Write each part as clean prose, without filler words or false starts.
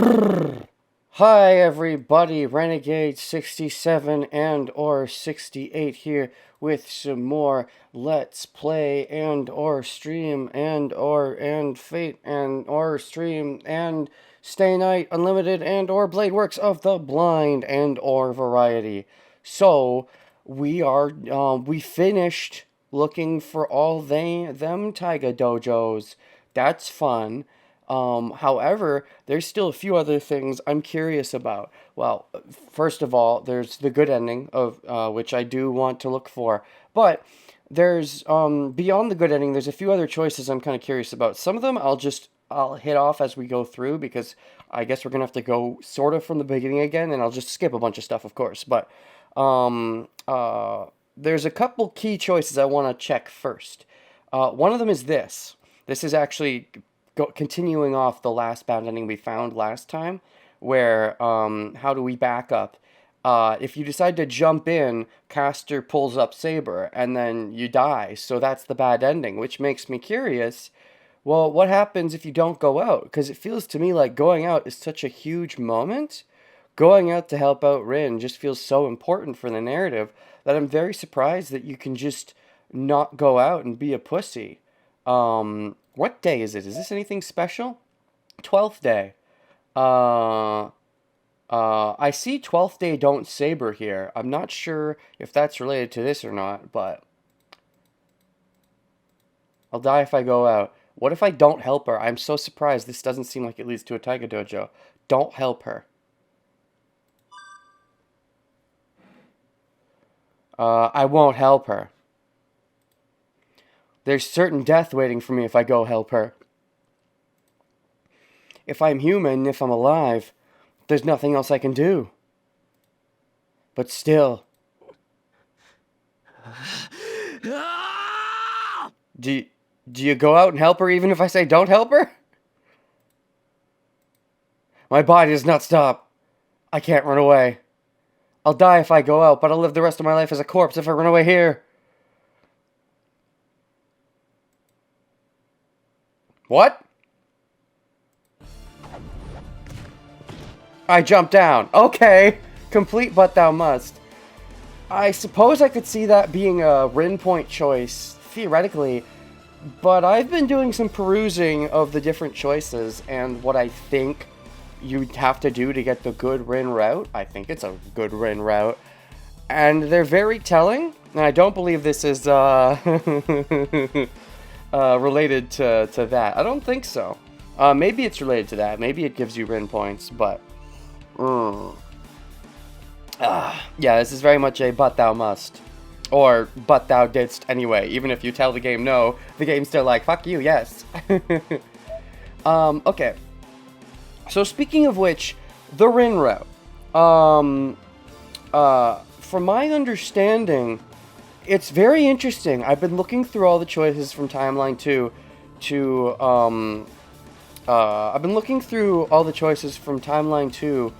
Hi everybody, Renegade 67 and or 68 here with some more Let's Play and or stream and Fate and or stream and Stay Night Unlimited and or Blade Works of the Blind and or Variety. So, we finished looking for all them Taiga dojos. That's fun. However, there's still a few other things I'm curious about. Well, first of all, there's the good ending of which I do want to look for, but there's beyond the good ending. There's a few other choices I'm kind of curious about. Some of them I'll hit off as we go through because I guess we're gonna have to go sort of from the beginning again, and I'll just skip a bunch of stuff, of course. But um, uh, there's a couple key choices I want to check first. One of them is this. This is actually continuing off the last bad ending we found last time, where how do we back up? If you decide to jump in, Caster pulls up Saber, and then you die. So that's the bad ending, which makes me curious. Well, what happens if you don't go out? Because it feels to me like going out is such a huge moment. Going out to help out Rin just feels so important for the narrative that I'm very surprised that you can just not go out and be a pussy. What day is it? Is this anything special? 12th day. Uh, I see 12th day don't saber here. I'm not sure if that's related to this or not, but I'll die if I go out. What if I don't help her? I'm so surprised this doesn't seem like it leads to a Taiga Dojo. Don't help her. I won't help her. There's certain death waiting for me if I go help her. If I'm human, if I'm alive, there's nothing else I can do. But still, do, do you go out and help her even if I say don't help her? My body does not stop. I can't run away. I'll die if I go out, but I'll live the rest of my life as a corpse if I run away here. What? I jump down. Okay. Complete but thou must. I suppose I could see that being a Rin point choice, theoretically, but I've been doing some perusing of the different choices and what I think you'd have to do to get the good Rin route. I think it's a good Rin route. And they're very telling, and I don't believe this is related to that. I don't think so. Maybe it's related to that. Maybe it gives you Rin points, but... yeah, this is very much a but thou must. Or, but thou didst anyway. Even if you tell the game no, the game's still like, fuck you, yes. Okay. So speaking of which, the Rin route. From my understanding, it's very interesting. I've been looking through all the choices from Timeline 2 I've been looking through all the choices from Timeline 2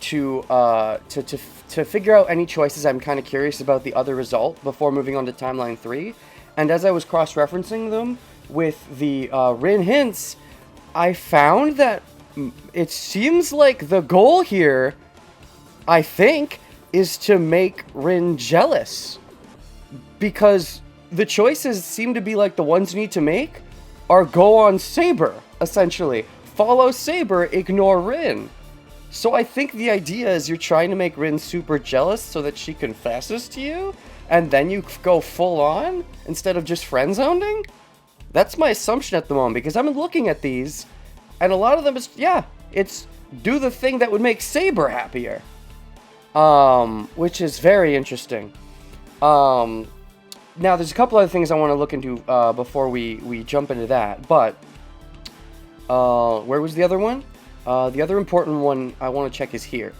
to figure out any choices I'm kind of curious about the other result before moving on to Timeline 3. And as I was cross-referencing them with the Rin hints, I found that it seems like the goal here, I think, is to make Rin jealous. Because the choices seem to be like the ones you need to make are go on Saber, essentially. Follow Saber, ignore Rin. So I think the idea is you're trying to make Rin super jealous so that she confesses to you, and then you go full on instead of just friend zoning? That's my assumption at the moment, because I'm looking at these, and a lot of them is, yeah, it's do the thing that would make Saber happier. Which is very interesting. Now, there's a couple other things I want to look into before we jump into that, but where was the other one? The other important one I want to check is here.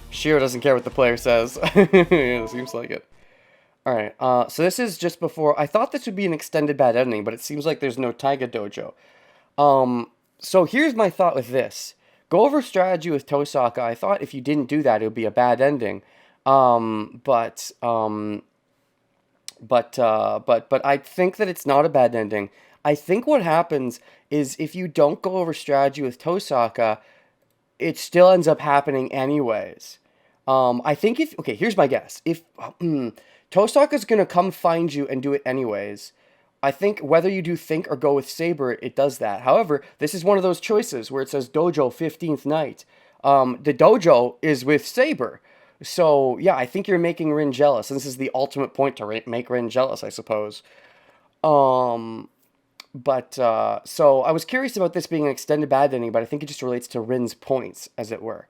Shiro doesn't care what the player says. Yeah, it seems like it. Alright, so this is just before... I thought this would be an extended bad ending, but it seems like there's no Taiga Dojo. So here's my thought with this. Go over strategy with Tosaka. I thought if you didn't do that, it would be a bad ending. But I think that it's not a bad ending. I think what happens is if you don't go over strategy with Tosaka, it still ends up happening anyways. I think okay, here's my guess. If Tosaka's gonna come find you and do it anyways, I think whether you do think or go with Saber, it does that. However, this is one of those choices where it says Dojo 15th night. The dojo is with Saber. So, yeah, I think you're making Rin jealous. And this is the ultimate point to make Rin jealous, I suppose. So I was curious about this being an extended bad ending, but I think it just relates to Rin's points, as it were.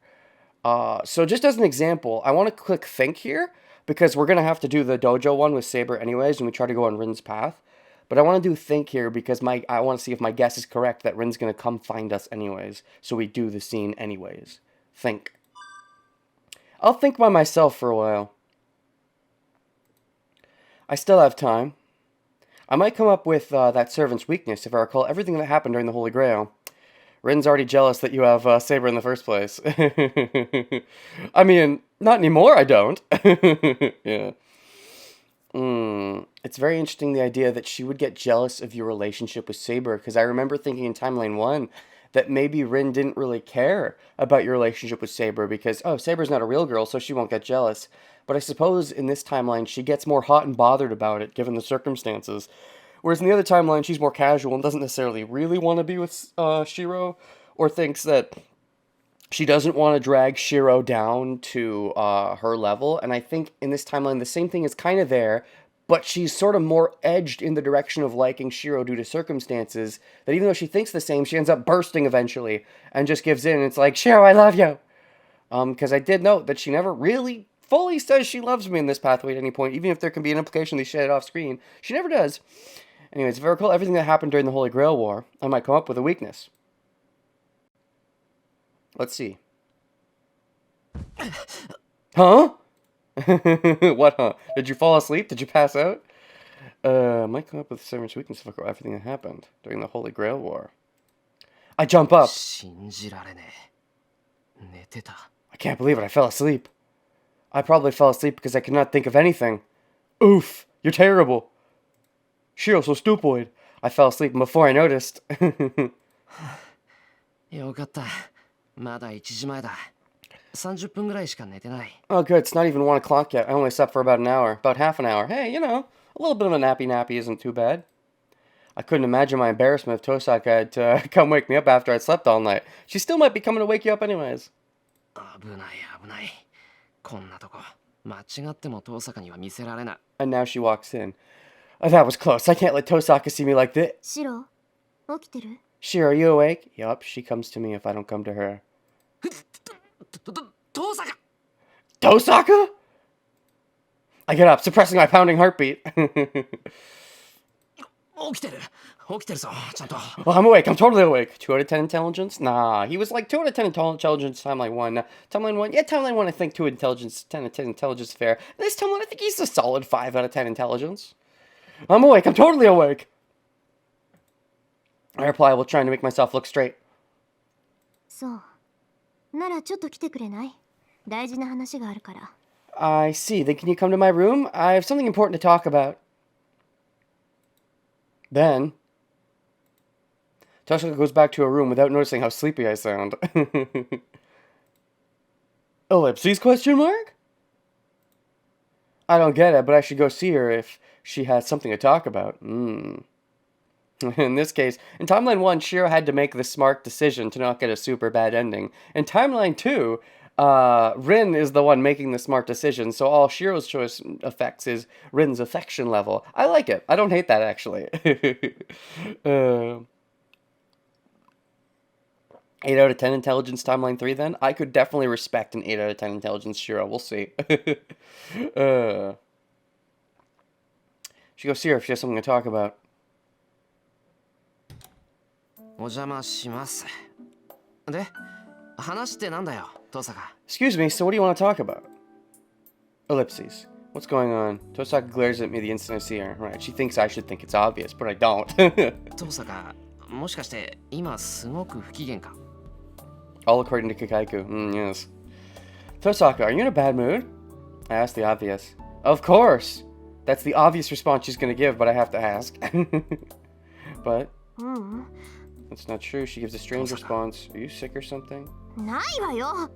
So just as an example, I want to click think here, because we're going to have to do the dojo one with Saber anyways, and we try to go on Rin's path. But I want to do think here because I want to see if my guess is correct that Rin's going to come find us anyways. So we do the scene anyways. Think. I'll think by myself for a while. I still have time. I might come up with that servant's weakness if I recall everything that happened during the Holy Grail. Rin's already jealous that you have Saber in the first place. I mean, not anymore, I don't. Yeah. It's very interesting, the idea that she would get jealous of your relationship with Saber, because I remember thinking in Timeline 1 that maybe Rin didn't really care about your relationship with Saber because, oh, Saber's not a real girl, so she won't get jealous. But I suppose in this timeline, she gets more hot and bothered about it, given the circumstances. Whereas in the other timeline, she's more casual and doesn't necessarily really want to be with Shiro, or thinks that she doesn't want to drag Shiro down to her level. And I think in this timeline, the same thing is kind of there, but she's sort of more edged in the direction of liking Shiro due to circumstances, that even though she thinks the same, she ends up bursting eventually and just gives in. And it's like, Shiro, I love you. Because I did note that she never really fully says she loves me in this pathway at any point, even if there can be an implication they shed it off screen. She never does. Anyways, if I recall everything that happened during the Holy Grail War, I might come up with a weakness. Let's see. Huh? What, huh? Did you fall asleep? Did you pass out? Might come up with so much weakness if I recall everything that happened during the Holy Grail War. I jump up. I can't believe it, I fell asleep. I probably fell asleep because I could not think of anything. Oof, you're terrible. Shiro, so stupid. I fell asleep before I noticed. Oh, good, it's not even 1 o'clock yet. I only slept for about an hour. About half an hour. Hey, you know, a little bit of a nappy isn't too bad. I couldn't imagine my embarrassment if Tosaka had to come wake me up after I'd slept all night. She still might be coming to wake you up anyways. And now she walks in. Oh, that was close. I can't let Tosaka see me like this. Shiro, are you awake? Yup, she comes to me if I don't come to her. Tosaka? I get up, suppressing my pounding heartbeat. Oh, I'm awake. I'm totally awake. 2 out of 10 intelligence? Nah, he was like 2 out of 10 intelligence timeline 1. Timeline 1, yeah, timeline 1 I think 2 intelligence, 10 out of 10 intelligence fair. This timeline I think he's a solid 5 out of 10 intelligence. I'm awake. I'm totally awake. I reply while trying to make myself look straight. I see. Then can you come to my room? I have something important to talk about. Then Tosaka goes back to her room without noticing how sleepy I sound. Ellipses, question mark? I don't get it, but I should go see her if she has something to talk about. In this case, in Timeline 1, Shiro had to make the smart decision to not get a super bad ending. In Timeline 2, Rin is the one making the smart decision, so all Shiro's choice affects is Rin's affection level. I like it. I don't hate that, actually. 8 out of 10 intelligence Timeline 3, then? I could definitely respect an 8 out of 10 intelligence Shiro. We'll see. Should go see her if she has something to talk about. Excuse me, so what do you want to talk about? Ellipses. What's going on? Tosaka glares at me the instant I see her. Right, she thinks I should think it's obvious, but I don't. All according to Kakaiku. Yes. Tosaka, are you in a bad mood? I asked the obvious. Of course! That's the obvious response she's going to give, but I have to ask. But... That's not true. She gives a strange response. Are you sick or something? ないわよ。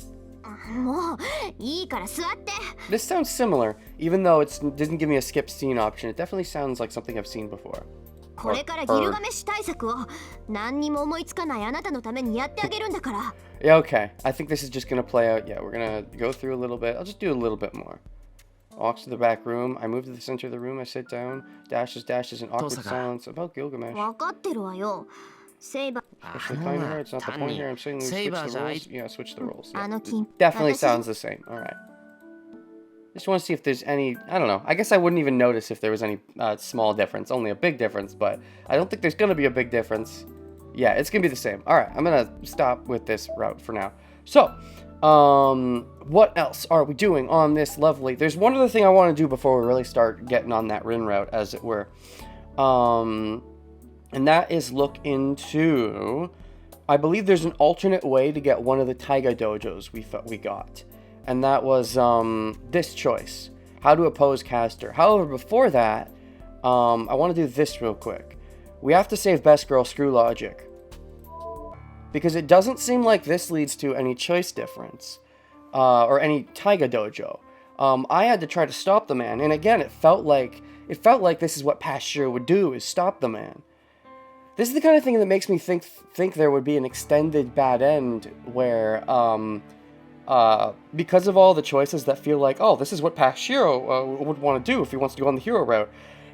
もういいから座って。 This sounds similar, even though it doesn't give me a skip scene option. It definitely sounds like something I've seen before. これからギルガメッシュ対策を何にも思いつかないあなたのためにやってあげるんだから。 Yeah, okay. I think this is just gonna play out. Yeah, we're gonna go through a little bit. I'll just do a little bit more. Walks to the back room. I move to the center of the room. I sit down. Dashes in awkward silence about Gilgamesh. 分かってるわよ。セイバー。 Especially find her. It's not the point here. I'm saying we switch the roles. Yeah, switch the roles. Yeah. あの金。 Definitely sounds the same. All right. Just want to see if there's any. I don't know. I guess I wouldn't even notice if there was any small difference. Only a big difference, but I don't think there's gonna be a big difference. Yeah, it's gonna be the same. All right, I'm gonna stop with this route for now. So, what else are we doing on this lovely? There's one other thing I want to do before we really start getting on that Rin route, as it were. And that is look into. I believe there's an alternate way to get one of the Taiga dojos we got, and that was this choice: how to oppose caster. However, before that, I want to do this real quick. We have to save Best Girl Screw Logic. Because it doesn't seem like this leads to any choice difference. Or any Taiga dojo. I had to try to stop the man. And again, it felt like this is what Pashiro would do, is stop the man. This is the kind of thing that makes me think there would be an extended bad end where, because of all the choices that feel like, oh, this is what Pashiro would want to do if he wants to go on the hero route.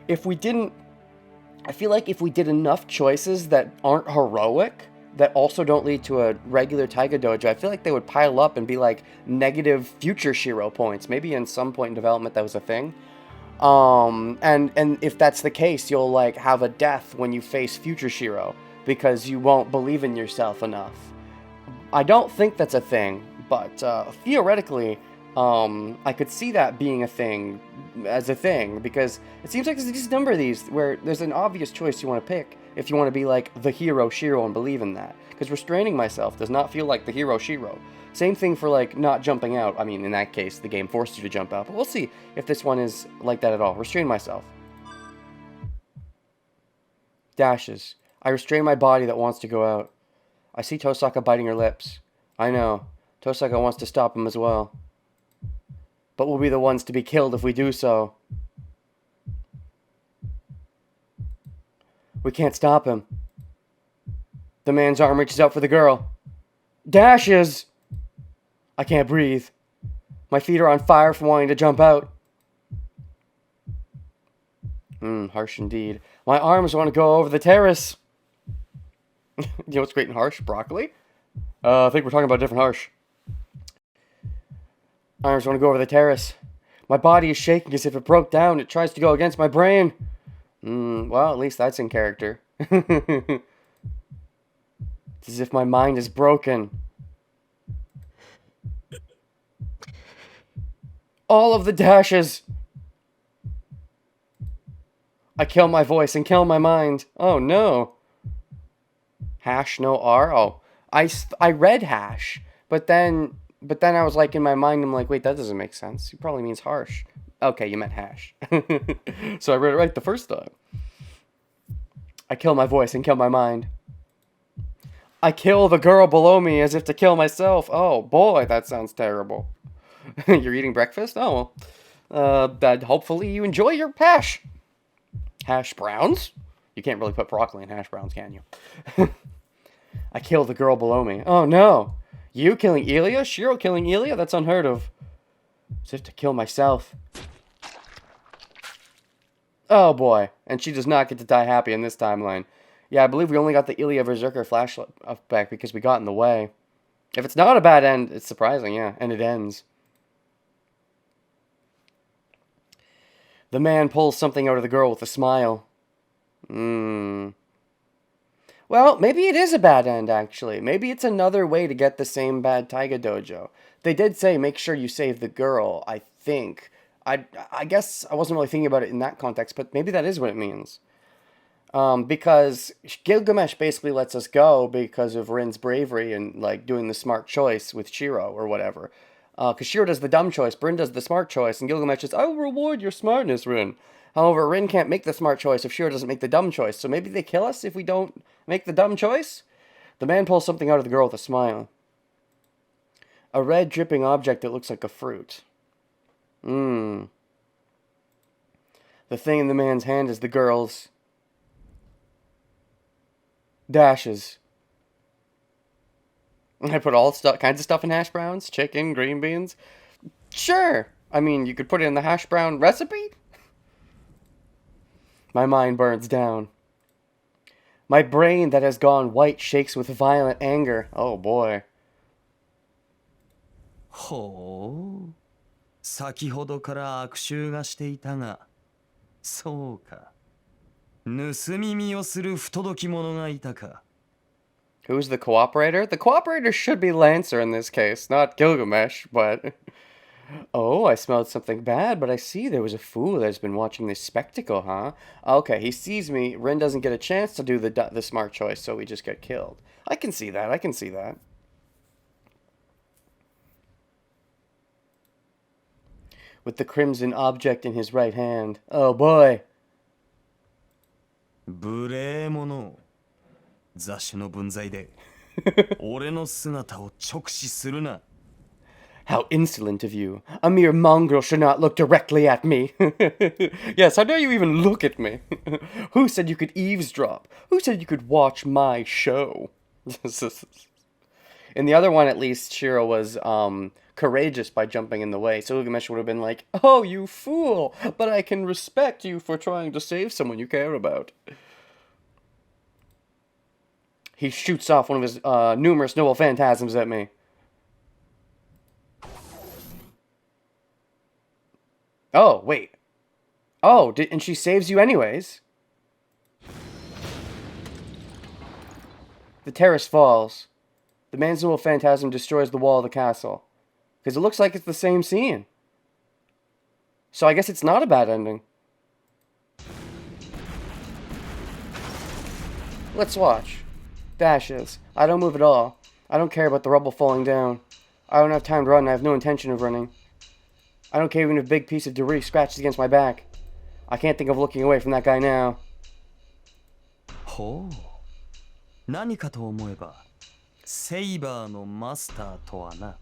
I feel like if we did enough choices that aren't heroic, that also don't lead to a regular Taiga dojo, I feel like they would pile up and be like negative future Shiro points. Maybe in some point in development that was a thing. And if that's the case, you'll like have a death when you face future Shiro because you won't believe in yourself enough. I don't think that's a thing, but theoretically, I could see that being a thing, because it seems like there's just a number of these where there's an obvious choice you want to pick if you want to be like the hero Shiro and believe in that. Because restraining myself does not feel like the hero Shiro. Same thing for like not jumping out. I mean, in that case, the game forced you to jump out, but we'll see if this one is like that at all. Restrain myself. Dashes. I restrain my body that wants to go out. I see Tosaka biting her lips. I know. Tosaka wants to stop him as well. But we'll be the ones to be killed if we do so. We can't stop him. The man's arm reaches out for the girl. Dashes! I can't breathe. My feet are on fire from wanting to jump out. Harsh indeed. My arms want to go over the terrace. You know what's great and harsh? Broccoli? I think we're talking about a different harsh. Arms want to go over the terrace. My body is shaking as if it broke down. It tries to go against my brain. Well, at least that's in character. It's as if my mind is broken. All of the dashes. I kill my voice and kill my mind. Oh no. Hash, no R? Oh. I read hash, but then I was like, in my mind, I'm like, wait, that doesn't make sense. It probably means harsh. Okay, you meant hash. So I read it right the first time. I kill my voice and kill my mind. I kill the girl below me as if to kill myself. Oh boy, that sounds terrible. You're eating breakfast? Oh well. Hopefully you enjoy your hash. Hash browns? You can't really put broccoli in hash browns, can you? I kill the girl below me. Oh no. You killing Ilya? Shiro killing Ilya? That's unheard of. As if to kill myself. Oh boy. And she does not get to die happy in this timeline. Yeah, I believe we only got the Ilya Berserker flashback because we got in the way. If it's not a bad end, it's surprising, yeah. And it ends. The man pulls something out of the girl with a smile. Well, maybe it is a bad end, actually. Maybe it's another way to get the same bad Taiga dojo. They did say, make sure you save the girl, I think. I guess I wasn't really thinking about it in that context, but maybe that is what it means. Because Gilgamesh basically lets us go because of Rin's bravery and, like, doing the smart choice with Shiro or whatever. Because Shiro does the dumb choice, Rin does the smart choice, and Gilgamesh says, I will reward your smartness, Rin. However, Rin can't make the smart choice if Shiro doesn't make the dumb choice, so maybe they kill us if we don't make the dumb choice? The man pulls something out of the girl with a smile. A red dripping object that looks like a fruit. The thing in the man's hand is the girl's dashes. I put all kinds of stuff in hash browns, chicken, green beans. Sure. I mean, you could put it in the hash brown recipe. My mind burns down. My brain that has gone white shakes with violent anger. Oh boy. ほう、先ほどから悪臭がしていたが、そうか。盗み見をする不届き者がいたか。Who's the cooperator? The cooperator should be Lancer in this case, not Gilgamesh, but... Oh, I smelled something bad, but I see there was a fool that's been watching this spectacle, huh? Okay, he sees me. Rin doesn't get a chance to do the smart choice, so we just get killed. I can see that, I can see that. With the crimson object in his right hand. Oh boy. 無礼者。雑種の分際で俺の姿を直視するな。 How insolent of you. A mere mongrel should not look directly at me. Yes, how dare you even look at me? Who said you could eavesdrop? Who said you could watch my show? In the other one, at least, Shiro was courageous by jumping in the way. So Gilgamesh would have been like, oh, you fool! But I can respect you for trying to save someone you care about. He shoots off one of his numerous noble phantasms at me. Oh, wait. Oh, and she saves you anyways. The terrace falls. The man's noble phantasm destroys the wall of the castle. Because it looks like it's the same scene. So I guess it's not a bad ending. Let's watch. Dashes. I don't move at all. I don't care about the rubble falling down. I don't have time to run. I have no intention of running. I don't care even if a big piece of debris scratches against my back. I can't think of looking away from that guy now. ほう。何かと思えば、セイバーのマスターとはな。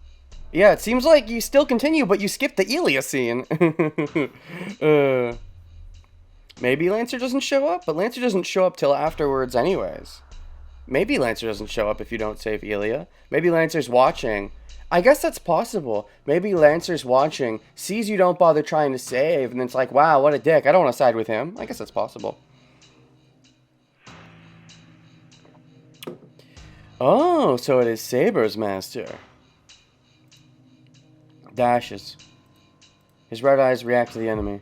Yeah, it seems like you still continue, but you skipped the Elia scene. Maybe Lancer doesn't show up, but Lancer doesn't show up till afterwards anyways. Maybe Lancer doesn't show up if you don't save Elia. Maybe Lancer's watching. I guess that's possible. Maybe Lancer's watching, sees you don't bother trying to save, and then it's like, wow, what a dick. I don't want to side with him. I guess that's possible. Oh, so it is Saber's master. Dashes. His red eyes react to the enemy.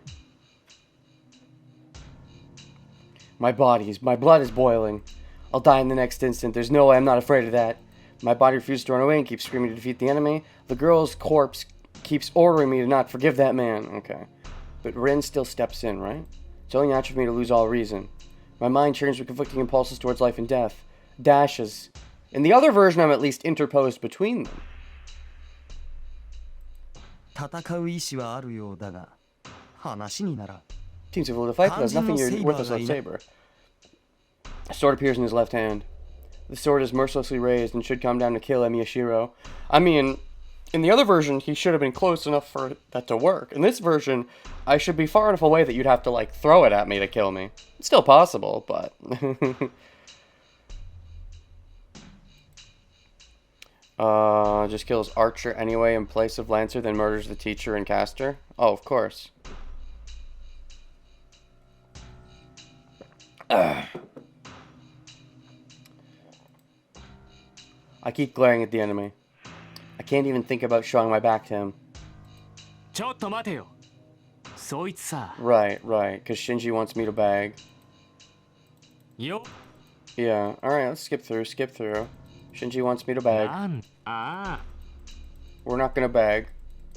My blood is boiling. I'll die in the next instant. There's no way I'm not afraid of that. My body refuses to run away and keeps screaming to defeat the enemy. The girl's corpse keeps ordering me to not forgive that man. Okay. But Rin still steps in, right? It's only natural for me to lose all reason. My mind churns with conflicting impulses towards life and death. Dashes. In the other version, I'm at least interposed between them. 戦う意志はあるようだが、話にならん。 Teams are willing to fight, but there's nothing worthless like saber. A sword appears in his left hand. The sword is mercilessly raised and should come down to kill Emiyashiro. I mean, in the other version, he should have been close enough for that to work. In this version, I should be far enough away that you'd have to, like, throw it at me to kill me. It's still possible, but... just kills Archer anyway in place of Lancer, then murders the teacher and caster. Oh, of course. I keep glaring at the enemy. I can't even think about showing my back to him. Right, because Shinji wants me to bag. Yeah, alright, let's skip through. Shinji wants me to bag. We're not gonna bag.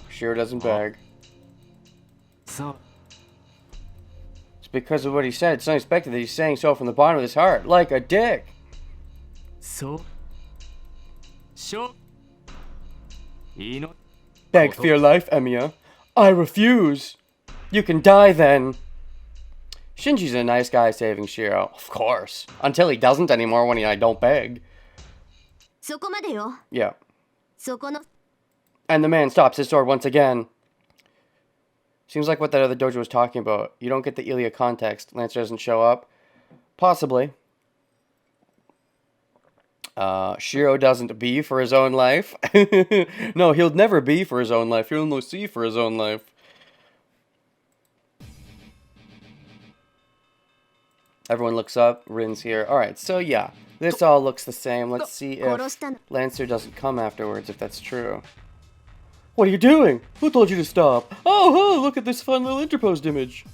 Shiro doesn't bag. It's because of what he said. It's unexpected that he's saying so from the bottom of his heart. Like a dick. Beg for your life, Emiya. I refuse. You can die then. Shinji's a nice guy saving Shiro. Of course. Until he doesn't anymore when I don't beg. そこまでよ。 Yeah. そこの And the man stops his sword once again. Seems like what that other dojo was talking about. You don't get the Ilya context. Lancer doesn't show up. Possibly. Shiro doesn't be for his own life. No, he'll never be for his own life. He'll only see for his own life. Everyone looks up. Rin's here. Alright, so yeah. This all looks the same. Let's see if Lancer doesn't come afterwards, if that's true. What are you doing? Who told you to stop? Oh, look at this fun little interposed image.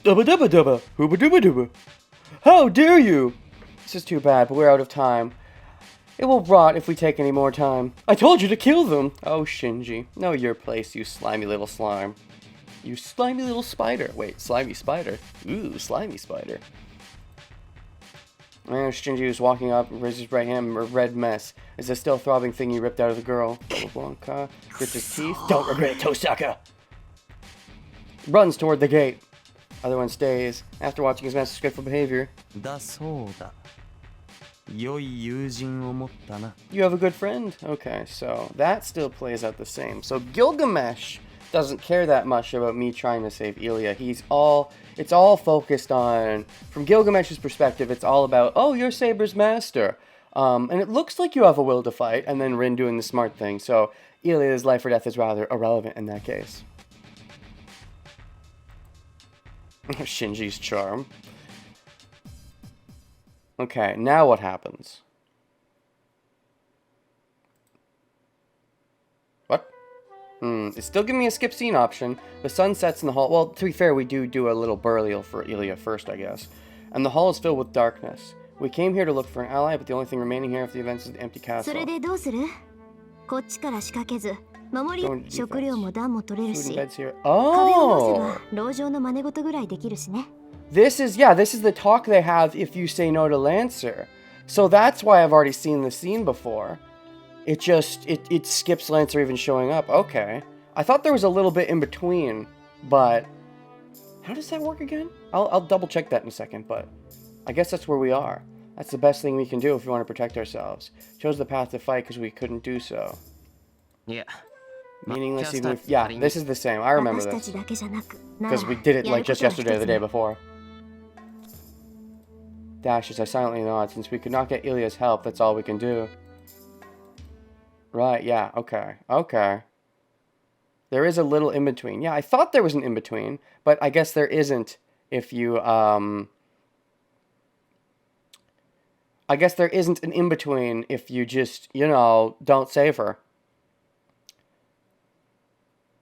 Dubba dubba dubba. Hooba dooba dooba. How dare you? This is too bad, but we're out of time. It will rot if we take any more time. I told you to kill them. Oh, Shinji. Know your place, you slimy little slime. You slimy little spider. Wait, slimy spider. Ooh, slimy spider. And Shinji was walking up, raised his right hand, a red mess. Is the still throbbing thing he ripped out of the girl. Blanca gripped his teeth. Don't regret it, Tosaka! Runs toward the gate. Other one stays. After watching his master's grateful behavior. You have a good friend? Okay, so that still plays out the same. So Gilgamesh doesn't care that much about me trying to save Ilya. It's all focused on, from Gilgamesh's perspective, it's all about, oh, you're Saber's master. And it looks like you have a will to fight, and then Rin doing the smart thing. So Ilya's life or death is rather irrelevant in that case. Shinji's charm. Okay, now what happens? What? It's still giving me a skip scene option. The sun sets in the hall. Well, to be fair, we do a little burial for Ilya first, I guess. And the hall is filled with darkness. We came here to look for an ally, but the only thing remaining here after the events is the empty castle. Food and beds here. Oh! This is the talk they have if you say no to Lancer. So that's why I've already seen the scene before. It just, it skips Lancer even showing up. Okay. I thought there was a little bit in between, but how does that work again? I'll double check that in a second, but I guess that's where we are. That's the best thing we can do if we want to protect ourselves. Chose the path to fight because we couldn't do so. Yeah. Meaningless even if, yeah, this is the same. I remember this. Because we did it like just yesterday or the day before. Dashes, I silently nod. Since we could not get Ilya's help, that's all we can do. Right, yeah, okay. Okay. There is a little in-between. Yeah, I thought there was an in-between, but I guess there isn't if you, I guess there isn't an in-between if you just, you know, don't save her.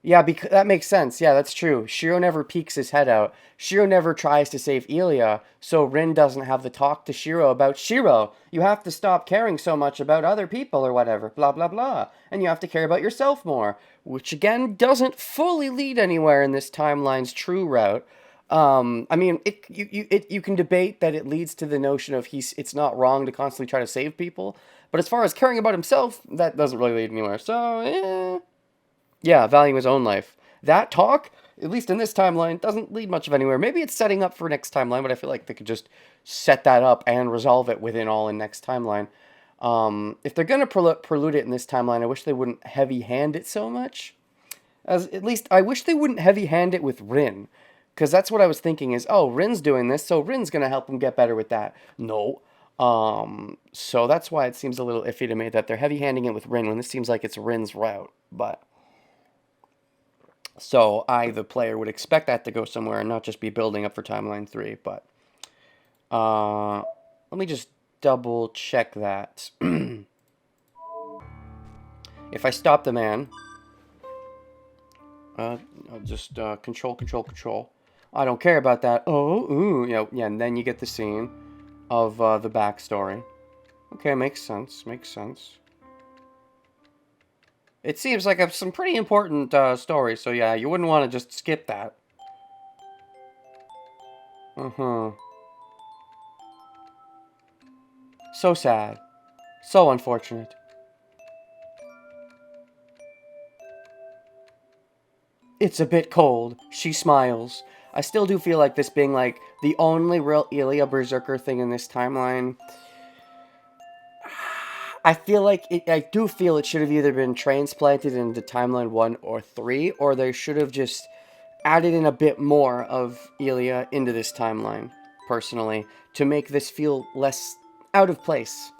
Yeah, because that makes sense. Yeah, that's true. Shiro never peeks his head out. Shiro never tries to save Ilya, so Rin doesn't have the talk to Shiro about, Shiro, you have to stop caring so much about other people or whatever, blah, blah, blah. And you have to care about yourself more, which again doesn't fully lead anywhere in this timeline's true route. I mean, you can debate that it leads to the notion of it's not wrong to constantly try to save people, but as far as caring about himself, that doesn't really lead anywhere. So, yeah, valuing his own life. That talk, at least in this timeline, doesn't lead much of anywhere. Maybe it's setting up for next timeline, but I feel like they could just set that up and resolve it within all in next timeline. If they're going to prelude it in this timeline, I wish they wouldn't heavy-hand it so much. At least, I wish they wouldn't heavy-hand it with Rin. Because that's what I was thinking is, oh, Rin's doing this, so Rin's going to help him get better with that. No. So that's why it seems a little iffy to me that they're heavy-handing it with Rin when this seems like it's Rin's route. But so I, the player, would expect that to go somewhere and not just be building up for Timeline 3. But let me just double check that. If I stop the man, I'll just control. I don't care about that. Oh, ooh, yeah, and then you get the scene of the backstory. Okay, makes sense. It seems like some pretty important story, so yeah, you wouldn't want to just skip that. So sad. So unfortunate. It's a bit cold. She smiles. I still do feel like this being like the only real Ilya Berserker thing in this timeline. I feel like I do feel it should have either been transplanted into timeline 1 or 3, or they should have just added in a bit more of Elia into this timeline, personally, to make this feel less out of place.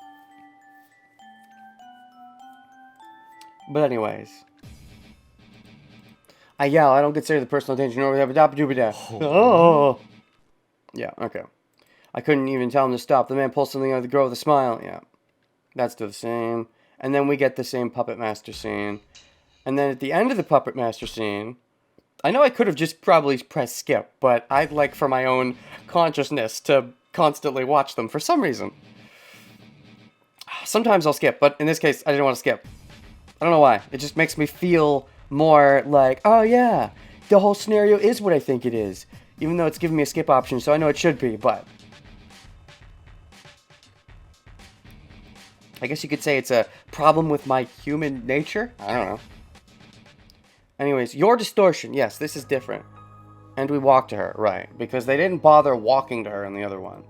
But anyways. I yell, I don't consider the personal attention over there. Oh. Yeah, okay. I couldn't even tell him to stop. The man pulls something out of the girl with a smile. Yeah. That's still the same. And then we get the same Puppet Master scene. And then at the end of the Puppet Master scene, I know I could have just probably pressed skip, but I'd like for my own consciousness to constantly watch them for some reason. Sometimes I'll skip, but in this case, I didn't want to skip. I don't know why. It just makes me feel more like, oh yeah, the whole scenario is what I think it is. Even though it's giving me a skip option, so I know it should be, but... I guess you could say it's a problem with my human nature? I don't know. Anyways, your distortion. Yes, this is different. And we walk to her, right. Because they didn't bother walking to her in the other one.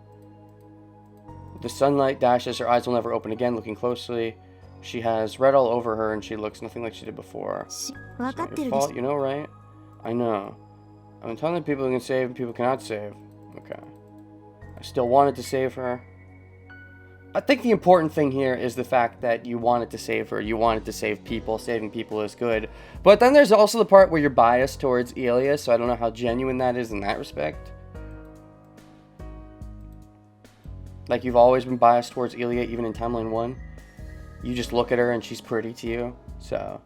The sunlight dashes, her eyes will never open again, looking closely. She has red all over her and she looks nothing like she did before. It's not your fault, you know, right? I know. I'm telling people who can save and people cannot save. Okay. I still wanted to save her. I think the important thing here is the fact that you wanted to save her. You wanted to save people. Saving people is good. But then there's also the part where you're biased towards Elia, so I don't know how genuine that is in that respect. Like, you've always been biased towards Elia, even in Timeline 1. You just look at her and she's pretty to you, so...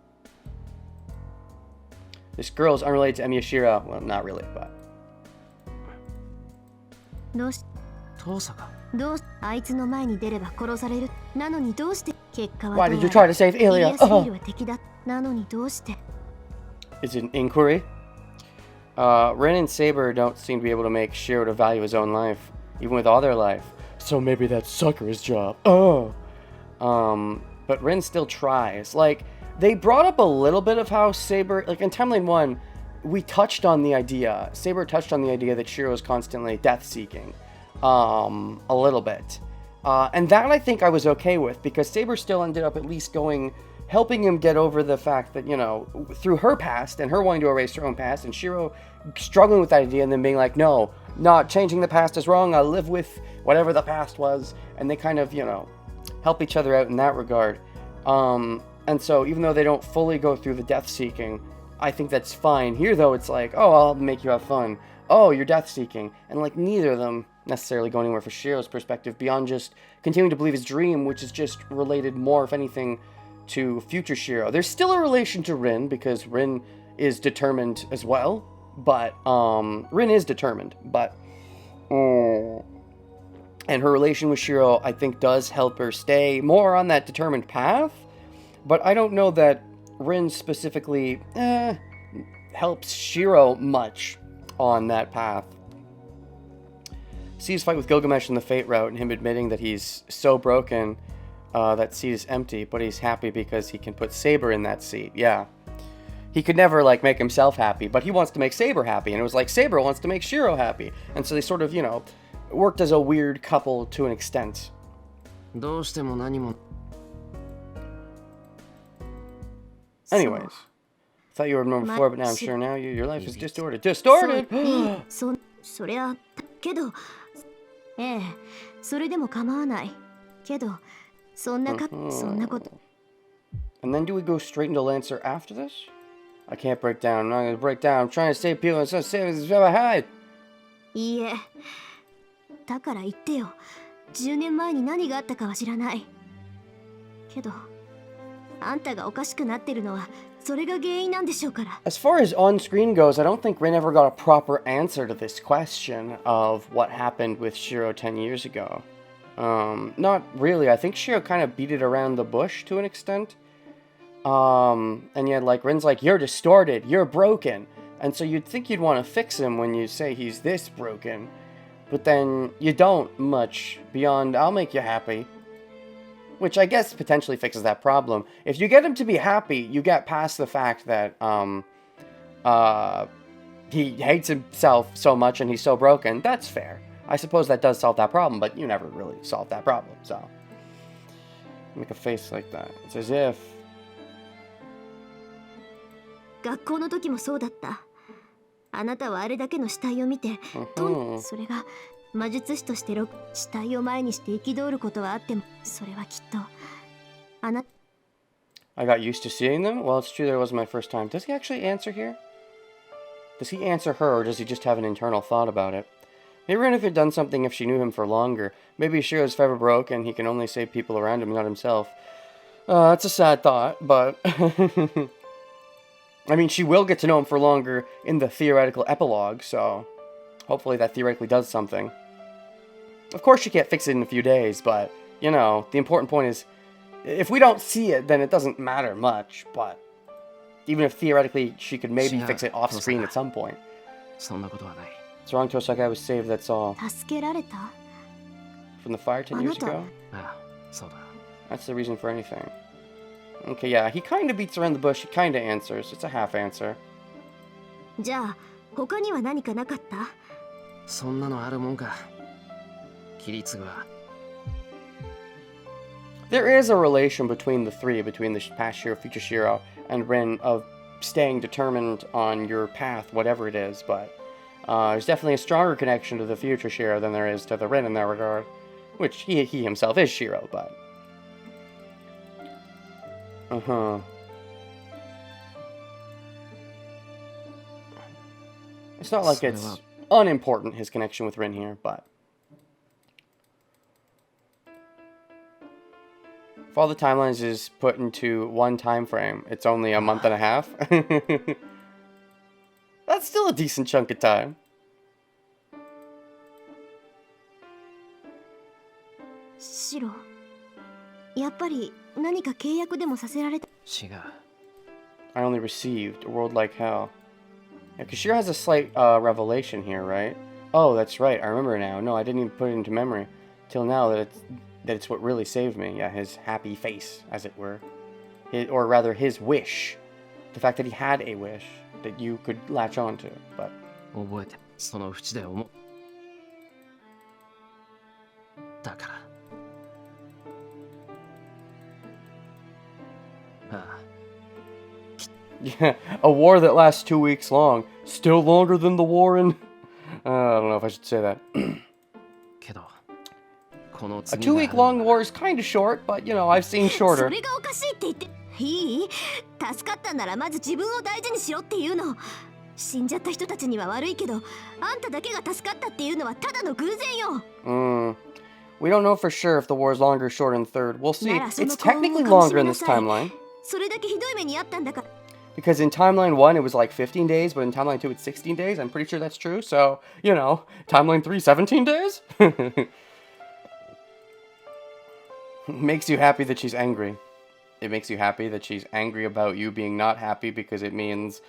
This girl is unrelated to Emi Shiro. Well, not really, but... Why did you try to save Elia? Oh. Is it an inquiry? Rin and Saber don't seem to be able to make Shiro to value his own life, even with all their life. So maybe that's Sakura's job. Oh. But Rin still tries. Like, they brought up a little bit of how Saber, like in Timeline 1, we touched on the idea, Saber touched on the idea that Shiro is constantly death-seeking. A little bit. And that I think I was okay with, because Saber still ended up at least helping him get over the fact that, you know, through her past, and her wanting to erase her own past, and Shiro struggling with that idea, and then being like, no, not changing the past is wrong, I'll live with whatever the past was, and they kind of, you know, help each other out in that regard. And so even though they don't fully go through the death-seeking, I think that's fine. Here, though, it's like, oh, I'll make you have fun. Oh, you're death-seeking. And, like, neither of them necessarily go anywhere for Shiro's perspective beyond just continuing to believe his dream, which is just related more, if anything, to future Shiro. There's still a relation to Rin, because Rin is determined as well. But, Rin is determined, but... And her relation with Shiro, I think, does help her stay more on that determined path. But I don't know that Rin specifically helps Shiro much on that path. C's fight with Gilgamesh in the Fate route, and him admitting that he's so broken that seat is empty, but he's happy because he can put Saber in that seat. Yeah. He could never, like, make himself happy, but he wants to make Saber happy. And it was like, Saber wants to make Shiro happy. And so they sort of, you know, worked as a weird couple to an extent. Anyways, thought you were normal before, but now I'm sure now your life is distorted. Distorted! And then do we go straight into Lancer after this? I can't break down. I'm not going to break down. I'm trying to save people. I'm trying to save this I hide. いいえ。だから言ってよ。10年前に何があったかは知らない。けど、あんたがおかしくなってるのはそれが原因なんでしょうから。As far as on-screen goes, I don't think Rin ever got a proper answer to this question of what happened with Shiro 10 years ago. Not really. I think Shiro kind of beat it around the bush to an extent. And yet, like, Rin's like, you're distorted, you're broken. And so you'd think you'd want to fix him when you say he's this broken. But then you don't much beyond, I'll make you happy. Which I guess potentially fixes that problem. If you get him to be happy, you get past the fact that, he hates himself so much and he's so broken. That's fair. I suppose that does solve that problem, but you never really solve that problem, so. Make a face like that. It's as if... 学校の時もそうだった。あなたはあれだけの死体を見て、それが魔術師として死体を前にして憤ることはあっても、それはきっとあな。 I got used to seeing them? Well, it's true that it wasn't my first time. Does he actually answer here? Does he answer her, or does he just have an internal thought about it? Maybe Ren could have done something if she knew him for longer. Maybe Shiro's forever broke and he can only save people around him, not himself. That's a sad thought, but... I mean, she will get to know him for longer in the theoretical epilogue, so... Hopefully that theoretically does something. Of course she can't fix it in a few days, but, you know, the important point is... If we don't see it, then it doesn't matter much, but... Even if theoretically she could maybe fix it off-screen at some point. It's wrong, Tosaka. I was saved, that's all. 助けられた? From the fire 10 years ago? That's the reason for anything. Okay, yeah, he kind of beats around the bush. He kind of answers. It's a half answer. じゃあ、他には何かなかった? そんなのあるもんか。規律は。There is a relation between the three, between the past Shiro, future Shiro, and Rin, of staying determined on your path, whatever it is, but there's definitely a stronger connection to the future Shiro than there is to the Rin in that regard. Which, he himself is Shiro, but... It's not like it's unimportant, his connection with Rin here, but... If all the timelines is put into one time frame, it's only a month and a half. That's still a decent chunk of time. シロ、やっぱり何か契約でもさせられた? 違う。 I only received a world like hell. Yeah, because Shiro has a slight revelation here, right? Oh, that's right. I remember now. No, I didn't even put it into memory till now that it's what really saved me. Yeah, his happy face, as it were. Or rather, his wish. The fact that he had a wish that you could latch on to, but... 覚えて、その淵で思う。だから。Yeah, a war that lasts 2 weeks long. Still longer than the war in... I don't know if I should say that. A 2-week long war is kind of short, but, you know, I've seen shorter. それがおかしいって言っていい? 助かったんならまず自分を大事にしろっていうの。死んじゃった人たちには悪いけど、あんただけが助かったっていうのはただの偶然よ。We don't know for sure if the war is longer or shorter in the third. We'll see. It's technically longer in this timeline. それだけひどい目にあったんだから。 Because in timeline 1 it was like 15 days, but in timeline 2 it's 16 days. I'm pretty sure that's true. So, you know, timeline 3, 17 days? Makes you happy that she's angry. It makes you happy that she's angry about you being not happy because it means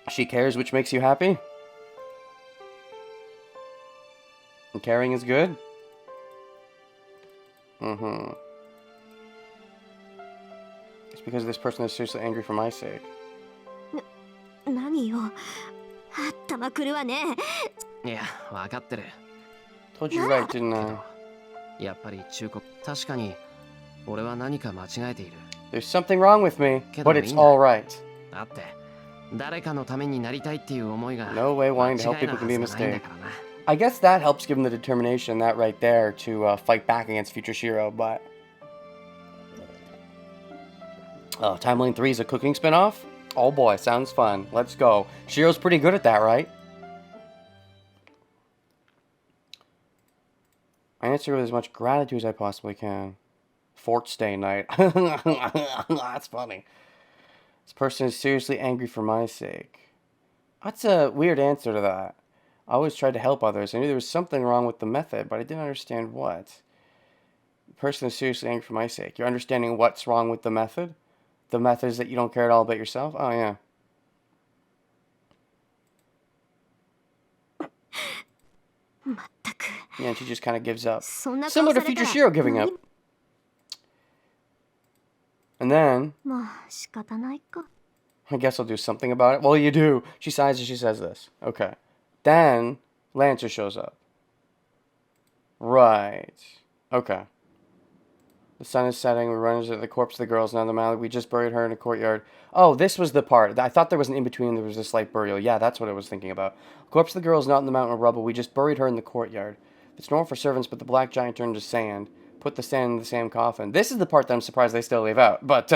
she cares, which makes you happy. And caring is good. It's because this person is seriously angry for my sake. 何よ。頭くるわね。いや、わかってる。 Told you right, didn't I? やっぱり忠告。確かに、俺は何か間違えている。There's something wrong with me, but it's all right. だって、誰かのためになりたいっていう思いが。 No way wanting to help people can be a mistake. I guess that helps give him the determination, that right there, to fight back against future Shiro, but... Timeline 3 is a cooking spin-off? Oh boy, sounds fun. Let's go. Shiro's pretty good at that, right? I answer with as much gratitude as I possibly can. Fort stay night. That's funny. This person is seriously angry for my sake. That's a weird answer to that. I always tried to help others. I knew there was something wrong with the method, but I didn't understand what. The person is seriously angry for my sake. You're understanding what's wrong with the method? The method is that you don't care at all about yourself? Oh, yeah. Yeah, and she just kind of gives up. Similar to future Shiro giving up. And then... I guess I'll do something about it. Well, you do. She sighs as she says this. Okay. Then, Lancer shows up. Right. Okay. The sun is setting. We run into the corpse of the girls. Now the man, we just buried her in a courtyard. Oh, this was the part. I thought there was an in-between. There was a slight burial. Yeah, that's what I was thinking about. Corpse of the girl is not in the mountain of rubble. We just buried her in the courtyard. It's normal for servants, but the black giant turned to sand. Put the sand in the same coffin. This is the part that I'm surprised they still leave out. But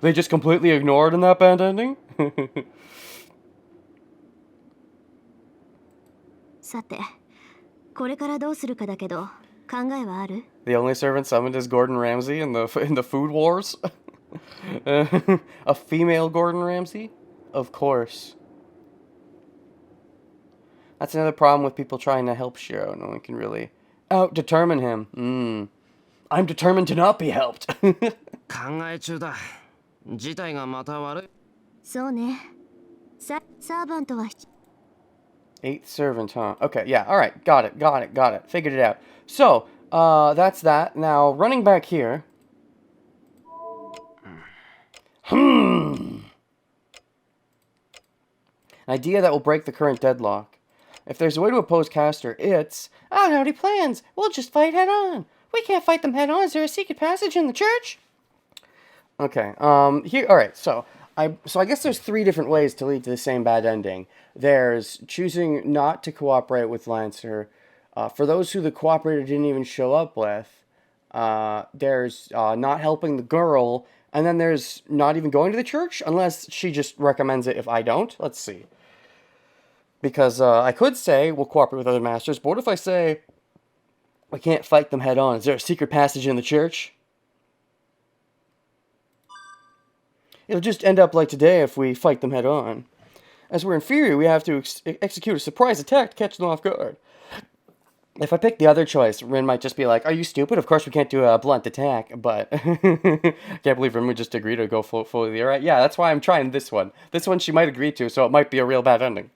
they just completely ignored in that bad ending? さて、これからどうするかだけど、考えはある？ The only servant summoned is Gordon Ramsay in the food wars? A female Gordon Ramsay? Of course. That's another problem with people trying to help Shiro. No one can really out-determine him. I'm determined to not be helped. 考え中だ。事態がまた悪い。そうね。サーバントは Eighth servant, huh? Okay, yeah, alright. Got it. Figured it out. So, that's that. Now, running back here. An idea that will break the current deadlock. If there's a way to oppose Castor, it's... I don't have any plans. We'll just fight head on. We can't fight them head on. Is there a secret passage in the church? Okay, here... Alright, so I guess there's 3 different ways to lead to the same bad ending. There's choosing not to cooperate with Lancer. For those who the cooperator didn't even show up with, there's not helping the girl, and then there's not even going to the church, unless she just recommends it if I don't. Let's see. Because I could say we'll cooperate with other masters, but what if I say we can't fight them head on? Is there a secret passage in the church? It'll just end up like today if we fight them head on. As we're inferior, we have to execute a surprise attack to catch them off guard. If I pick the other choice, Rin might just be like, are you stupid? Of course we can't do a blunt attack, but... I can't believe Rin would just agree to go fully right. Yeah, that's why I'm trying this one. This one she might agree to, so it might be a real bad ending.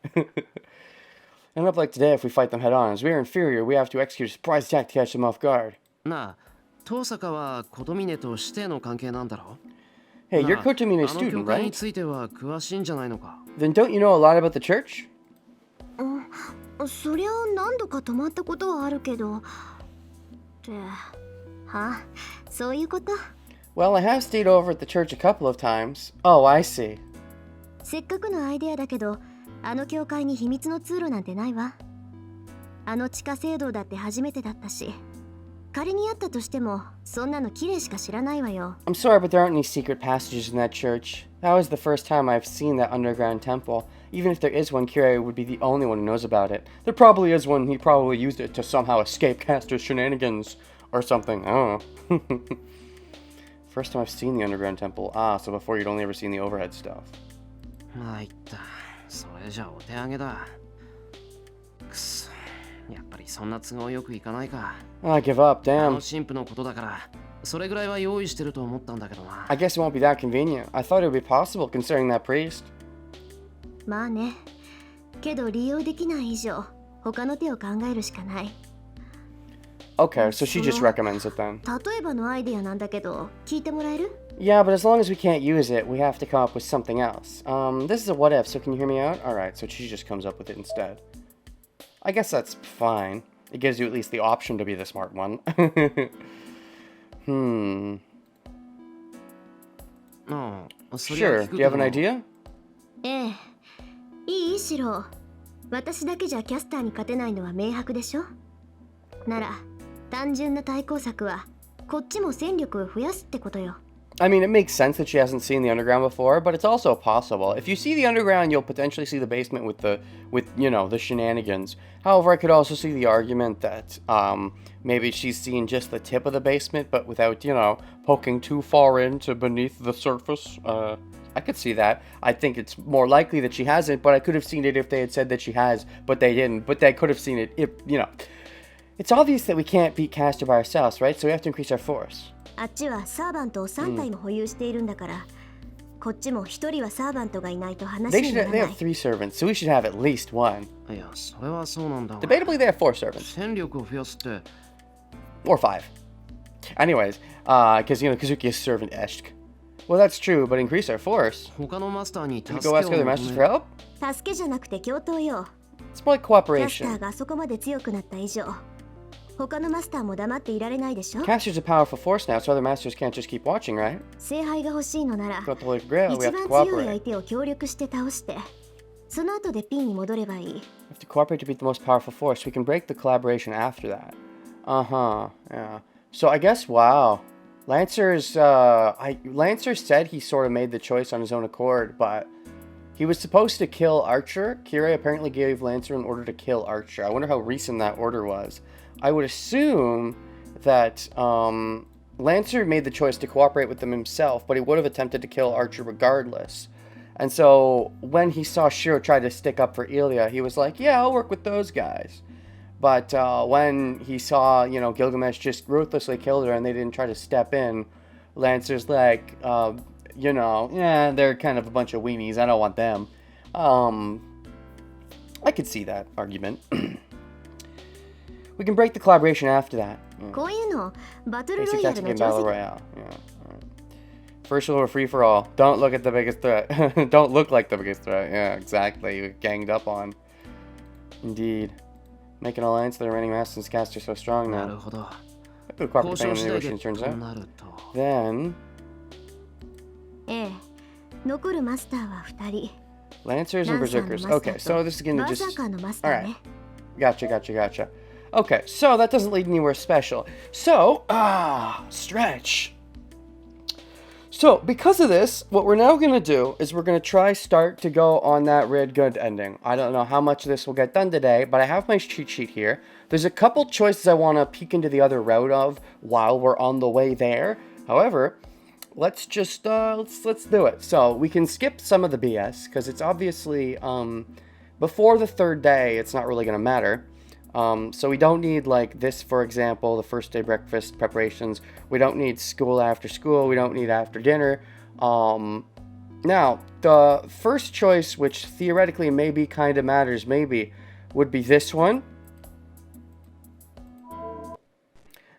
End up like today if we fight them head on. As we're inferior, we have to execute a surprise attack to catch them off guard. なあ、遠坂は琴峰と師弟の関係なんだろ？ Hey, you're なあ、 Kotomina's あの student, 教会に right? ついては詳しいんじゃないのか？ Then don't you know a lot about the church? そりゃ何度か泊まったことはあるけど。ってそういうこと？ Well, I have stayed over at the church a couple of times. Oh, I see. せっかくのアイデアだけど、あの教会に秘密の通路なんてないわ。あの地下聖堂だって初めてだったし、仮にあったとしても、そんなの綺麗しか知らないわよ。I'm sorry, but there aren't any secret passages in that church. That was the first time I've seen that underground temple. Even if there is one, Kirei would be the only one who knows about it. There probably is one. He probably used it to somehow escape Castor's shenanigans or something. I don't know. First time I've seen the underground temple. Ah, so before you'd only ever seen the overhead stuff. まいった。それじゃお手上げだ。くそ。やっぱりそんな都合よくいかないか。I give up, あ damn. の神父のことだから、それぐらいは用意してると思ったんだけどな。I guess it won't be that convenient. I thought it would be possible considering that priest. まあね。けど利用できない以上、他の手を考えるしかない。Okay, so she just recommends it then. 例えばのアイデアなんだけど、聞いてもらえる？ Yeah, but as long as we can't use it, we have to come up with something else. This is a what if, so can you hear me out? Alright, so she just comes up with it instead. I guess that's fine. It gives you at least the option to be the smart one. Sure, do you have an idea? ええ。いいシロ。私だけじゃキャスターに勝てないのは明白でしょ？なら、単純な対抗策は、こっちも戦力を増やすってことよ。I mean, it makes sense that she hasn't seen the underground before, but it's also possible. If you see the underground, you'll potentially see the basement with the shenanigans. However, I could also see the argument that maybe she's seen just the tip of the basement, but without, poking too far into beneath the surface. I could see that. I think it's more likely that she hasn't, but I could have seen it if they had said that she has, but they didn't. But they could have seen it if, It's obvious that we can't beat Castor by ourselves, right? So we have to increase our force. あっちはサーバントを3体も保有しているんだから、こっちも1人はサーバントがいないと話にならない。They have 3 servants, so we should have at least 1. いや、それはそうなんだ。Debatably, they have 4 servants. 戦力を増やすって。Or 5. Anyways, because, Kazuki is servant Eshk. Well, that's true, but increase our force. 他のマスターに助 Can け we を go ask other 求 masters め for help? 助けじゃなくて共闘よ。 It's more like キャスター cooperation. があそこまで強くなった以上、他のマスターも黙っていられないでしょ。 Caster's a powerful force now, so other masters can't just keep watching, right? 聖杯が欲しいのなら Got the Holy Grail, we 一 have to 番強い cooperate. 相手を協力して倒してその後でピンに戻ればいい。 We have to cooperate to beat the most powerful force. We can break the collaboration after that. Yeah. So I guess, wow. Lancer said he sort of made the choice on his own accord, but he was supposed to kill Archer. Kirei apparently gave Lancer an order to kill Archer. I wonder how recent that order was. I would assume that Lancer made the choice to cooperate with them himself, but he would have attempted to kill Archer regardless. And so when he saw Shiro try to stick up for Ilya, he was like, yeah, I'll work with those guys. But when he saw, Gilgamesh just ruthlessly killed her and they didn't try to step in, Lancer's like, they're kind of a bunch of weenies. I don't want them. I could see that argument. We can break the collaboration after that. こういうのバトルロ Basic イヤル tactic の and 定 battle 石。 royale. Yeah. Alright. First rule of free for all. Don't look at the biggest threat. Don't look like the biggest threat. Yeah, exactly. You're ganged up on. Indeed. Make an alliance with the reigning masters cast are so strong なる now. ほど。 Good cooperate 交渉 depending on 次 the 第で negotiation と turns out. なると。 Then ええ。残るマスターは2人。 Lancers ラ and ンサーの Berserkers. マスタ Okay, ー so と this is gonna バーサ just ーカーのマスターね。 Gotcha. Okay, so that doesn't lead anywhere special. So, stretch. So, because of this, what we're now going to do is we're going to start to go on that red good ending. I don't know how much of this will get done today, but I have my cheat sheet here. There's a couple choices I want to peek into the other route of while we're on the way there. However, let's just, let's do it. So, we can skip some of the BS, because it's obviously, before the third day, it's not really going to matter. So we don't need like this, for example, the first day breakfast preparations. We don't need school after school. We don't need after dinner. Now, the first choice, which theoretically maybe kind of matters, maybe, would be this one.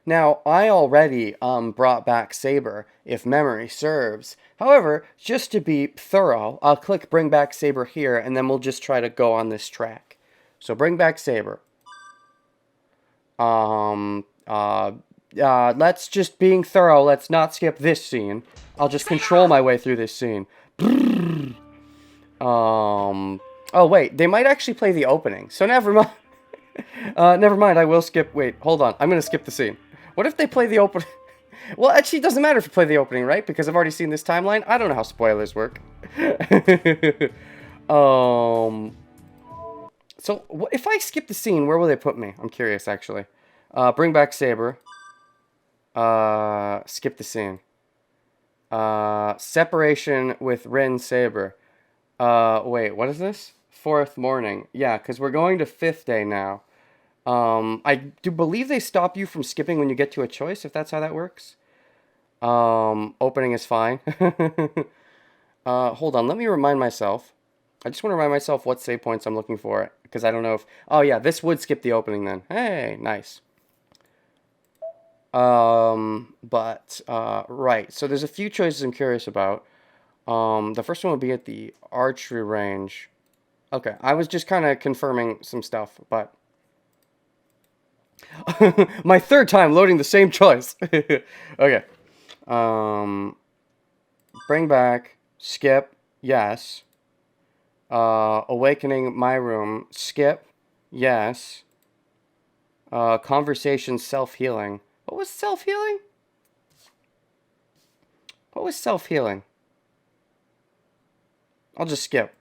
Now, I already brought back Saber, if memory serves. However, just to be thorough, I'll click Bring Back Saber here, and then we'll just try to go on this track. So, Bring Back Saber. Let's just being thorough, let's not skip this scene. I'll just control my way through this scene. Oh wait, they might actually play the opening, so never mind. Never mind, I will skip, wait, hold on, I'm gonna skip the scene. What if they play the opening? Well, actually, it doesn't matter if you play the opening, right? Because I've already seen this timeline. I don't know how spoilers work. So, if I skip the scene, where will they put me? I'm curious, actually. Bring back Saber. Skip the scene. Separation with Rin Saber. Wait, what is this? Fourth morning. Yeah, because we're going to fifth day now. I do believe they stop you from skipping when you get to a choice, if that's how that works. Opening is fine. Hold on, let me remind myself. I just want to remind myself what save points I'm looking for, because I don't know if... Oh yeah, this would skip the opening then. Hey, nice. Right, so there's a few choices I'm curious about. The first one would be at the archery range. Okay, I was just kind of confirming some stuff, but... My third time loading the same choice. Okay. Bring back, skip, yes. Awakening my room, skip, yes. Conversation, self-healing. What was self-healing? What was self-healing? I'll just skip.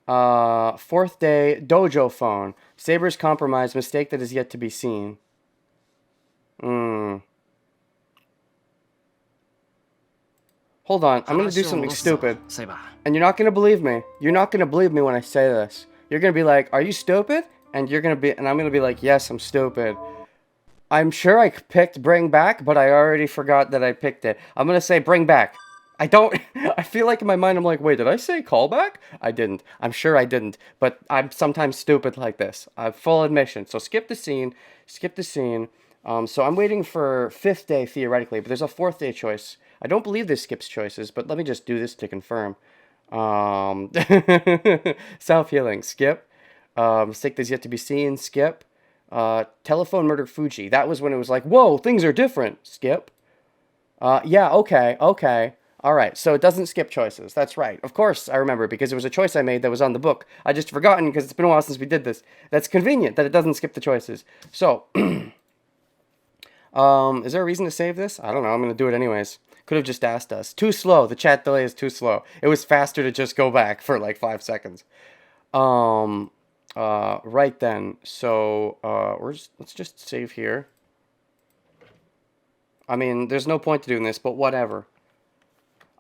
Fourth day, dojo phone. Saber's compromise, mistake that is yet to be seen. Hold on, I'm gonna do something stupid. And you're not gonna believe me. You're not gonna believe me when I say this. You're gonna be like, are you stupid? And I'm gonna be like, yes, I'm stupid. I'm sure I picked bring back, but I already forgot that I picked it. I'm gonna say bring back. I feel like in my mind I'm like, wait, did I say callback? I didn't. I'm sure I didn't, but I'm sometimes stupid like this. Full admission. So skip the scene. So I'm waiting for fifth day theoretically, but there's a fourth day choice. I don't believe this skips choices, but let me just do this to confirm. Self-healing, skip. Mistake that's yet to be seen, skip. Telephone Murder Fuji. That was when it was like, whoa, things are different. Skip. Yeah, okay. Alright, so it doesn't skip choices. That's right. Of course, I remember, because it was a choice I made that was on the book. I just forgotten, because it's been a while since we did this. That's convenient, that it doesn't skip the choices. So, is there a reason to save this? I don't know, I'm going to do it anyways. Could have just asked us. Too slow. The chat delay is too slow. It was faster to just go back for like 5 seconds. Right then. So, let's just save here. I mean, there's no point to doing this, but whatever.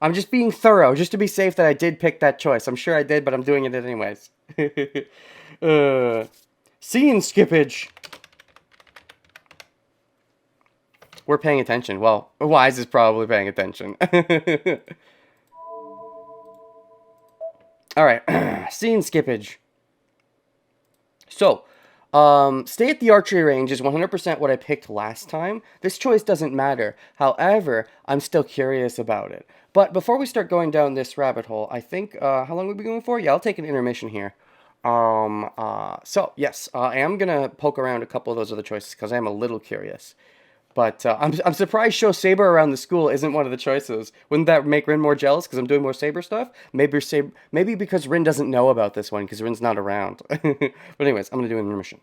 I'm just being thorough, just to be safe that I did pick that choice. I'm sure I did, but I'm doing it anyways. Scene skippage. We're paying attention. Well, Wise is probably paying attention. Alright, scene skippage. So, stay at the archery range is 100% what I picked last time. This choice doesn't matter. However, I'm still curious about it. But before we start going down this rabbit hole, I think, how long will we be going for? Yeah, I'll take an intermission here. So, yes, I am going to poke around a couple of those other choices because I am a little curious. But I'm surprised show Saber around the school isn't one of the choices. Wouldn't that make Rin more jealous because I'm doing more Saber stuff? Maybe because Rin doesn't know about this one because Rin's not around. But anyways, I'm going to do an intermission.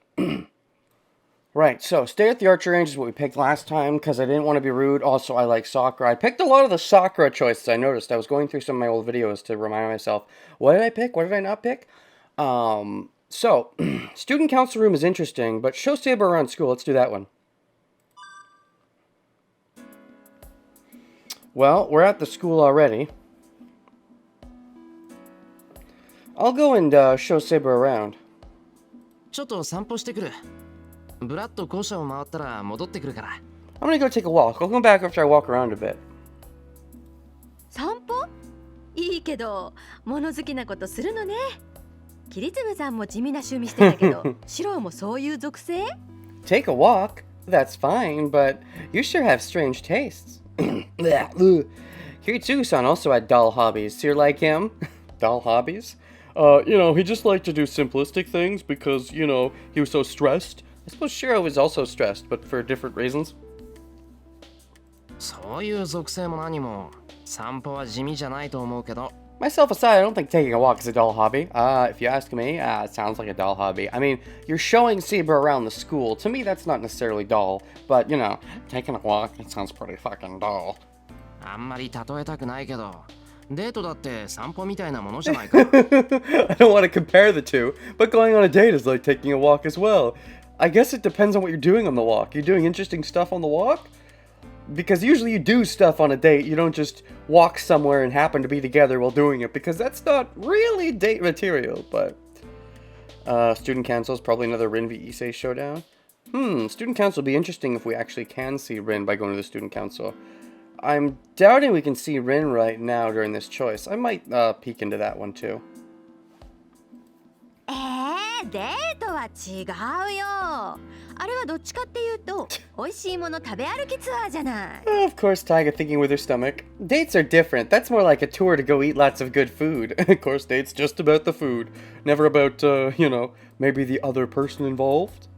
Right, so stay at the archery range is what we picked last time because I didn't want to be rude. Also, I like Sakura. I picked a lot of the Sakura choices, I noticed. I was going through some of my old videos to remind myself, what did I pick? What did I not pick? So, student council room is interesting, but show Saber around school. Let's do that one. Well, we're at the school already. I'll go and show Saber around. ちょっと散歩してくる。ブラッド校舎を回ったら戻ってくるから。I'm gonna go take a walk. I'll come back after I walk around a bit. 散歩いいけど物好きなことするのね。キリツムさんも地味な趣味してたけどシローもそういう属性 Take a walk? That's fine, but you sure have strange tastes. Kiritsugu-san also had dull hobbies. So you're like him? Dull hobbies? He just liked to do simplistic things because, he was so stressed. I suppose Shiro was also stressed, but for different reasons. そういう属性も何も散歩は地味じゃないと思うけど。 Myself aside, I don't think taking a walk is a dull hobby. If you ask me, it sounds like a dull hobby. I mean, you're showing Saber around the school. To me, that's not necessarily dull. But, taking a walk, it sounds pretty fucking dull. あんまり例えたくないけど、デートだって散歩みたいなものじゃないか。I don't want to compare the two, but going on a date is like taking a walk as well. I guess it depends on what you're doing on the walk. You're doing interesting stuff on the walk? Because usually you do stuff on a date. You don't just walk somewhere and happen to be together while doing it, because that's not really date material, but... Student Council is probably another Rin v Issei showdown. Student Council would be interesting if we actually can see Rin by going to the Student Council. I'm doubting we can see Rin right now during this choice. I might peek into that one too. デートは違うよ。あれはどっちかっていうと美味しいもの食べ歩きツアーじゃない。Of course, Taiga thinking with her stomach. Dates are different. That's more like a tour to go eat lots of good food. Of course, dates just about the food. Never about, maybe the other person involved.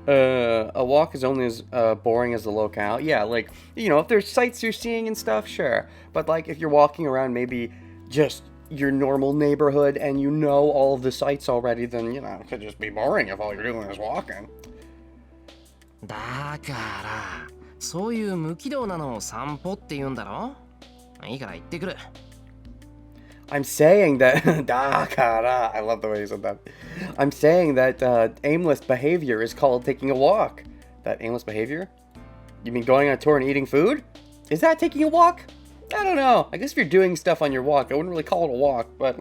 A walk is only as boring as the locale. Yeah, like, if there's sights you're seeing and stuff, sure. But, like, if you're walking around maybe just your normal neighborhood and you know all of the sights already, then, it could just be boring if all you're doing is walking. だからそういう無軌道なのを散歩って言うんだろ。いいから行ってくる。I'm saying that... Dakara. I love the way you said that. I'm saying that aimless behavior is called taking a walk. That aimless behavior? You mean going on a tour and eating food? Is that taking a walk? I don't know. I guess if you're doing stuff on your walk, I wouldn't really call it a walk, but...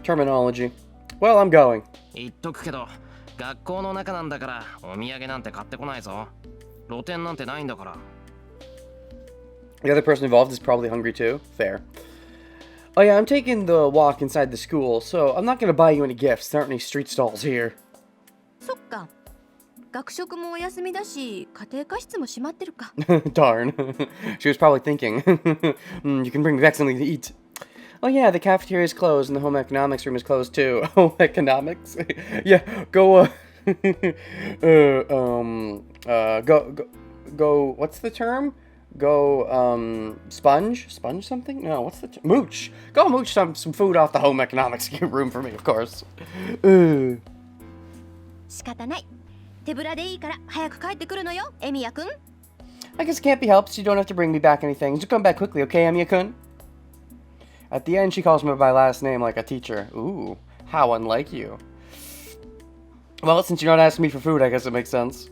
terminology. Well, I'm going. 言っとくけど、学校の中なんだからお土産なんて買ってこないぞ。露店なんてないんだから。The other person involved is probably hungry too. Fair. Oh yeah, I'm taking the walk inside the school, so I'm not going to buy you any gifts. There aren't any street stalls here. そっか。学食もお休みだし、家庭科室も閉まってるか。Darn. She was probably thinking, you can bring me back something to eat. Oh yeah, the cafeteria is closed and the home economics room is closed too. Home economics? Yeah, go Go, what's the term? Go, sponge something? No, what's the mooch. Go mooch some food off the home economics room for me, of course. 仕方ない。手ぶらでいいから早く帰ってくるのよ、エミヤくん。I guess it can't be helped, so you don't have to bring me back anything. Just come back quickly, okay, Emiya-kun? At the end, she calls me by my last name like a teacher. Ooh, how unlike you. Well, since you're not asking me for food, I guess it makes sense.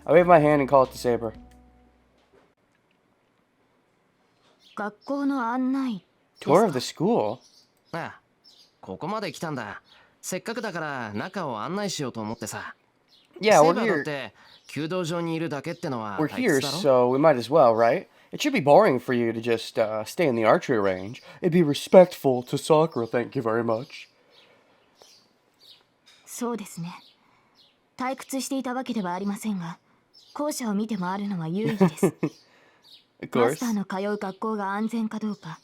I wave my hand and call it to Saber. 学校の案内 Tour of the school? ああ、ここまで来たんだ。せっかくだから中を案内しようと思ってさ。Yeah, セ we're イバーだっ here. て弓道場にいるだけってのは We're 退 here, 屈だろ so we might as well, right? It should be boring for you to just stay in the archery range. It'd be respectful to soccer, thank you very much. そうですね。退屈していたわけではありませんが、校舎を見て回るのは有意義です。 Of マ course. スターの通う学校が安全かどうか、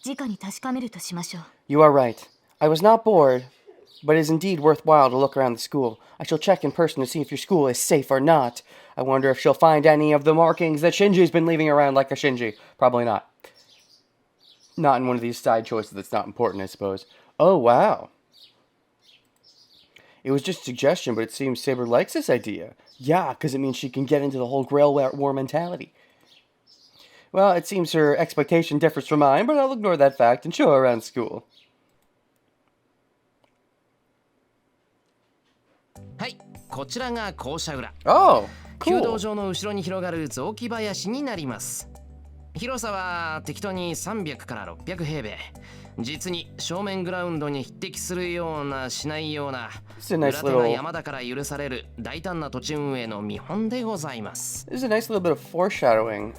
直に確かめるとしましょう。You are right. I was not bored, but it is indeed worthwhile to look around the school. I shall check in person to see if your school is safe or not. I wonder if she'll find any of the markings that Shinji's been leaving around like a Shinji. Probably not. Not in one of these side choices that's not important, I suppose. Oh, wow. It was just a suggestion, but it seems Saber likes this idea. Yeah, because it means she can get into the whole Grail war mentality. Well, it seems her expectation differs from mine, but I'll ignore that fact and show her around school. はい、こちらが校舎裏。 Oh, 弓道 cool. 場の後ろに広がる雑木林になります。広さは適当に300から600平米。実に正面グラウンドに匹敵するようなしないような It's a nice 裏手が little... 山だから許される大胆な土地運営の見本でございます。 This is a nice little bit of foreshadowing,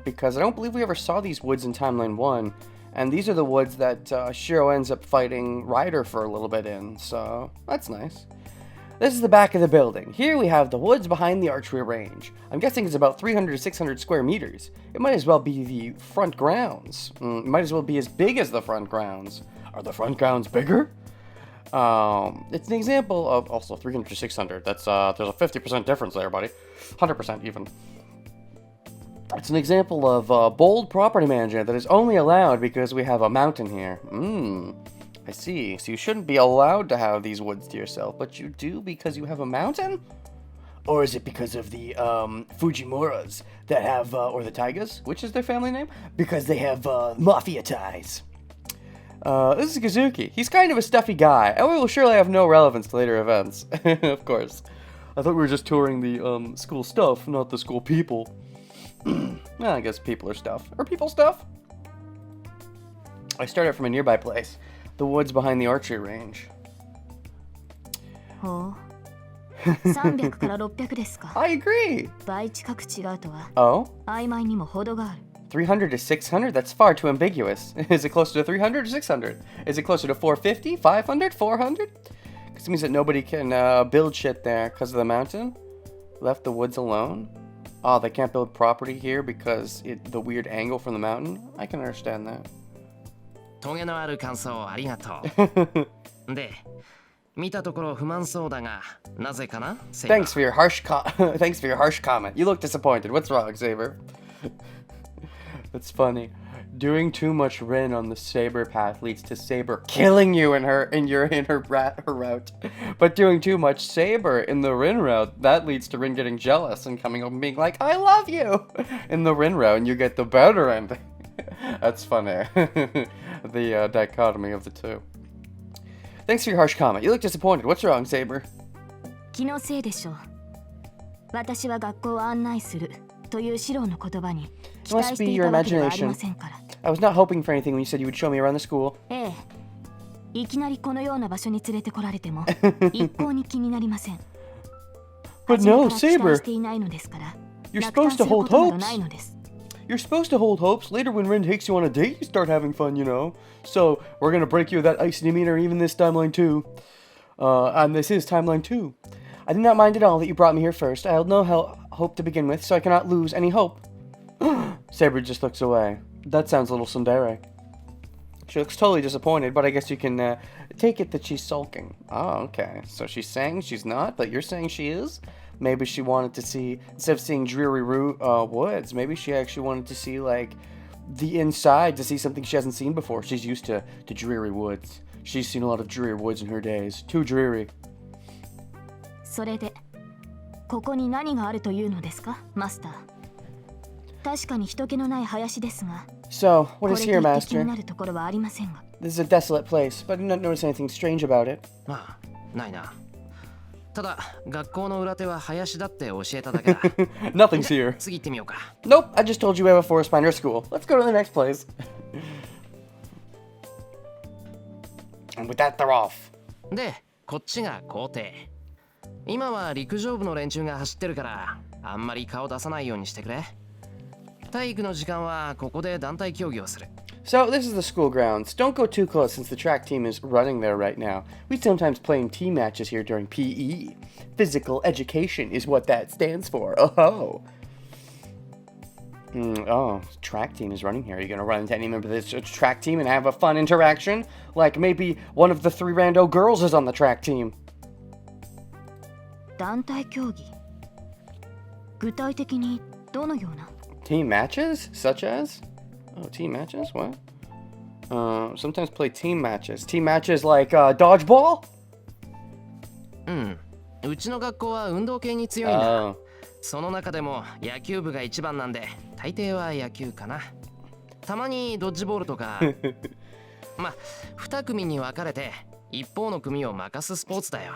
because I don't believe we ever saw these woods in Timeline 1, and these are the woods that Shiro ends up fighting Ryder for a little bit in, so that's nice. This is the back of the building. Here we have the woods behind the archery range. I'm guessing it's about 300 to 600 square meters. It might as well be the front grounds. It might as well be as big as the front grounds. Are the front grounds bigger? It's an example of also 300 to 600. That's there's a 50% difference there, buddy. 100% even. It's an example of bold property management that is only allowed because we have a mountain here. I see. So you shouldn't be allowed to have these woods to yourself, but you do because you have a mountain? Or is it because of the Fujimuras that have, or the Taigas, which is their family name? Because they have mafia ties. This is Kazuki. He's kind of a stuffy guy, and we will surely have no relevance to later events. Of course. I thought we were just touring the school stuff, not the school people. Well, I guess people are stuff. Are people stuff? I started from a nearby place. The woods behind the archery range. ほう。300から600ですか。 I agree! 倍近く違うとは Oh? 曖昧にも程がある。 300 to 600? That's far too ambiguous. Is it closer to 300 or 600? Is it closer to 450, 500, 400? Because it means that nobody can build shit there because of the mountain? Left the woods alone? Oh, they can't build property here because the weird angle from the mountain? I can understand that. トゲのある感想ありがとう。で、見たところ不満そうだが、なぜかな？ Thanks for your harsh thanks for your harsh comment. You look disappointed. What's wrong, Saber? That's funny. Doing too much Rin on the Saber path leads to Saber killing you in her route. But doing too much Saber in the Rin route, that leads to Rin getting jealous and coming up and being like, I love you! In the Rin route, and you get the better ending. That's funny. The dichotomy of the two. Thanks for your harsh comment. You look disappointed. What's wrong, Saber? 気のせいでしょう。私は学校を案内するというシローの言葉に期待していたわけではありませんから。I was not hoping for anything when you said you would show me around the school. ええ。いきなりこのような場所に連れてこられても一向に気になりません。 But 初め no, から期待 Saber. していないのですから。 You're 落胆 supposed す to るこ hold となど hopes. ないのです。 You're supposed to hold hopes. Later, when Rin takes you on a date, you start having fun, you know. So, we're gonna break you of that icy demeanor even this timeline too. And this is timeline 2. I did not mind at all that you brought me here first. I held no hope to begin with, so I cannot lose any hope. Saber just looks away. That sounds a little tsundere. She looks totally disappointed, but I guess you can take it that she's sulking. Oh, okay. So she's saying she's not, but you're saying she is? Maybe she wanted to see, instead of seeing dreary woods, maybe she actually wanted to see, like, the inside, to see something she hasn't seen before. She's used to dreary woods. She's seen a lot of dreary woods in her days. Too dreary. それでここに何があるというのですか、マスター。確かに人気のない林ですが、 So, こ what れ is と here, いって気に Master? なるところはありませんが。 This is a desolate place, but I did not notice anything strange about it. ああ、ないな。ただ学校の裏手は林だって教えただけだ。 Nothing's here. 次行ってみようか。 Nope, I just told you we have a forest finder school. Let's go to the next place. And with that, they're off. で、こっちが校庭。今は陸上部の連中が走ってるからあんまり顔出さないようにしてくれ。体育の時間はここで団体競技をする。 So, this is the school grounds. Don't go too close since the track team is running there right now. We sometimes play in team matches here during PE. Physical education is what that stands for. Oh. Oh, track team is running here. Are you going to run into any member of this track team and have a fun interaction? Like maybe one of the 3 rando girls is on the track team. 団体競技。具体的にどのような？ Team matches? Such as? Oh, team matches? What? Sometimes play team matches. Team matches like dodgeball? うん。うちの学校は運動系に強いんだ。 Oh. その中でも野球部が一番なんで、大抵は野球かな。たまにドッジボールとか。まあ、2組に分かれて一方の組を任すスポーツだよ。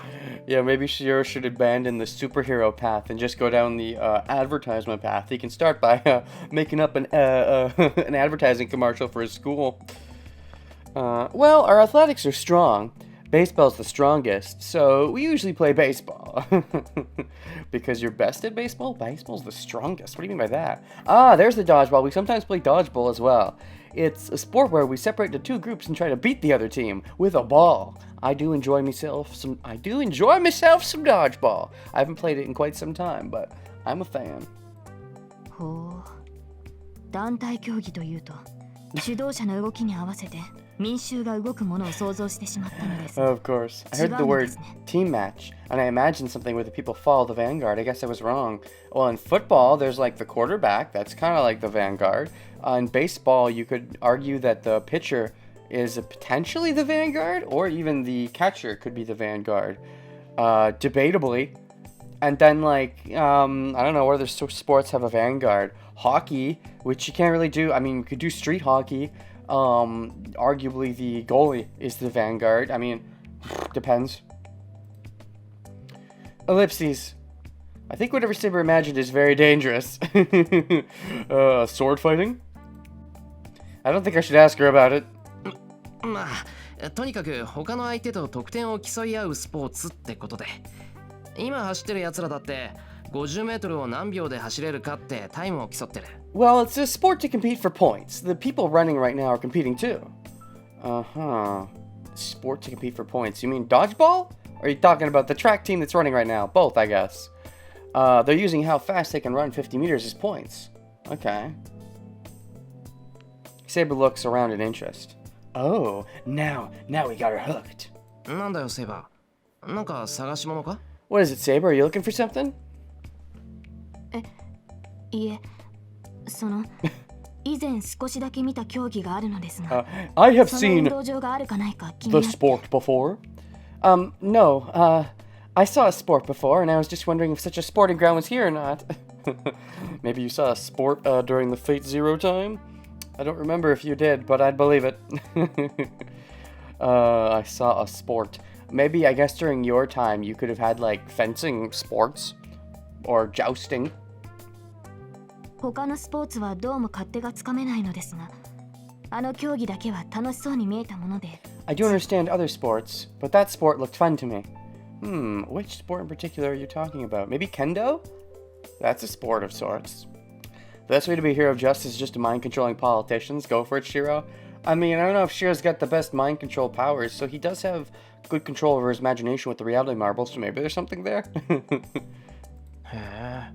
Yeah, maybe Shiro should abandon the superhero path and just go down the advertisement path. He can start by making up an an advertising commercial for his school. Well, our athletics are strong. Baseball's the strongest, so we usually play baseball. Because you're best at baseball? Baseball's the strongest. What do you mean by that? Ah, there's the dodgeball. We sometimes play dodgeball as well. It's a sport where we separate into 2 groups and try to beat the other team with a ball. I do enjoy myself some dodgeball. I haven't played it in quite some time, but I'm a fan. ほう。団体競技というと、指導者の動きに合わせて民衆が動くものを想像してしまったのです。 Of course. I heard the word team match, and I imagined something where the people follow the vanguard. I guess I was wrong. Well, in football, there's like the quarterback. That's kind of like the vanguard. In baseball, you could argue that the pitcher is potentially the vanguard, or even the catcher could be the vanguard. Debatably. And then, like, I don't know, what other sports have a vanguard? Hockey, which you can't really do. I mean, you could do street hockey. Arguably, the goalie is the vanguard. I mean, depends. Ellipses. I think whatever Saber imagined is very dangerous. Sword fighting? I don't think I should ask her about it. まあ、とにかく他の相手と得点を競い合うスポーツってことで。今走ってる奴らだって50メートルを何秒で走れるかってタイムを競ってる。Well, it's a sport to compete for points. The people running right now are competing too. Uh-huh. Sport to compete for points. You mean dodgeball? Or are you talking about the track team that's running right now? Both, I guess. They're using how fast they can run 50 meters as points. Okay. Saber looks around in interest. Oh, now we got her hooked. なんだよセイバー。なんか探し物か？ What is it, Saber? Are you looking for something? いえ、その以前少しだけ見た競技があるのですが、 I have その運 seen 動場があるかないか気に the なって。 sport before. No. I saw a sport before, and I was just wondering if such a sporting ground was here or not. Maybe you saw a sport during the Fate Zero time? I don't remember if you did, but I'd believe it. I saw a sport. Maybe, I guess during your time, you could have had, like, fencing sports. Or jousting. 他のスポーツはどうも勝手がつかめないのですが、あの競技だけは楽しそうに見えたもので。 I do understand other sports, but that sport looked fun to me. Which sport in particular are you talking about? Maybe kendo? That's a sport of sorts. The best way to be a hero of justice is just to mind-controlling politicians. Go for it, Shiro. I mean, I don't know if Shiro's got the best mind control powers, so he does have good control over his imagination with the reality marbles, so maybe there's something there? へえ。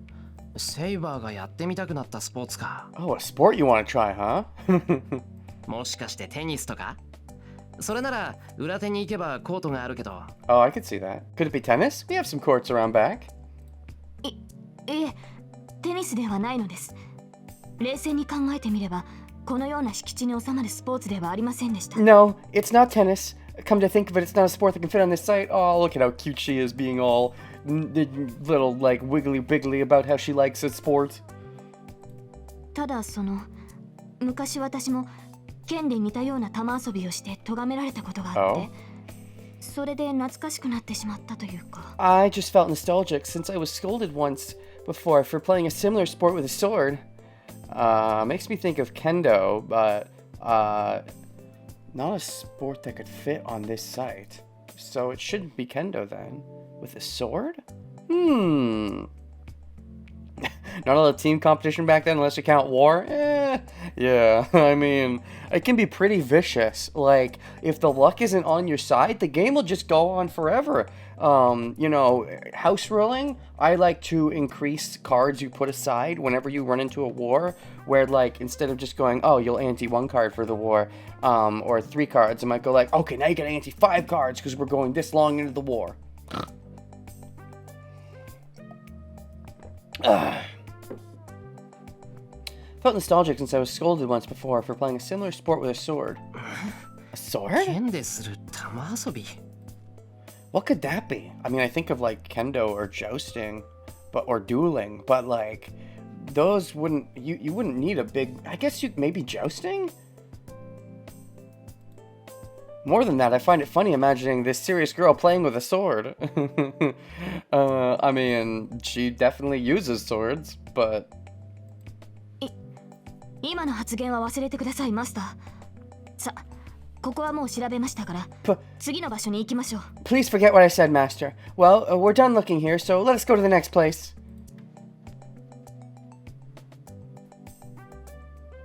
セイバーがやってみたくなったスポーツか。Oh, a sport you want to try, huh? もしかしてテニスとか？それなら裏手に行けばコートがあるけど。 Oh, I could see that. Could it be tennis? We have some courts around back. いえ、テニスではないのです。冷静に考えてみれば、このような敷地に収まるスポーツではありませんでした。No, it's not tennis. Come to think of it, it's not a sport that can fit on this site. Oh, look at how cute she is, being all little, like, wiggly wiggly about how she likes a sport. ただ昔私も剣で似たような玉遊びをして咎められたことがあって、それで懐かしくなってしまったというか。I just felt nostalgic since I was scolded once before for playing a similar sport with a sword. Makes me think of kendo, but not a sport that could fit on this site. So it shouldn't be kendo then. With a sword? Not a little team competition back then unless you count war? Yeah, I mean, it can be pretty vicious. Like, if the luck isn't on your side, the game will just go on forever. You know, house ruling, I like to increase cards you put aside whenever you run into a war, where, like, instead of just going, oh, you'll ante 1 card for the war, or 3 cards, I might go like, okay, now you gotta ante 5 cards because we're going this long into the war. Felt nostalgic since I was scolded once before for playing a similar sport with a sword. A sword? 剣でする玉遊び。 What could that be? I mean, I think of like kendo or jousting, or dueling, but like those wouldn't you wouldn't need a big. I guess you maybe jousting. More than that, I find it funny imagining this serious girl playing with a sword. I mean, she definitely uses swords, but. 今の発言は忘れてください、マスター。さ、ここはもう調べましたから、次の場所に行きましょう。Please forget what I said, Master. Well, we're done looking here, so let us go to the next place.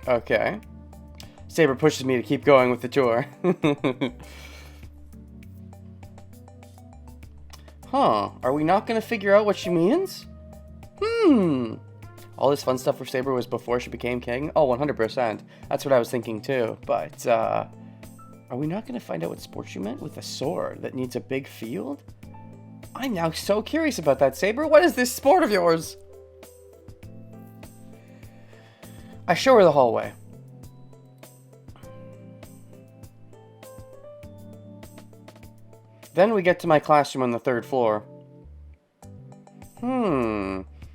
Okay. Saber pushes me to keep going with the tour. Huh, are we not gonna figure out what she means? All this fun stuff for Saber was before she became king? Oh, 100%. That's what I was thinking too. But, are we not gonna find out what sport she meant with a sword that needs a big field? I'm now so curious about that, Saber. What is this sport of yours? I show her the hallway. Then we get to my classroom on the 3rd floor.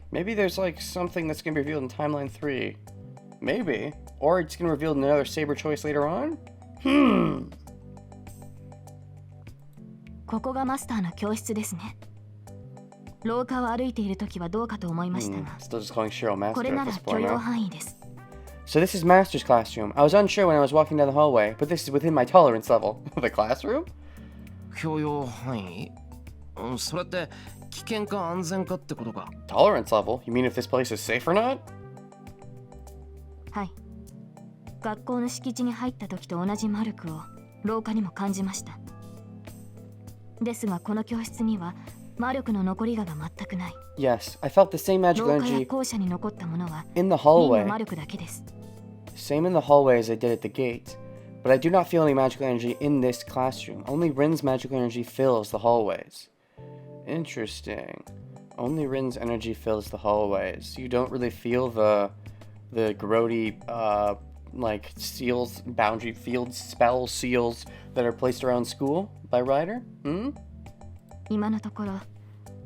Maybe there's like something that's gonna be revealed in timeline 3. Maybe. Or it's gonna reveal another Saber choice later on? ここがマスターの教室ですね。廊下を歩いているときはどうかと思いましたが、 Still just calling Shiro Master これ at なら this 許 point 容 now. 範囲です。 So this is Master's classroom. I was unsure when I was walking down the hallway, but this is within my tolerance level. The classroom? 許容範囲。それって危険か安全かってことか。 Tolerance level? You mean if this place is safe or not? はい。学校の敷地に入った時と同じ魔力を廊下にも感じました。ですがこの教室には魔力の残りが全くない。 Yes, I felt the same magical 廊下や energy 校舎に残ったものは in the 凛 hallway. の魔力だけです。 Same in the hallway as I did at the gate. But I do not feel any magical energy in this classroom. Only Rin's magical energy fills the hallways. Interesting. Only Rin's energy fills the hallways. You don't really feel the grody like seals, boundary field spell seals that are placed around school by Ryder? 今のところ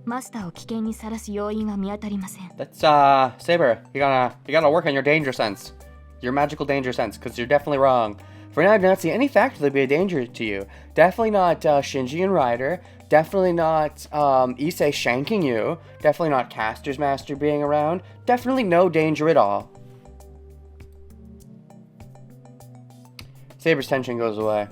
マスターを危険にさらす要因は見当たりません。 That's Saber, you gotta work on your danger sense. Your magical danger sense, because you're definitely wrong. For now, I do not see any factor that would be a danger to you. Definitely not Shinji and Ryder. Definitely not Issei shanking you. Definitely not Caster's Master being around. Definitely no danger at all. Saber's tension goes away.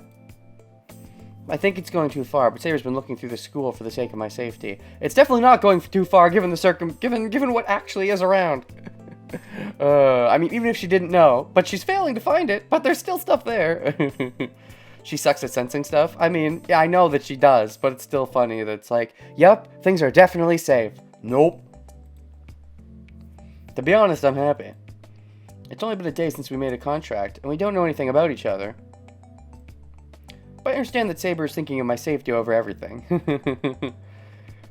I think it's going too far, but Saber's been looking through the school for the sake of my safety. It's definitely not going too far given the given what actually is around. I mean, even if she didn't know, but she's failing to find it, but there's still stuff there. She sucks at sensing stuff. I mean, yeah, I know that she does, but it's still funny that it's like, yep, things are definitely safe. Nope. To be honest, I'm happy. It's only been a day since we made a contract, and we don't know anything about each other. But I understand that Saber is thinking of my safety over everything.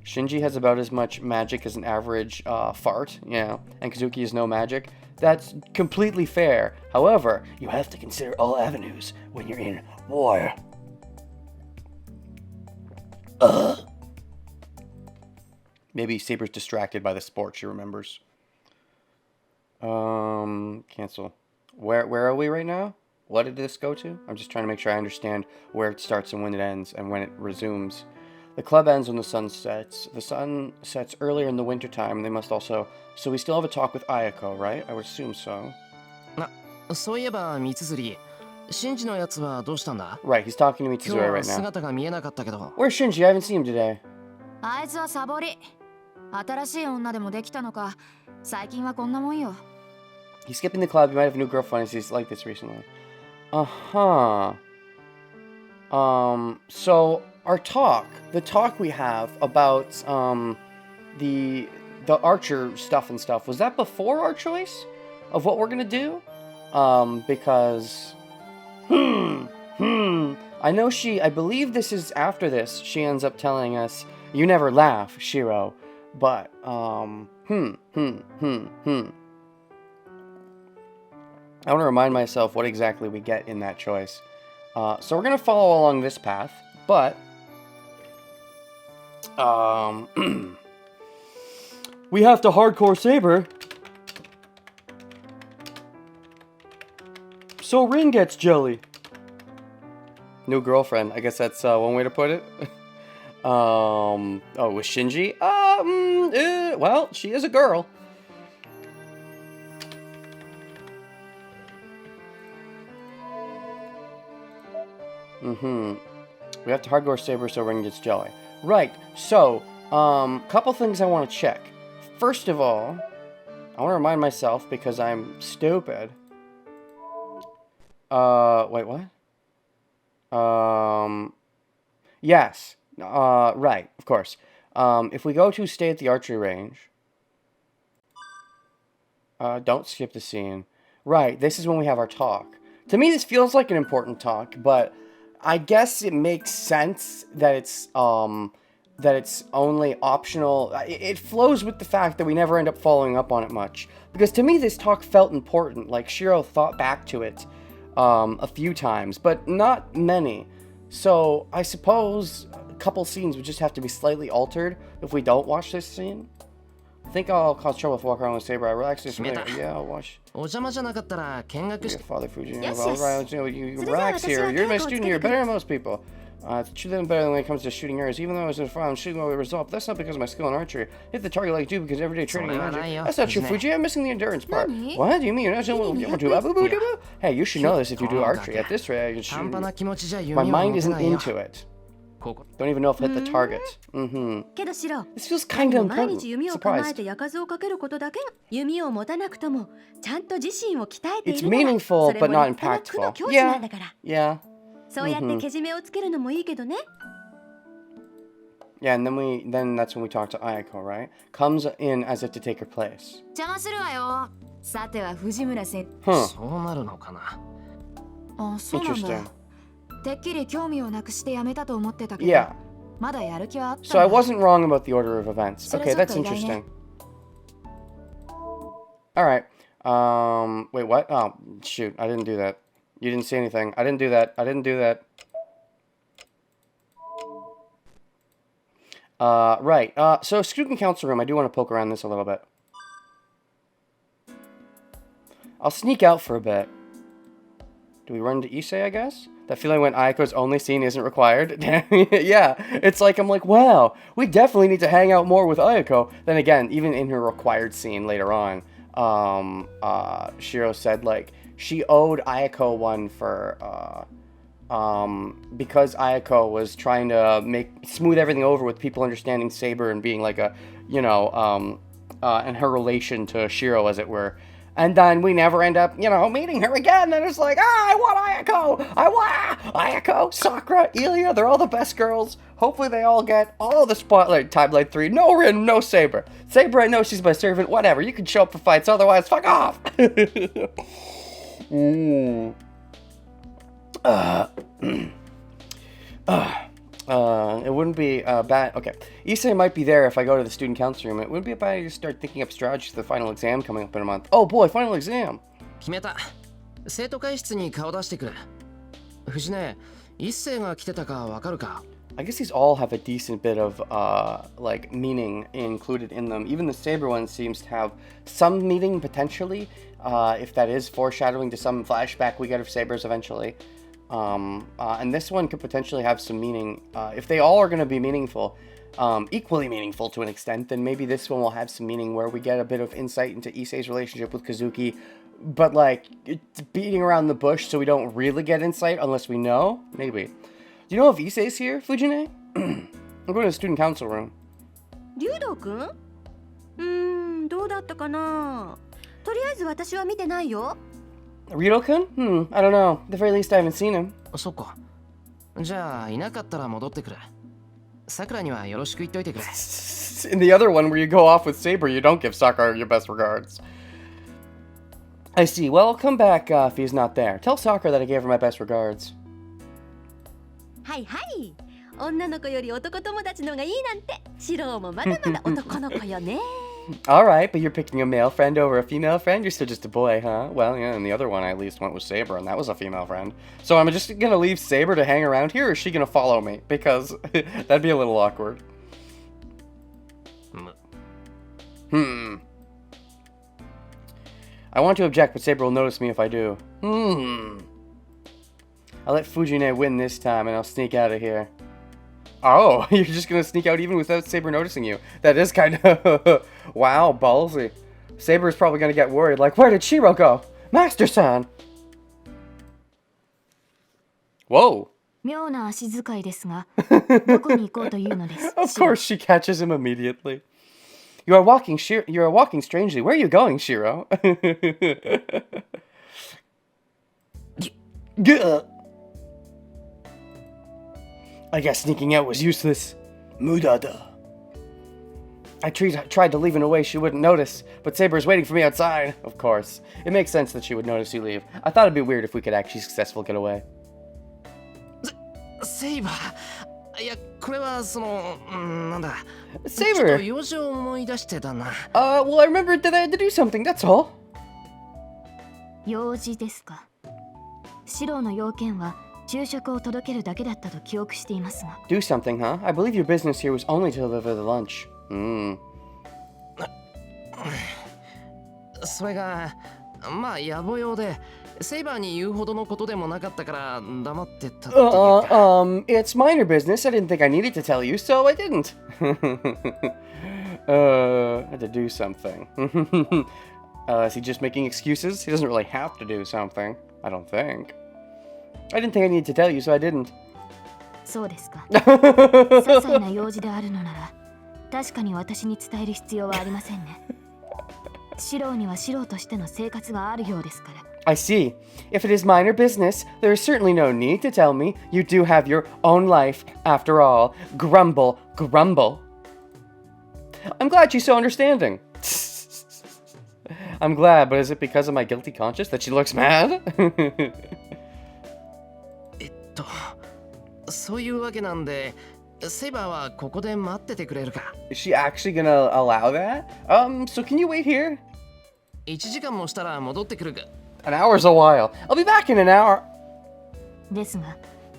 Shinji has about as much magic as an average fart, and Kazuki has no magic. That's completely fair. However, you have to consider all avenues when you're in war. Maybe Saber's distracted by the sport, she remembers. Cancel. Where are we right now? What did this go to? I'm just trying to make sure I understand where it starts and when it ends and when it resumes. The club ends when the sun sets. The sun sets earlier in the wintertime. They must also... So we still have a talk with Ayako, right? I would assume so. そういえば三綴シンジのやつはどうしたんだ Right, he's talking to 今 Mitsuzure 日は right now. 姿が見えなかったけど Where's Shinji? I haven't seen him today. あいつはサボり。新しい女でもできたのか。最近はこんなもんよ。 He's skipping the club. He might have a new girlfriend. He's like this recently. Uh-huh. So our talk, the talk we have about the archer stuff and stuff, was that before our choice of what we're gonna do? Because I know I believe this is after this. She ends up telling us, "You never laugh, Shiro." But I want to remind myself what exactly we get in that choice. So we're going to follow along this path, but we have to hardcore Saber. So Rin gets jelly. New girlfriend. I guess that's one way to put it. Oh, with Shinji? Well, she is a girl. We have to hardcore Saber so Rin gets jelly. Right, so, couple things I want to check. First of all, I want to remind myself, because I'm stupid. Wait, what? Yes. Right, of course. If we go to stay at the archery range... don't skip the scene. Right, this is when we have our talk. To me, this feels like an important talk, but I guess it makes sense that it's only optional. It flows with the fact that we never end up following up on it much. Because to me, this talk felt important. Like, Shiro thought back to it a few times, but not many. So, I suppose a couple scenes would just have to be slightly altered if we don't watch this scene. I think I'll cause trouble if I walk around with Saber. I relax this minute. Yeah, I'll watch. お邪魔じゃなかったら見学し Your father, Fuji. Yes, Well, yes. right, you So relax this is here. what You're my Keiko student. was You're gonna better than most people. It's true that I'm better when it comes to shooting arrows. Even though I was in a fire, I'm shooting over the result. That's not because of my skill in archery. Hit the target like you do because everyday training and magic. That's not true, Fuji. I'm missing the endurance part. Nani? What? Do you mean you're not doing Hey, you should know this if you do archery. At this rate, I can 半 shoot. 端な気持ちじゃ My 弓を mind 持て isn't ないよ into it. ここ Don't even know if I hit the target. けどシロ This feels kind of 毎 important. 日弓を構え Surprised. て矢数をかけることだけ弓を持たなくともちゃんと自身を鍛えてい It's るなら meaningful, それも but not 立派な苦の impactful. 境地なんだから Yeah. そうやってけじめをつけるのもいいけどね Yeah, and then that's when we talk to Ayako, right? Comes in as if to take her place. 邪魔するわよ。さては藤村先 Huh. そうなるのかなあ、そうなん Interesting. だ。てっきり興味をなくしてやめたと思ってたけど。 Yeah. まだやる気はあった So I んだ。 wasn't wrong about the order of events. So Okay, that's that's okay, interesting. Alright. Wait, what? Oh, shoot. I didn't do that. You didn't say anything. I didn't do that. I didn't do that. Right. So student council room. I do want to poke around this a little bit. I'll sneak out for a bit. Do we run to Issei, I guess? That feeling when Ayako's only scene isn't required? Yeah, it's like, I'm like, wow, we definitely need to hang out more with Ayako. Then again, even in her required scene later on, Shiro said, like, she owed Ayako one for, because Ayako was trying to smooth everything over with people understanding Saber and being like a, and her relation to Shiro, as it were. And then we never end up, meeting her again. And it's like, I want Ayako! I want Ayako, Sakura, Ilya, they're all the best girls. Hopefully they all get all the spotlight, Timeline 3. No Rin, no Saber. Saber, I know she's my servant, whatever. You can show up for fights, otherwise, fuck off! wouldn't be bad. Okay, Issei might be there if I go to the student council room. It wouldn't be a bad idea to start thinking up strategies for the final exam coming up in a month. Oh boy, final exam. 決めた。生徒会室に顔出してくる。藤音、一星が来てたかわかるか？ I guess these all have a decent bit of like meaning included in them. Even the Saber one seems to have some meaning potentially, if that is foreshadowing to some flashback we get of Sabers eventually. And this one could potentially have some meaning. If they all are going to be meaningful, equally meaningful to an extent, then maybe this one will have some meaning where we get a bit of insight into Issei's relationship with Kazuki, but like it's beating around the bush so we don't really get insight unless we know. Maybe. Do you know if Issei's here, Fujine? I'm going to the student council room. 竜道くん？どうだったかな。とりあえず私は見てないよ。Rito-kun? I don't know. At the very least, I haven't seen him. そっか。じゃあいなかったら戻ってくる。さくらにはよろしく言っといてくれ。In the other one, where you go off with Saber, you don't give Sakura your best regards. I see. Well, I'll come back if he's not there. Tell Sakura that I gave her my best regards. はいはい。女の子より男友達のがいいなんて。シローもまだまだ男の子よね。Alright, but you're picking a male friend over a female friend? You're still just a boy, huh? Well, yeah, and the other one I at least went with Saber, and that was a female friend. So I'm just gonna leave Saber to hang around here, or is she gonna follow me? Because that'd be a little awkward. I want to object, but Saber will notice me if I do. I'll let Fujine win this time, and I'll sneak out of here. Oh, you're just gonna sneak out even without Saber noticing you. That is kind of... wow, ballsy. Saber's probably gonna get worried, like, where did Shiro go? Master-san! Whoa! 妙な足遣いですが、どこに行こうというのです。 Of course she catches him immediately. You are walking strangely. Where are you going, Shiro? I guess sneaking out was useless. Mudada. I tried to leave in a way she wouldn't notice, but Saber's waiting for me outside. Of course. It makes sense that she would notice you leave. I thought it'd be weird if we could actually successfully get away. セイバー。いや、これはその、なんだ。Saber! ちょっと用事を思い出してたな。Well, I remembered that I had to do something, that's all. 用事ですか。シローの要件は昼食を届けるだけだったと記憶していますが。Do something, huh? I believe your business here was only to deliver the lunch. それが、まあ野暮用で、セイバーに言うほどのことでもなかったから黙ってたっていうか。It's minor business. I didn't think I needed to tell you, so I didn't. I had to do something. Is he just making excuses? He doesn't really have to do something. I don't think. I didn't think I needed to tell you, so I didn't. そうですか。些細な用事であるのなら、確かに私に伝える必要はありませんね。シローにはシローとしての生活があるようですから。I see. If it is minor business, there is certainly no need to tell me. You do have your own life, after all. Grumble, grumble. I'm glad she's so understanding. I'm glad, but is it because of my guilty conscience that she looks mad? そういうわけなんで、セイバーはここで待っててくれるか。Is she actually gonna allow that? So can you wait here? 1時間もしたら戻ってくるか。An hour's a while. I'll be back in an hour. ですが、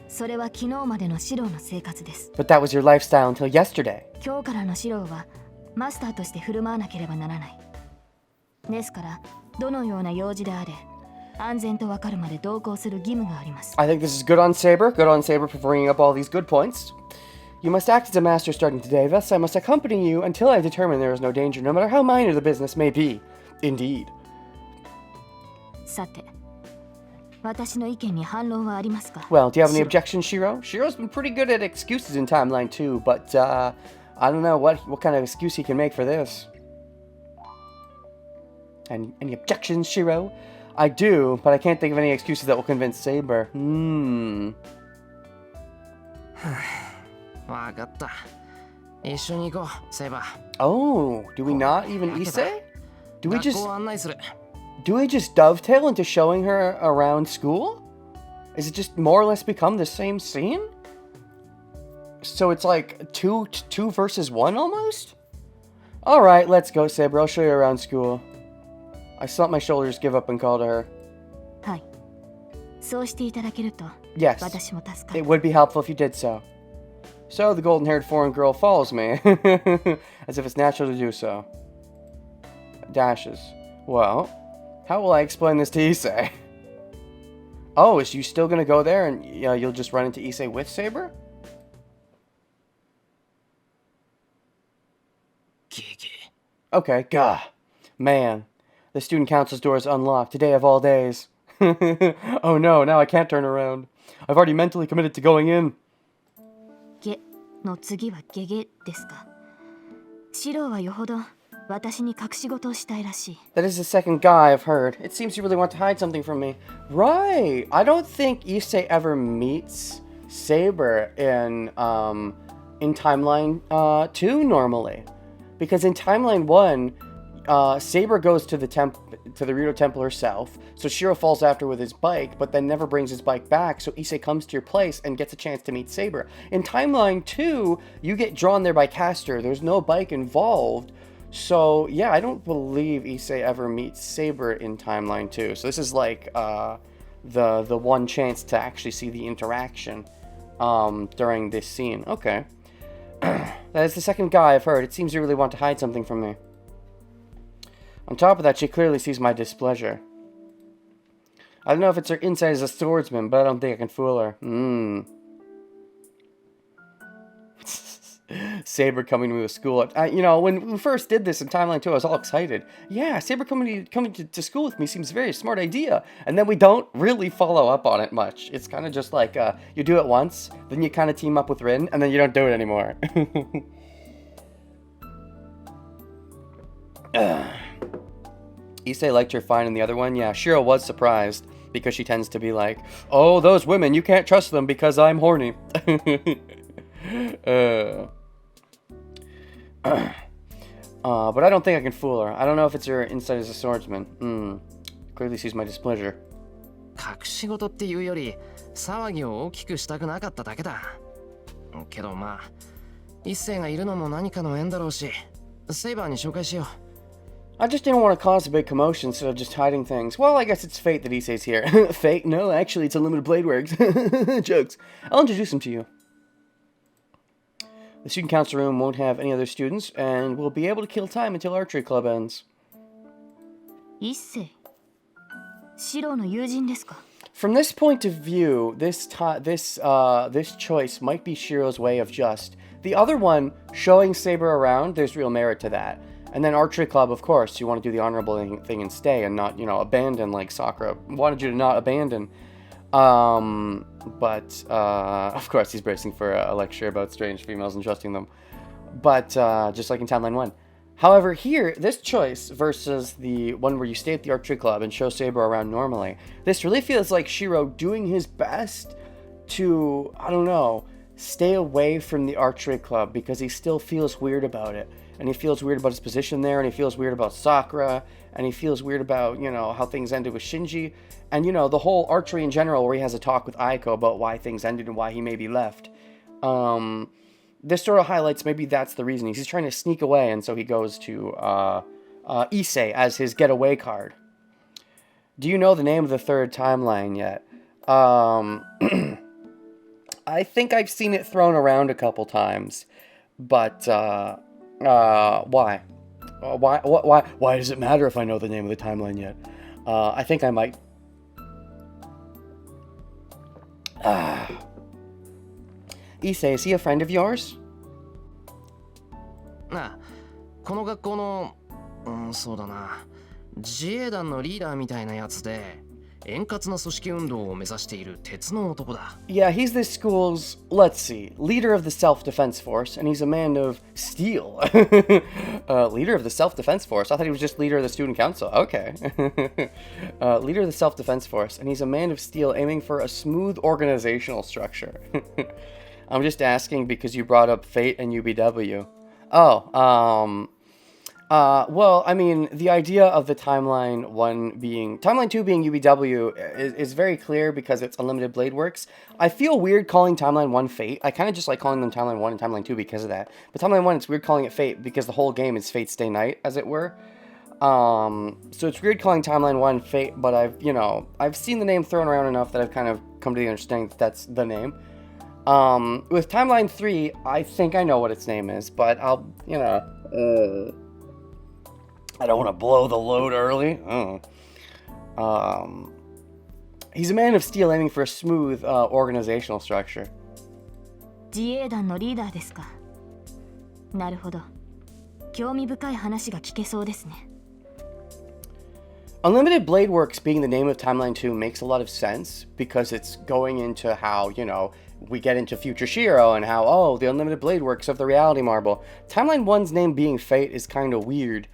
それは昨日までのシローの生活です。But that was your lifestyle until yesterday. 今日からのシローはマスターとして振る舞わなければならない。ですから、どのような用事であれ、安全とわかるまで同行する義務があります。I think this is good on Saber. Good on Saber for bringing up all these good points. You must act as a master starting today. Thus, I must accompany you until I determine there is no danger, no matter how minor the business may be. Indeed. さて、私の意見に反論はありますか？ Well, do you have any objections, Shiro? Shiro's been pretty good at excuses in Timeline 2, but I don't know what kind of excuse he can make for this. Any objections, Shiro? I do, but I can't think of any excuses that will convince Saber. わかった。一緒に行こう、セイバー。Oh, do we not even Issei? Do we 学 just 校を案内する。do we just dovetail into showing her around school? Is it just more or less become the same scene? So it's like two versus one almost? Alright, let's go, Saber. I'll show you around school. I slumped my shoulders, give up, and called to her. はい。そうしていただけると Yes, 私も助か it る。 would be helpful if you did so. So the golden-haired foreign girl follows me, as if it's natural to do so. Dashes. Well, how will I explain this to Issei? Oh, is you still gonna go there and you'll just run into Issei with Saber? ゲゲ Okay, gah. Man, the student council's door is unlocked, today of all days. Oh no, now I can't turn around. I've already mentally committed to going in. ゲの次はゲゲですか。シロはよほど私に隠し事をしたいらしい。 That is the second guy I've heard. It seems you really want to hide something from me. Right. I don't think Issei ever meets Saber in timeline 2 normally. Because in timeline 1, Saber goes to the Rito Temple herself, so Shiro falls after with his bike, but then never brings his bike back, so Issei comes to your place and gets a chance to meet Saber. In timeline 2, you get drawn there by Castor. There's no bike involved, so yeah, I don't believe Issei ever meets Saber in timeline 2. So this is like the one chance to actually see the interaction during this scene. Okay. That is the second guy I've heard. It seems you really want to hide something from me. On top of that, she clearly sees my displeasure. I don't know if it's her insight as a swordsman, but I don't think I can fool her. Saber coming to school. When we first did this in Timeline 2, I was all excited. Yeah, Saber coming to school with me seems a very smart idea. And then we don't really follow up on it much. It's kind of just like, you do it once, then you kind of team up with Rin, and then you don't do it anymore. Issei liked her fine in the other one. Yeah, Shiro was surprised, because she tends to be like, oh, those women, you can't trust them because I'm horny. But I don't think I can fool her. I don't know if it's her insight as a swordsman. Clearly sees my displeasure. 隠し事っていうより騒ぎを大きくしたくなかっただけだけどまあ一星がいるのも何かの縁だろうしセイバーに紹介しよう I just didn't want to cause a big commotion instead of just hiding things. Well, I guess it's fate that Issei's here. Fate? No, actually, it's Unlimited Blade Works. Jokes. I'll introduce him to you. The student council room won't have any other students, and we'll be able to kill time until archery club ends. 一世シロの友人ですか。 From this point of view, this choice might be Shiro's way of just. The other one, showing Saber around, there's real merit to that. And then archery club, of course, you want to do the honorable thing and stay and not, abandon like Sakura wanted you to not abandon. But of course, he's bracing for a lecture about strange females and trusting them. But just like in Timeline 1. However, here, this choice versus the one where you stay at the archery club and show Saber around normally, this really feels like Shiro doing his best to, I don't know, stay away from the archery club because he still feels weird about it. And he feels weird about his position there, and he feels weird about Sakura, and he feels weird about, how things ended with Shinji, and, the whole archery in general where he has a talk with Aiko about why things ended and why he may be left. This sort of highlights maybe that's the reason. He's trying to sneak away, and so he goes to Issei as his getaway card. Do you know the name of the third timeline yet? I think I've seen it thrown around a couple times, but why? Why does it matter if I know the name of the timeline yet? I think I might. Issei, is he a friend of yours? なあこの学校のそうだな自衛団のリーダーみたいなやつで円滑な組織運動を目指している鉄の男だ Yeah, he's this school's, let's see, leader of the self-defense force, and he's a man of steel. Leader of the self-defense force? I thought he was just leader of the student council. Okay. Leader of the self-defense force, and he's a man of steel aiming for a smooth organizational structure. I'm just asking because you brought up Fate and UBW. Oh, Well, I mean, the idea of the Timeline 2 being UBW is very clear because it's Unlimited Blade Works. I feel weird calling Timeline 1 Fate. I kind of just like calling them Timeline 1 and Timeline 2 because of that. But Timeline 1, it's weird calling it Fate because the whole game is Fate Stay Night, as it were. So it's weird calling Timeline 1 Fate, but I've seen the name thrown around enough that I've kind of come to the understanding that that's the name. With Timeline 3, I think I know what its name is, but I don't want to blow the load early. He's a man of steel aiming for a smooth organizational structure. 自衛団のリーダーですか。なるほど。興味深い話が聞けそうですね。Unlimited Blade Works being the name of Timeline 2 makes a lot of sense because it's going into how, we get into future Shiro and how, the Unlimited Blade Works of the Reality Marble. Timeline 1's name being Fate is kind of weird.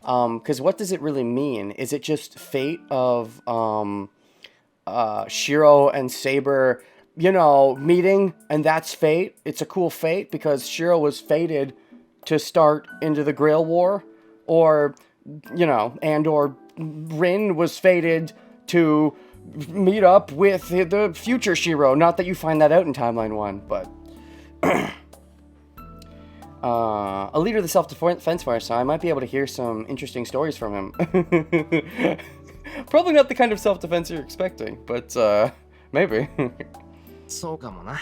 Because what does it really mean? Is it just fate of Shiro and Saber, meeting, and that's fate? It's a cool fate because Shiro was fated to start into the Grail War, or Rin was fated to meet up with the future Shiro. Not that you find that out in Timeline 1, but a leader of the self-defense force, so I might be able to hear some interesting stories from him. Probably not the kind of self-defense you're expecting, but maybe. そうかもな。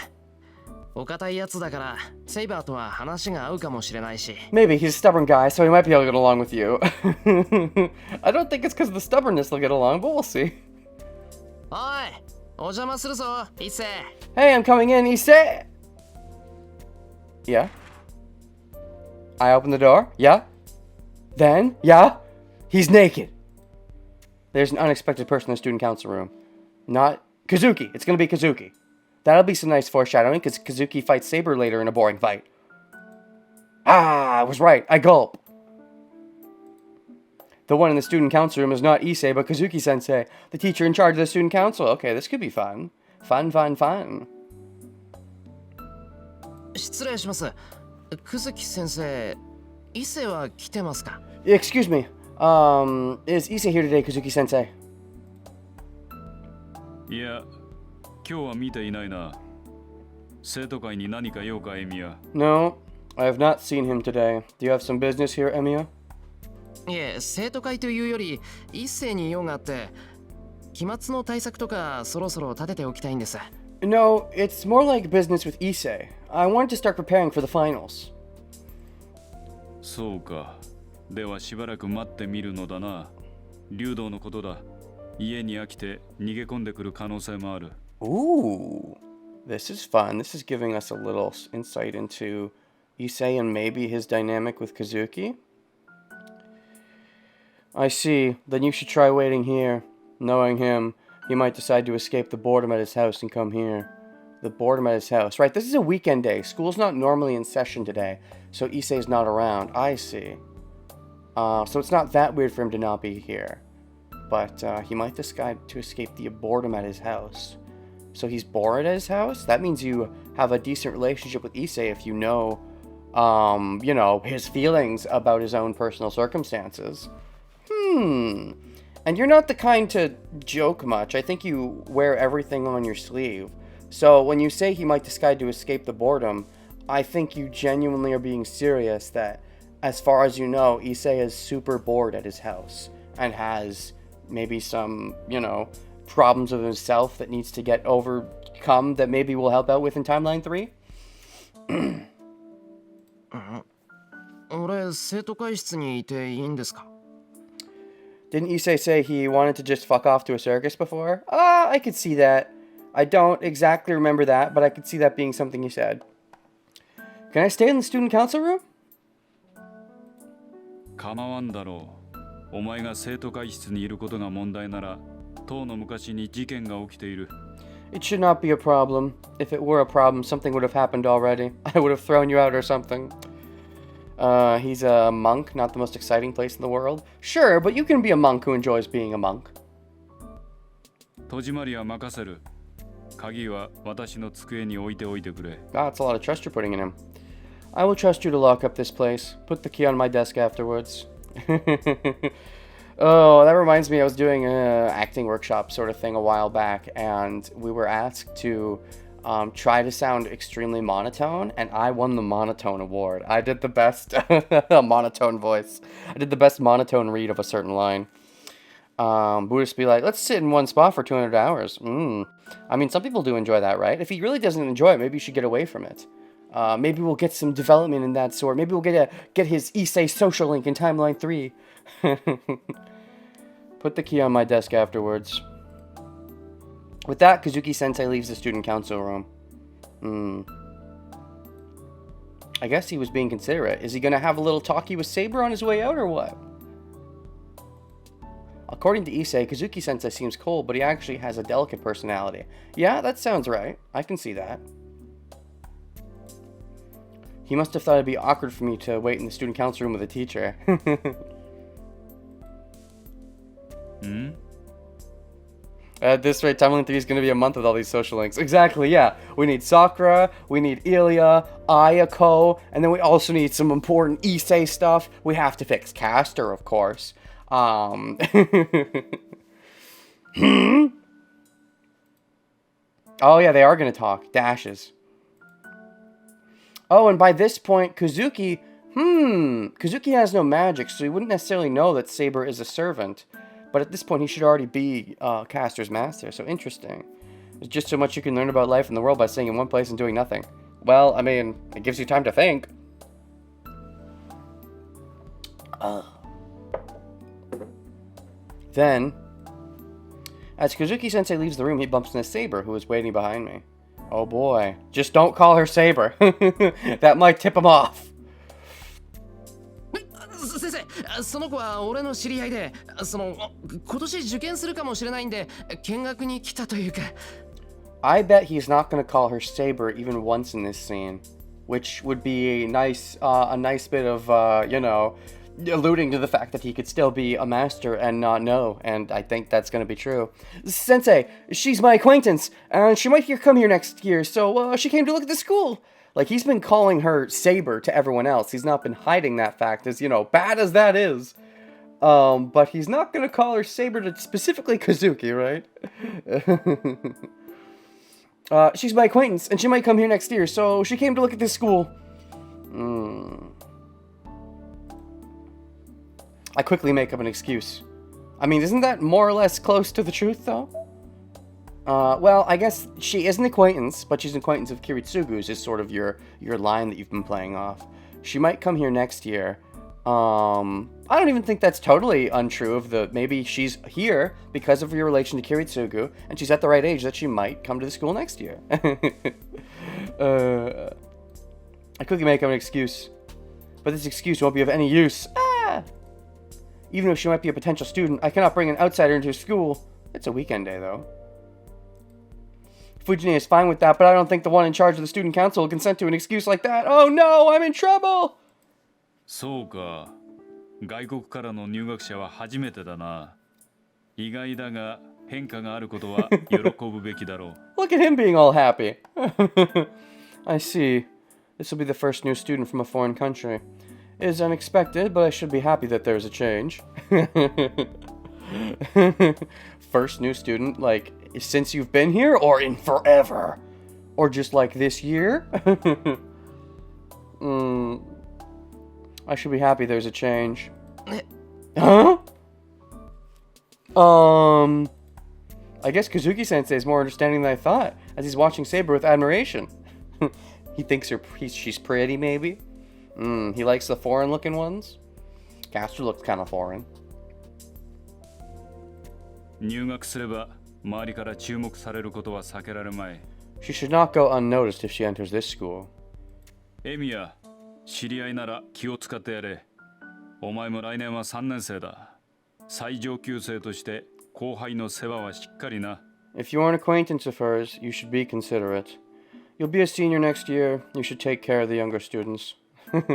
お堅いやつだからセイバーとは話が合うかもしれないし。 Maybe he's a stubborn guy, so he might be able to get along with you. I don't think it's because of the stubbornness they'll get along, but we'll see. おい、お邪魔するぞ、一世。 Hey, I'm coming in, Issei! Yeah? I open the door? Yeah? Then? Yeah? He's naked! There's an unexpected person in the student council room. Not Kazuki. It's gonna be Kazuki. That'll be some nice foreshadowing, because Kazuki fights Saber later in a boring fight. Ah, I was right. I gulp. The one in the student council room is not Issei, but Kazuki-sensei, the teacher in charge of the student council. Okay, this could be fun. Fun. 失礼します。久月先生、伊勢は来てますか？ Excuse me. Is Issei here today, Kazuki-sensei? いや、今日は見ていないな。生徒会に何か用か、エミヤ。No, I have not seen him today. Do you have some business here, Emiya? いえ、生徒会というより一世に用があって、期末の対策とかそろそろ立てておきたいんです。 No, it's more like business with Issei. I wanted to start preparing for the finals. そうか。ではしばらく待ってみるのだな。竜道のことだ。家に飽きて逃げ込んでくる可能性もある。Ooh, this is fun. This is giving us a little insight into Issei and maybe his dynamic with Kazuki. I see. Then you should try waiting here. Knowing him, he might decide to escape the boredom at his house and come here. The boredom at his house. Right, this is a weekend day. School's not normally in session today, so Issei's not around. I see. So it's not that weird for him to not be here. But he might decide to escape the boredom at his house. So he's bored at his house? That means you have a decent relationship with Issei if you know, his feelings about his own personal circumstances. And you're not the kind to joke much. I think you wear everything on your sleeve. So when you say he might decide to escape the boredom, I think you genuinely are being serious that, as far as you know, Issei is super bored at his house and has maybe some, problems of himself that needs to get overcome that maybe we'll help out with in Timeline 3? 俺、生徒会室にいていいんですか？ Didn't Issei say he wanted to just fuck off to a circus before? I could see that. I don't exactly remember that, but I could see that being something he said. Can I stay in the student council room? 構わんだろう。お前が生徒会室にいることが問題なら、当の昔に事件が起きている。It should not be a problem. If it were a problem, something would have happened already. I would have thrown you out or something. He's a monk, not the most exciting place in the world. Sure, but you can be a monk who enjoys being a monk. 戸締まりは任せる。鍵は私の机に置いておいてくれ。That's a lot of trust you're putting in him. I will trust you to lock up this place. Put the key on my desk afterwards. Oh, that reminds me, I was doing an acting workshop sort of thing a while back, and we were asked to try to sound extremely monotone, and I won the monotone award. I did the best monotone voice. I did the best monotone read of a certain line. Buddhists be like, let's sit in one spot for 200 hours. I mean, some people do enjoy that, right? If he really doesn't enjoy it, maybe you should get away from it. Maybe we'll get some development in that sort. Maybe we'll get his Issei social link in Timeline 3. Put the key on my desk afterwards. With that, Kazuki-sensei leaves the student council room. I guess he was being considerate. Is he going to have a little talkie with Saber on his way out, or what? According to Issei, Kazuki-sensei seems cold, but he actually has a delicate personality. Yeah, that sounds right. I can see that. He must have thought it'd be awkward for me to wait in the student council room with a teacher. At this rate, Timeline 3 is going to be a month with all these social links. Exactly, yeah. We need Sakura, we need Ilya, Ayako, and then we also need some important Issei stuff. We have to fix Castor, of course. Oh, yeah, they are going to talk. Dashes. Oh, and by this point, Kazuki has no magic, so he wouldn't necessarily know that Saber is a servant. But at this point, he should already be Castor's master, so interesting. There's just so much you can learn about life in the world by staying in one place and doing nothing. Well, I mean, it gives you time to think. Then, as Kazuki-sensei leaves the room, he bumps into Saber, who is waiting behind me. Oh boy. Just don't call her Saber. That might tip him off. 先生、その子は俺の知り合いで、今年受験するかもしれないんで、見学に来たというか。I bet he's not going to call her Saber even once in this scene, which would be a nice bit of, alluding to the fact that he could still be a master and not know, and I think that's going to be true. Sensei, she's my acquaintance, and she might come here next year, so she came to look at the school. Like, he's been calling her Saber to everyone else. He's not been hiding that fact, as, bad as that is. But he's not going to call her Saber to specifically Kazuki, right? She's my acquaintance, and she might come here next year, so she came to look at this school. I quickly make up an excuse. I mean, isn't that more or less close to the truth, though? Well, I guess she is an acquaintance, but she's an acquaintance of Kiritsugu's is sort of your line that you've been playing off. She might come here next year. I don't even think that's totally untrue maybe she's here because of your relation to Kiritsugu, and she's at the right age that she might come to the school next year. I quickly make up an excuse. But this excuse won't be of any use. Even though she might be a potential student, I cannot bring an outsider into school. It's a weekend day, though. Fujine is fine with that, but I don't think the one in charge of the student council will consent to an excuse like that. Oh no, I'm in trouble! そうか。外国からの入学者は初めてだな。意外だが変化があることは喜ぶべきだろう。Look at him being all happy. I see. This will be the first new student from a foreign country. It is unexpected, but I should be happy that there is a change. First new student, like, since you've been here, or in forever? Or just like this year? I should be happy there's a change. Huh? I guess Kazuki-sensei is more understanding than I thought, as he's watching Saber with admiration. He thinks she's pretty, maybe? He likes the foreign-looking ones? Castor looks kind of foreign. 入学すれば周りから注目されることは避けられまい。She should not go unnoticed if she enters this school. エミヤ、知り合いなら気を使ってやれ。お前も来年は3年生だ。最上級生として後輩の世話はしっかりな。If you're an acquaintance of hers, you should be considerate. You'll be a senior next year. You should take care of the younger students.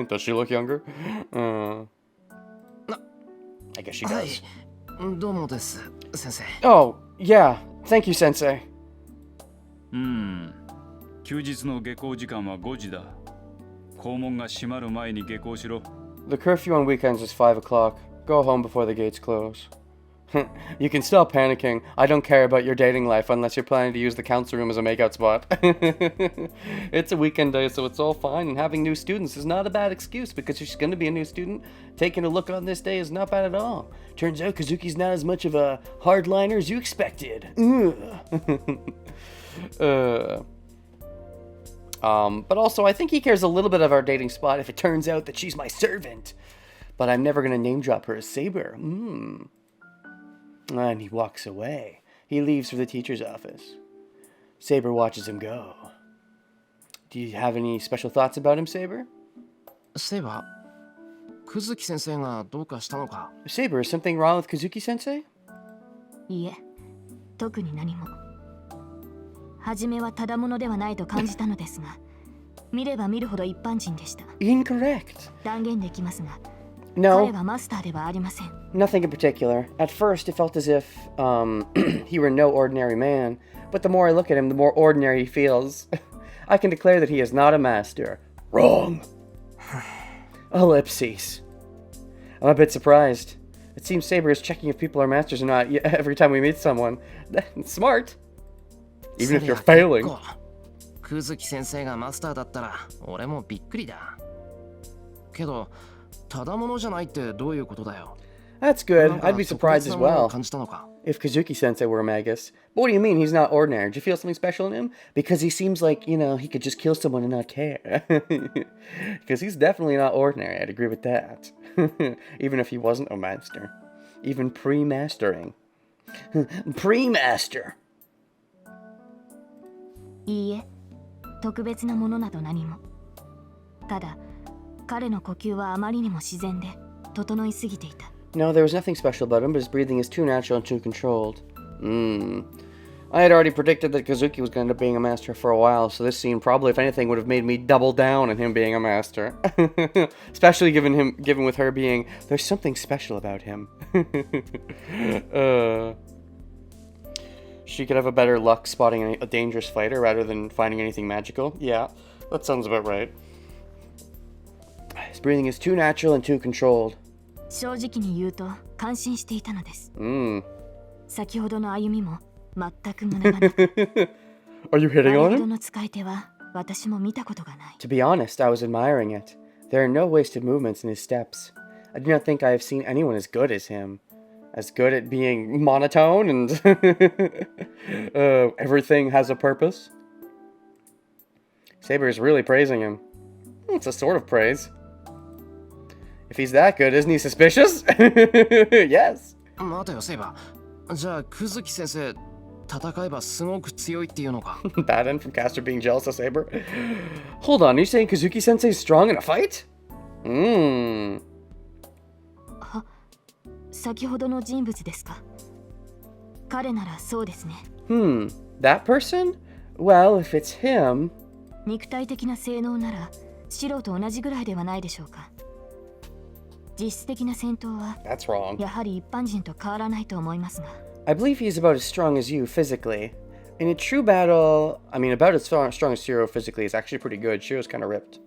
Does she look younger? I guess she does. どうもです、先生。Oh, yeah. Thank you, sensei. 休日の下校時間は5時だ。校門が閉まる前に下校しろ。The curfew on weekends is 5 o'clock. Go home before the gates close. You can stop panicking. I don't care about your dating life unless you're planning to use the council room as a makeout spot. It's a weekend day, so it's all fine, and having new students is not a bad excuse because she's going to be a new student. Taking a look on this day is not bad at all. Turns out Kazuki's not as much of a hardliner as you expected. But also, I think he cares a little bit of our dating spot if it turns out that she's my servant. But I'm never going to name drop her as Saber. And he walks away. He leaves for the teacher's office. Saber watches him go. Do you have any special thoughts about him, Saber? そういえば、クズキ先生がどうかしたのか？ Saber, is something wrong with Kazuki-sensei? いいえ、特に何も。初めはただものではないと感じたのですが、見れば見るほど一般人でした。Incorrect. 断言できますが、彼 No, はマスターではありません。 nothing in particular. At first, it felt as if he were no ordinary man. But the more I look at him, the more ordinary he feels. I can declare that he is not a master. Wrong. Ellipses. I'm a bit surprised. It seems Saber is checking if people are masters or not every time we meet someone. That's smart. Even if you're failing. クズキ先生がマスターだったら俺もびっくりだ。けど、ただものじゃないってどういうことだよ。 That's good. I'd be surprised as 特別なもの well を感じたのか？ if Kazuki-sensei were a magus. But what do you mean he's not ordinary? Do you feel something special in him? Because he seems like, he could just kill someone and not care. Because he's definitely not ordinary. I'd agree with that. Even if he wasn't a master. Even pre-mastering. Pre-master. いいえ、特別なものなど何も。ただ、彼の呼吸はあまりにも自然で整いすぎていた。 No, there was nothing special about him, but his breathing is too natural and too controlled. I had already predicted that Kazuki was going to end up being a master for a while, so this scene probably, if anything, would have made me double down on him being a master. Especially given with her being, there's something special about him. She could have a better luck spotting a dangerous fighter rather than finding anything magical. Yeah, that sounds about right. His breathing is too natural and too controlled. 正直に言うと感心していたのです。 先ほどの歩みも全く無駄がなく。 Are you あ hitting れ on ほ him? どの使い手は私も見たことがない。 To be honest, I was admiring it. There are no wasted movements in his steps. I do not think I have seen anyone as good as him. As good at being monotone and everything has a purpose. Saber is really praising him. It's a sort of praise. If he's that good, isn't he suspicious? Yes. 待てよ、セイバー。じゃあ、クズキ先生、戦えばすごく強いっていうのか？ Bad end from Caster being jealous of Saber. Hold on, are you saying Kazuki-sensei is strong in a fight? 先ほどの人物ですか？彼ならそうですね。That person? Well, if it's him... 肉体的な性能なら白と同じぐらいではないでしょうか。実質的な戦闘は That's wrong. やはり一般人と変わらないと思いますが。I believe he's about as strong as you physically. In a true battle, about as strong as Shiro physically is actually pretty good. Shiro's kind of ripped.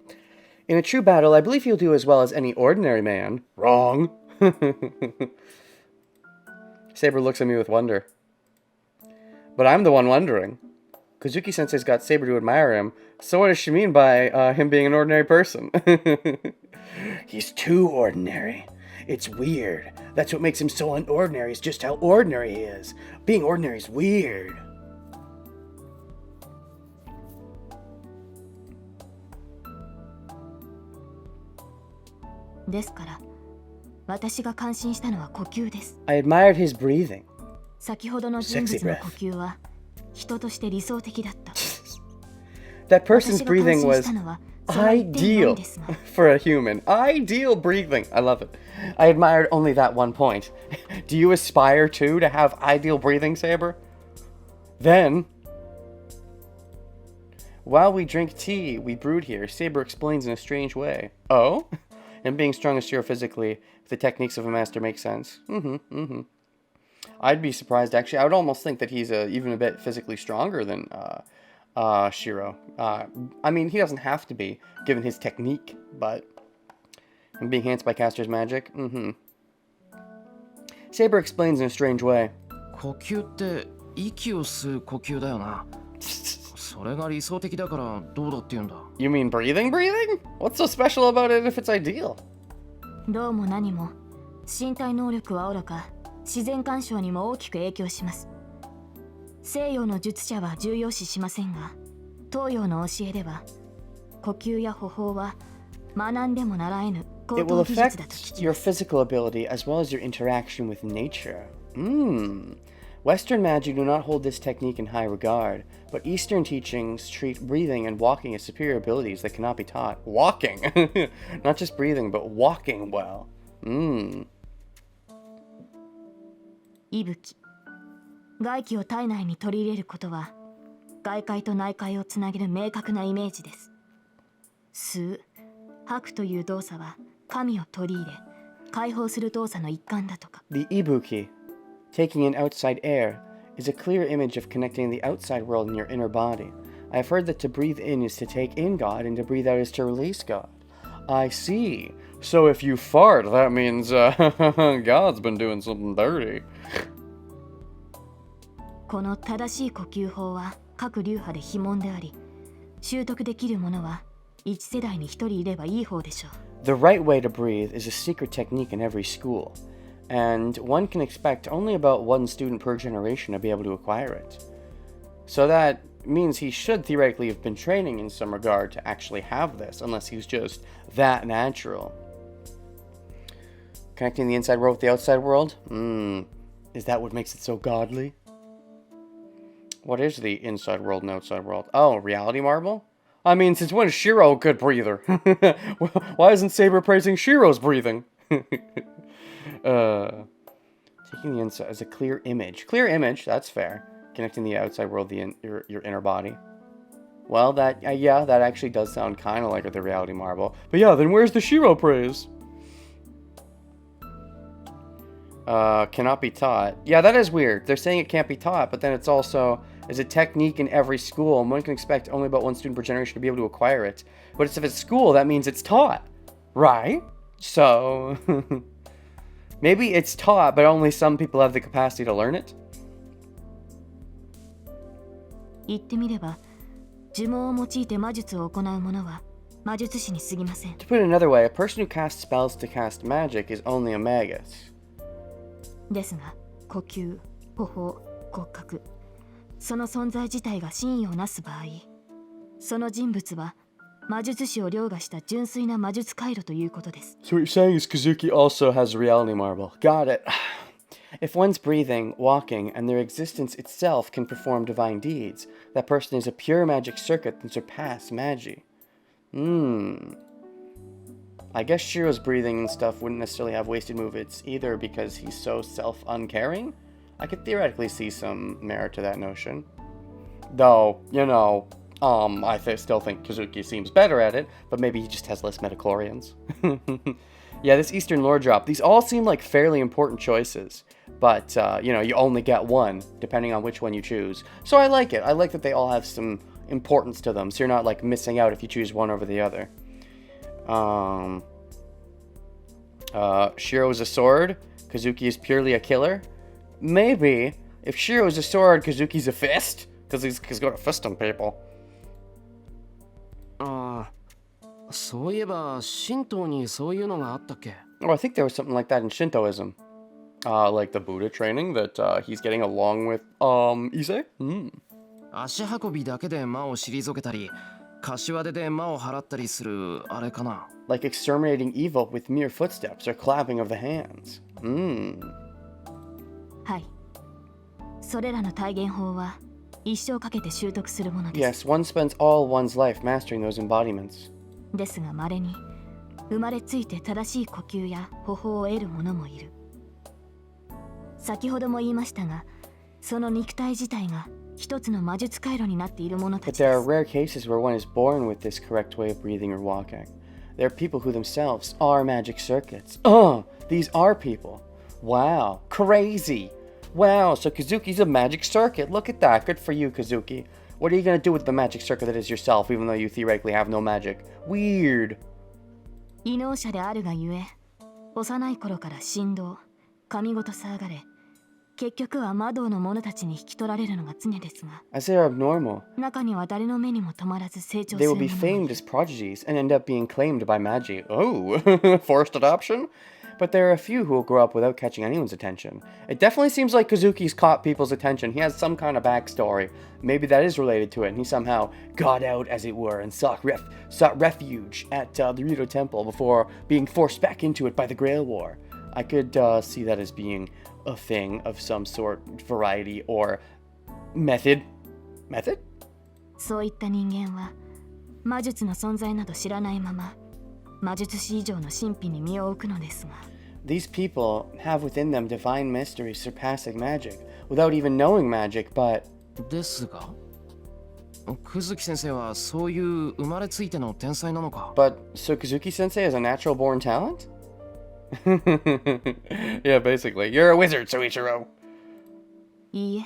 In a true battle, I believe he'll do as well as any ordinary man. Wrong. Saber looks at me with wonder. But I'm the one wondering. Kazuki-sensei's got Saber to admire him, so what does she mean by him being an ordinary person? He's too ordinary. It's weird. That's what makes him so unordinary, is just how ordinary he is. Being ordinary is weird. I admired his breathing. 先ほどの人物の呼吸は人として理想的だった。 That person's breathing was ideal for a human. Ideal breathing. I love it. I admired only that one point. Do you aspire too to have ideal breathing, Saber? Then, while we drink tea we brewed here, Saber explains in a strange way. Oh? And being strong as Shiro physically, if the techniques of a master make sense. I'd be surprised, actually. I would almost think that he's even a bit physically stronger than Shiro. He doesn't have to be, given his technique, but... And being enhanced by Caster's magic? Saber explains in a strange way. 呼吸って息を吸う呼吸だよな。それが理想的だからどうだって言うんだ。 You mean breathing? What's so special about it if it's ideal? どうも何も身体能力はおろか自然干渉にも大きく影響します。西洋の術者は重要視しませんが、東洋の教えでは呼吸や歩法は学んでも習えぬ It 高 will 等技術だと affect 聞き your ます。 physical ability as well as your interaction with nature. Western magic do not hold this technique in high regard, but Eastern teachings treat breathing and walking as superior abilities that cannot be taught. Walking! Not just breathing, but walking well. 息吹外気を体内に取り入れることは外界と内界をつなげる明確なイメージです。吸う吐くという動作は神を取り入れ解放する動作の一環だとか。 The ibuki, taking in outside air, is a clear image of connecting the outside world in your inner body. I have heard that to breathe in is to take in God and to breathe out is to release God. I see. So if you fart, that means God's been doing something dirty. この正しい呼吸法は各流派で非問であり、習得できるものは一世代に一人いればいい方でしょう。 The right way to breathe is a secret technique in every school, and one can expect only about one student per generation to be able to acquire it. So that means he should theoretically have been training in some regard to actually have this, unless he's just that natural. Connecting the inside world with the outside world? Is that what makes it so godly? What is the inside world and outside world? Oh, reality marble? I mean, since when is Shiro a good breather? Why isn't Saber praising Shiro's breathing? Taking the inside as a clear image. Clear image, that's fair. Connecting the outside world, your inner body. Well, that that actually does sound kind of like the reality marble. But yeah, then where's the Shiro praise? Cannot be taught. Yeah, that is weird. They're saying it can't be taught, but then it's also is a technique in every school, and one can expect only about one student per generation to be able to acquire it. But if it's school, that means it's taught, right? So maybe it's taught, but only some people have the capacity to learn it. 言ってみれば、呪文を用いて魔術を行う者は魔術師に過ぎません。 To put it another way, a person who casts spells to cast magic is only a magus. ですが、呼吸、歩法、骨格、その存在自体が真意をなす場合、その人物は魔術師を凌駕した純粋な魔術回路ということです。 So what you're saying is Kazuki also has a reality marble. Got it. If one's breathing, walking, and their existence itself can perform divine deeds, that person is a pure magic circuit that surpass magi. I guess Shiro's breathing and stuff wouldn't necessarily have wasted movements either because he's so self-uncaring. I could theoretically see some merit to that notion. Though, I still think Kazuki seems better at it, but maybe he just has less metachlorians. Yeah, this Eastern lore drop, these all seem like fairly important choices. But, you only get one, depending on which one you choose. So I like it. I like that they all have some importance to them, so you're not, missing out if you choose one over the other. Shiro is a sword, Kazuki is purely a killer? Maybe. If Shiro is a sword, Kazuki's a fist? Because he's got a fist on people. そういえば神道にそういうのがあったっけ？ Oh, I think there was something like that in Shintoism. Like the Buddha training that he's getting along with, Ise? 足運びだけで魔を退けたり、柏手で魔を払ったりするあれかな。 Like exterminating evil with mere footsteps or clapping of the hands. はい。それらの体現法は一生かけて習得するものです。 Yes, one spends all one's life mastering those embodiments. ですが稀に生まれついて正しい呼吸や歩法を得る者もいる。先ほども言いましたが、その肉体自体が一つの魔術回路になっている者た But ちで there are す。 rare cases where one is born with this correct way of breathing or walking. There are people who themselves are magic circuits. These are people. Wow, crazy. Wow, so Kazuki's a magic circuit. Look at that. Good for you, Kazuki. What are you going to do with the magic circuit that is yourself, even though you theoretically have no magic? Weird. 異能者であるがゆえ、幼い頃から振動、神ごと騒がれ、結局は魔道の者たちに引き取られるのが常ですが、As they are abnormal, 中には誰の目にも止まらず成長す they る will be 者もい famed る。 as prodigies and end up being claimed by Magi. Oh, forced adoption? But there are a few who will grow up without catching anyone's attention. It definitely seems like Kazuki's caught people's attention. He has some kind of backstory. Maybe that is related to it, and he somehow got out, as it were, and sought refuge at the Rito Temple before being forced back into it by the Grail War. I could see that as being a thing of some sort, variety, or method. Method? そういった人間は魔術の存在など知らないまま魔術師以上の神秘に身を置くのですが、 These people have within them divine mysteries surpassing magic, without even knowing magic, but ですが、久月先生はそういう生まれついての天才なのか。 so Kazuki-sensei is a natural born talent? Yeah, basically. You're a wizard, Soichiro. いいえ、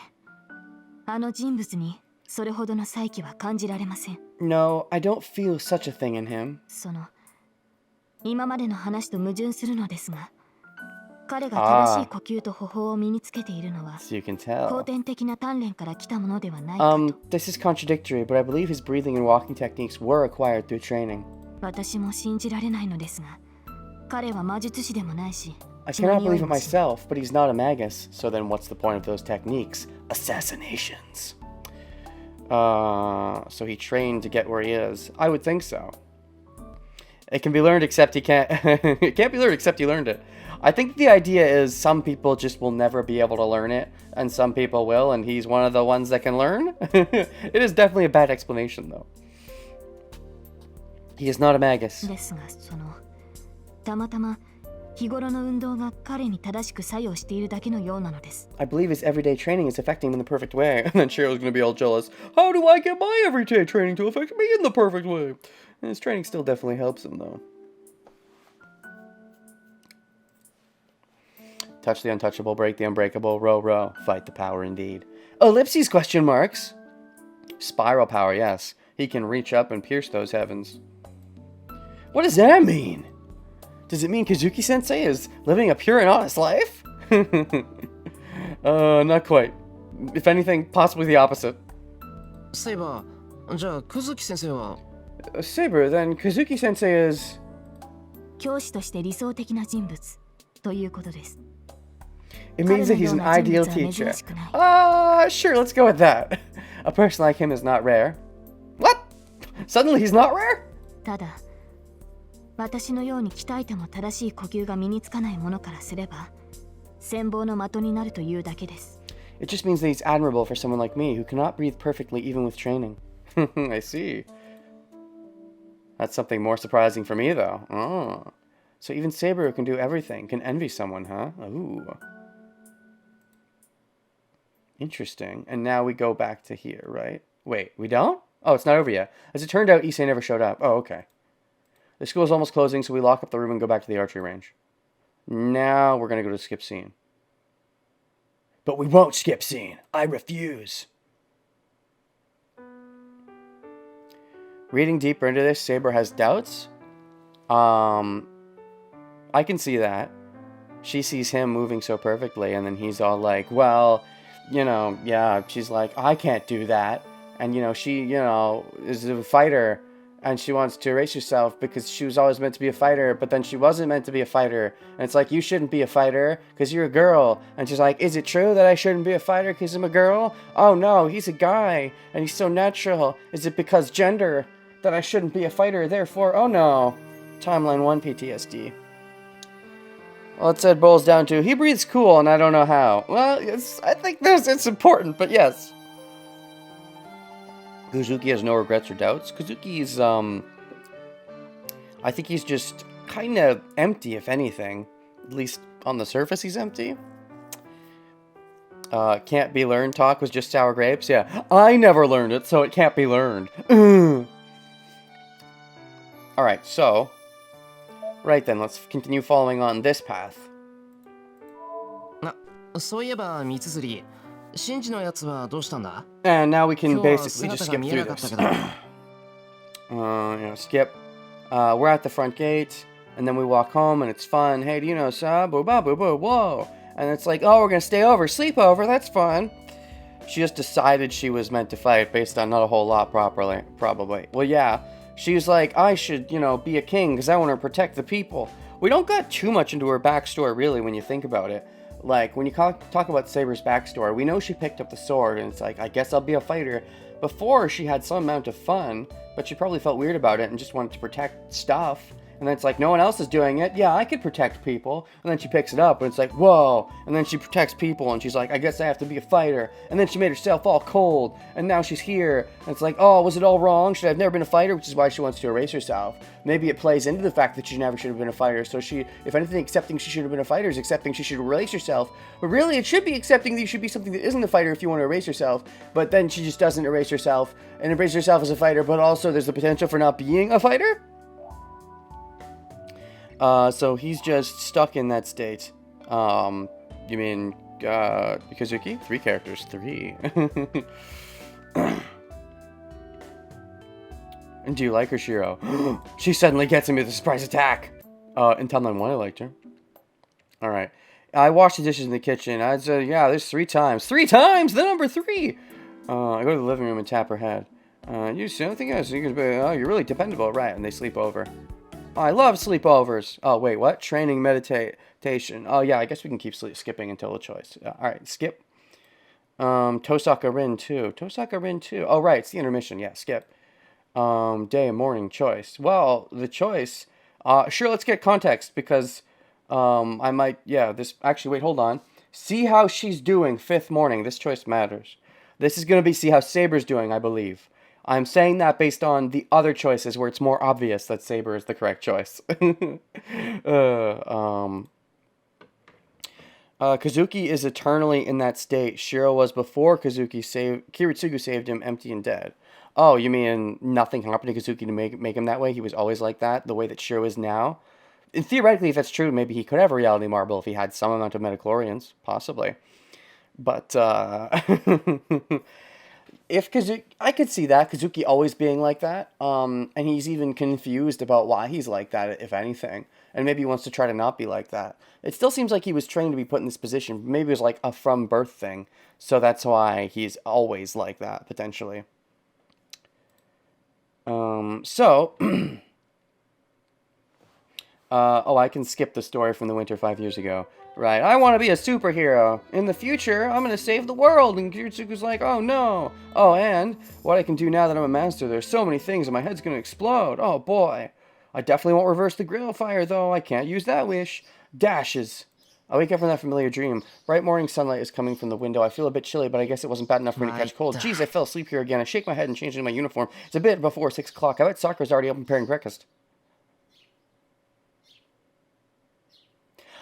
あの人物にそれほどの才気は感じられません。 No, I don't feel such a thing in him. その今までの話と矛盾するのですが、彼が正しい呼吸と歩法を身につけているのは So you can 後 tell. 天的な鍛錬から来たものではないかと。 This is contradictory, but I believe his breathing and walking techniques were acquired through training. 私も信じられないのですが、彼は魔術師でもないし、 I 血の cannot 匂い believe it もし myself, but he's not a magus, so then what's the point of those techniques? Assassinations. So he trained to get where he is. I would think so. It can be learned except he can't. It can't be learned except he learned it. I think the idea is some people just will never be able to learn it, and some people will, and he's one of the ones that can learn. It is definitely a bad explanation, though. He is not a magus. ですが、そのたまたま日頃の運動が彼に正しく作用しているだけのようなのです。 I believe his everyday training is affecting him in the perfect way. And then Shiro's gonna be all jealous. How do I get my everyday training to affect me in the perfect way? And his training still definitely helps him, though. Touch the untouchable, break the unbreakable, row, row, fight the power indeed. Ellipses, question marks. Spiral power, yes. He can reach up and pierce those heavens. What does that mean? Does it mean Kazuki-sensei is living a pure and honest life? Not quite. If anything, possibly the opposite. そういえば、じゃあ久月先生は Saber, then Kazuki-sensei is... 教師として理想的な人物ということです。 It means that he's an ideal teacher. Sure, let's go with that. A person like him is not rare. What? Suddenly he's not rare? ただ、私のように鍛えても正しい呼吸が身につかないものからすれば、羨望の的になるというだけです。 It just means that he's admirable for someone like me who cannot breathe perfectly even with training. I see. That's something more surprising for me, though. Oh. So even Saber, who can do everything, can envy someone, huh? Ooh. Interesting. And now we go back to here, right? Wait, we don't? Oh, it's not over yet. As it turned out, Issei never showed up. Oh, okay. The school is almost closing, so we lock up the room and go back to the archery range. Now we're going to go to skip scene. But we won't skip scene. I refuse. Reading deeper into this, Saber has doubts. I can see that. She sees him moving so perfectly, and then he's all like, well, you know, yeah, she's like, I can't do that. And, you know, she, you know, is a fighter, and she wants to erase herself because she was always meant to be a fighter, but then she wasn't meant to be a fighter. And it's like, you shouldn't be a fighter because you're a girl. And she's like, is it true that I shouldn't be a fighter because I'm a girl? Oh, no, he's a guy, and he's so natural. Is it because gender that I shouldn't be a fighter? Therefore, oh, no. Timeline 1 PTSD. Well, it said boils down to, he breathes cool, and I don't know how. Well, I think it's important, but yes. Kazuki has no regrets or doubts. Kazuki's, I think he's just kind of empty, if anything. At least on the surface, he's empty. Can't be learned talk was just sour grapes. Yeah, I never learned it, so it can't be learned. Alright, so... Right then, let's continue following on this path. そういえば三綴シンジのやつはどうしたんだ And now we can 今日は basically just 姿が skip 見え through なかった this. けど Skip. We're at the front gate, and then we walk home, and it's fun. Hey, do you know Sab? Boo, ba, boo, boo, whoa. And it's like, oh, we're gonna stay over, sleep over, that's fun. She just decided she was meant to fight based on not a whole lot probably. Well, yeah, she was like, I should, you know, be a king because I want to protect the people. We don't got too much into her backstory, really, when you think about it. Like, when you talk about Saber's backstory, we know she picked up the sword, and it's like, I guess I'll be a fighter. Before, she had some amount of fun, but she probably felt weird about it and just wanted to protect stuff. And then it's like, no one else is doing it. Yeah, I could protect people. And then she picks it up, and it's like, whoa. And then she protects people, and she's like, I guess I have to be a fighter. And then she made herself all cold, and now she's here. And it's like, oh, was it all wrong? Should I have never been a fighter? Which is why she wants to erase herself. Maybe it plays into the fact that she never should have been a fighter. So she, if anything, accepting she should have been a fighter is accepting she should erase herself. But really, it should be accepting that you should be something that isn't a fighter if you want to erase yourself. But then she just doesn't erase herself and embrace herself as a fighter, but also there's the potential for not being a fighter? So he's just stuck in that state. You mean, Kazuki? 3 characters, 3. And do you like her, Shiro? She suddenly gets him with a surprise attack. In Timeline 1, I liked her. Alright. I washed the dishes in the kitchen. I'd say, yeah, there's 3 times. 3 times! The number 3! I go to the living room and tap her head. You see anything else? Oh, you're really dependable, right? And they sleep over. Oh, I love sleepovers. Oh, wait, what? Training meditation. Oh, yeah, I guess we can keep skipping until the choice. Alright, skip. Tosaka Rin 2. Tosaka Rin 2. Oh, right, it's the intermission. Yeah, skip. Day and morning choice. Well, the choice... sure, let's get context, because... I might... Yeah, this... Actually, wait, hold on. See how she's doing 5th morning. This choice matters. This is going to be see how Saber's doing, I believe. I'm saying that based on the other choices where it's more obvious that Saber is the correct choice. Kazuki is eternally in that state. Shiro was before Kiritsugu saved him empty and dead. Oh, you mean nothing happened to Kazuki to make him that way? He was always like that, the way that Shiro is now? And theoretically, if that's true, maybe he could have a reality marble if he had some amount of metachlorians. Possibly. But, if Kazuki, I could see that, Kazuki always being like that, and he's even confused about why he's like that, if anything, and maybe he wants to try to not be like that. It still seems like he was trained to be put in this position, maybe it was like a from birth thing, so that's why he's always like that, potentially. Oh, I can skip the story from the winter 5 years ago. Right, I want to be a superhero. In the future, I'm going to save the world. And Kiritsugu's like, oh no. Oh, and what I can do now that I'm a master, there's so many things and my head's going to explode. Oh boy. I definitely won't reverse the Grail fire, though. I can't use that wish. Dashes. I wake up from that familiar dream. Bright morning sunlight is coming from the window. I feel a bit chilly, but I guess it wasn't bad enough for me to catch cold. Jeez, I fell asleep here again. I shake my head and change into my uniform. It's a bit before 6 o'clock. I bet Sakura's already up preparing breakfast.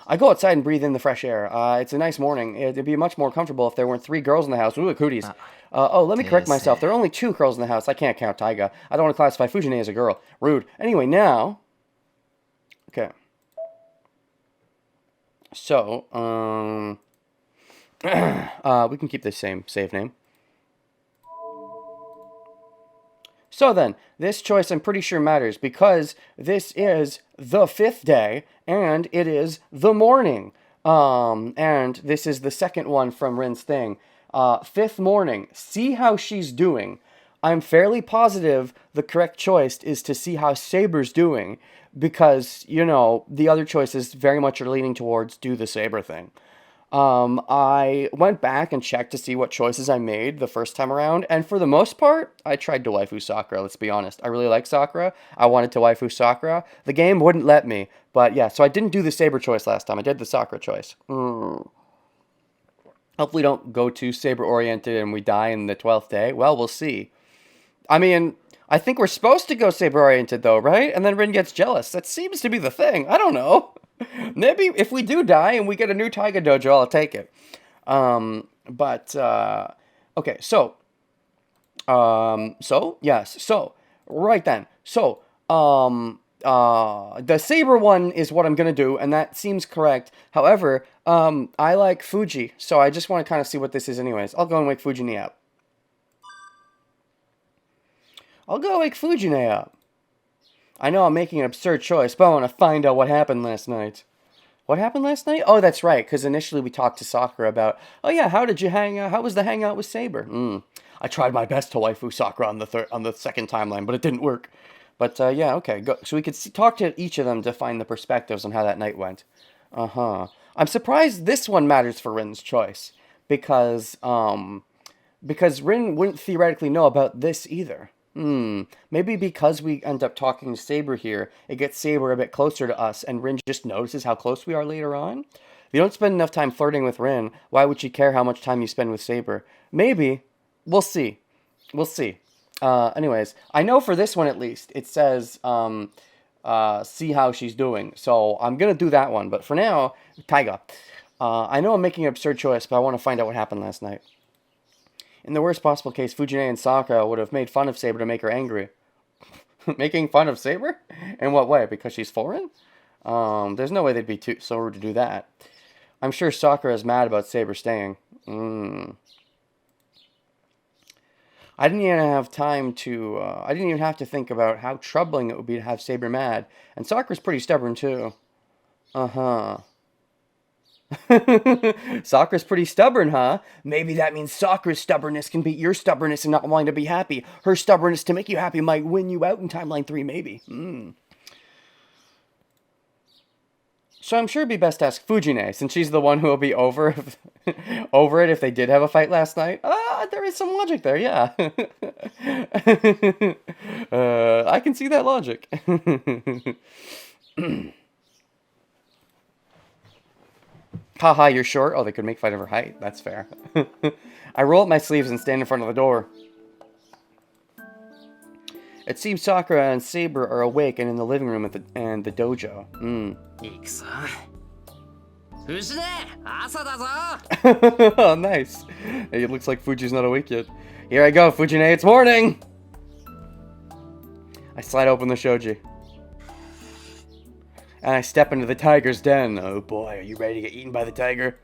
I go outside and breathe in the fresh air. It's a nice morning. It'd be much more comfortable if there weren't 3 girls in the house. Ooh, cooties. Let me correct myself. There are only 2 girls in the house. I can't count Taiga. I don't want to classify Fujine as a girl. Rude. Anyway, now... Okay. So, we can keep the same save name. So then, this choice I'm pretty sure matters because this is the 5th day and it is the morning. And this is the second one from Rin's thing. 5th morning, see how she's doing. I'm fairly positive the correct choice is to see how Saber's doing because, you know, the other choices very much are leaning towards do the Saber thing. I went back and checked to see what choices I made the first time around, and for the most part, I tried to waifu Sakura, let's be honest. I really like Sakura. I wanted to waifu Sakura. The game wouldn't let me, but yeah, so I didn't do the Saber choice last time. I did the Sakura choice. Hopefully don't go too Saber-oriented and we die in the 12th day. Well, we'll see. I mean, I think we're supposed to go Saber-oriented though, right? And then Rin gets jealous. That seems to be the thing. I don't know. Maybe if we do die and we get a new Taiga Dojo, I'll take it. Okay, so, yes, so, right then. So, the Saber one is what I'm going to do, and that seems correct. However, I like Fuji, so I just want to kind of see what this is anyways. I'll go and wake Fujine up. I know I'm making an absurd choice, but I want to find out what happened last night. What happened last night? Oh, that's right, because initially we talked to Sakura about, oh yeah, how did you hang out? How was the hangout with Saber? I tried my best to waifu Sakura on the second timeline, but it didn't work. But yeah, okay, go. So we could talk to each of them to find the perspectives on how that night went. I'm surprised this one matters for Rin's choice, because Rin wouldn't theoretically know about this either. Maybe because we end up talking to Saber here, it gets Saber a bit closer to us, and Rin just notices how close we are later on. If you don't spend enough time flirting with Rin, why would she care how much time you spend with Saber? Maybe. We'll see. We'll see. Anyways, I know for this one at least, it says, see how she's doing. So I'm gonna do that one. But for now, Taiga. I know I'm making an absurd choice, but I want to find out what happened last night. In the worst possible case, Fujine and Sakura would have made fun of Saber to make her angry. Making fun of Saber? In what way? Because she's foreign? There's no way they'd be so rude to do that. I'm sure Sakura is mad about Saber staying. I didn't even have time to, I didn't even have to think about how troubling it would be to have Saber mad. And Sakura's pretty stubborn too. Sakura's pretty stubborn, huh? Maybe that means Sakura's stubbornness can beat your stubbornness and not wanting to be happy. Her stubbornness to make you happy might win you out in Timeline 3, maybe. So I'm sure it'd be best to ask Fujine, since she's the one who will be over it if they did have a fight last night. There is some logic there, yeah. I can see that logic. Haha, you're short? Oh, they could make fight over height. That's fair. I roll up my sleeves and stand in front of the door. It seems Sakura and Saber are awake and in the living room and the dojo. Oh, nice. It looks like Fuji's not awake yet. Here I go, Fujine, it's morning! I slide open the shoji. And I step into the tiger's den. Oh boy, are you ready to get eaten by the tiger?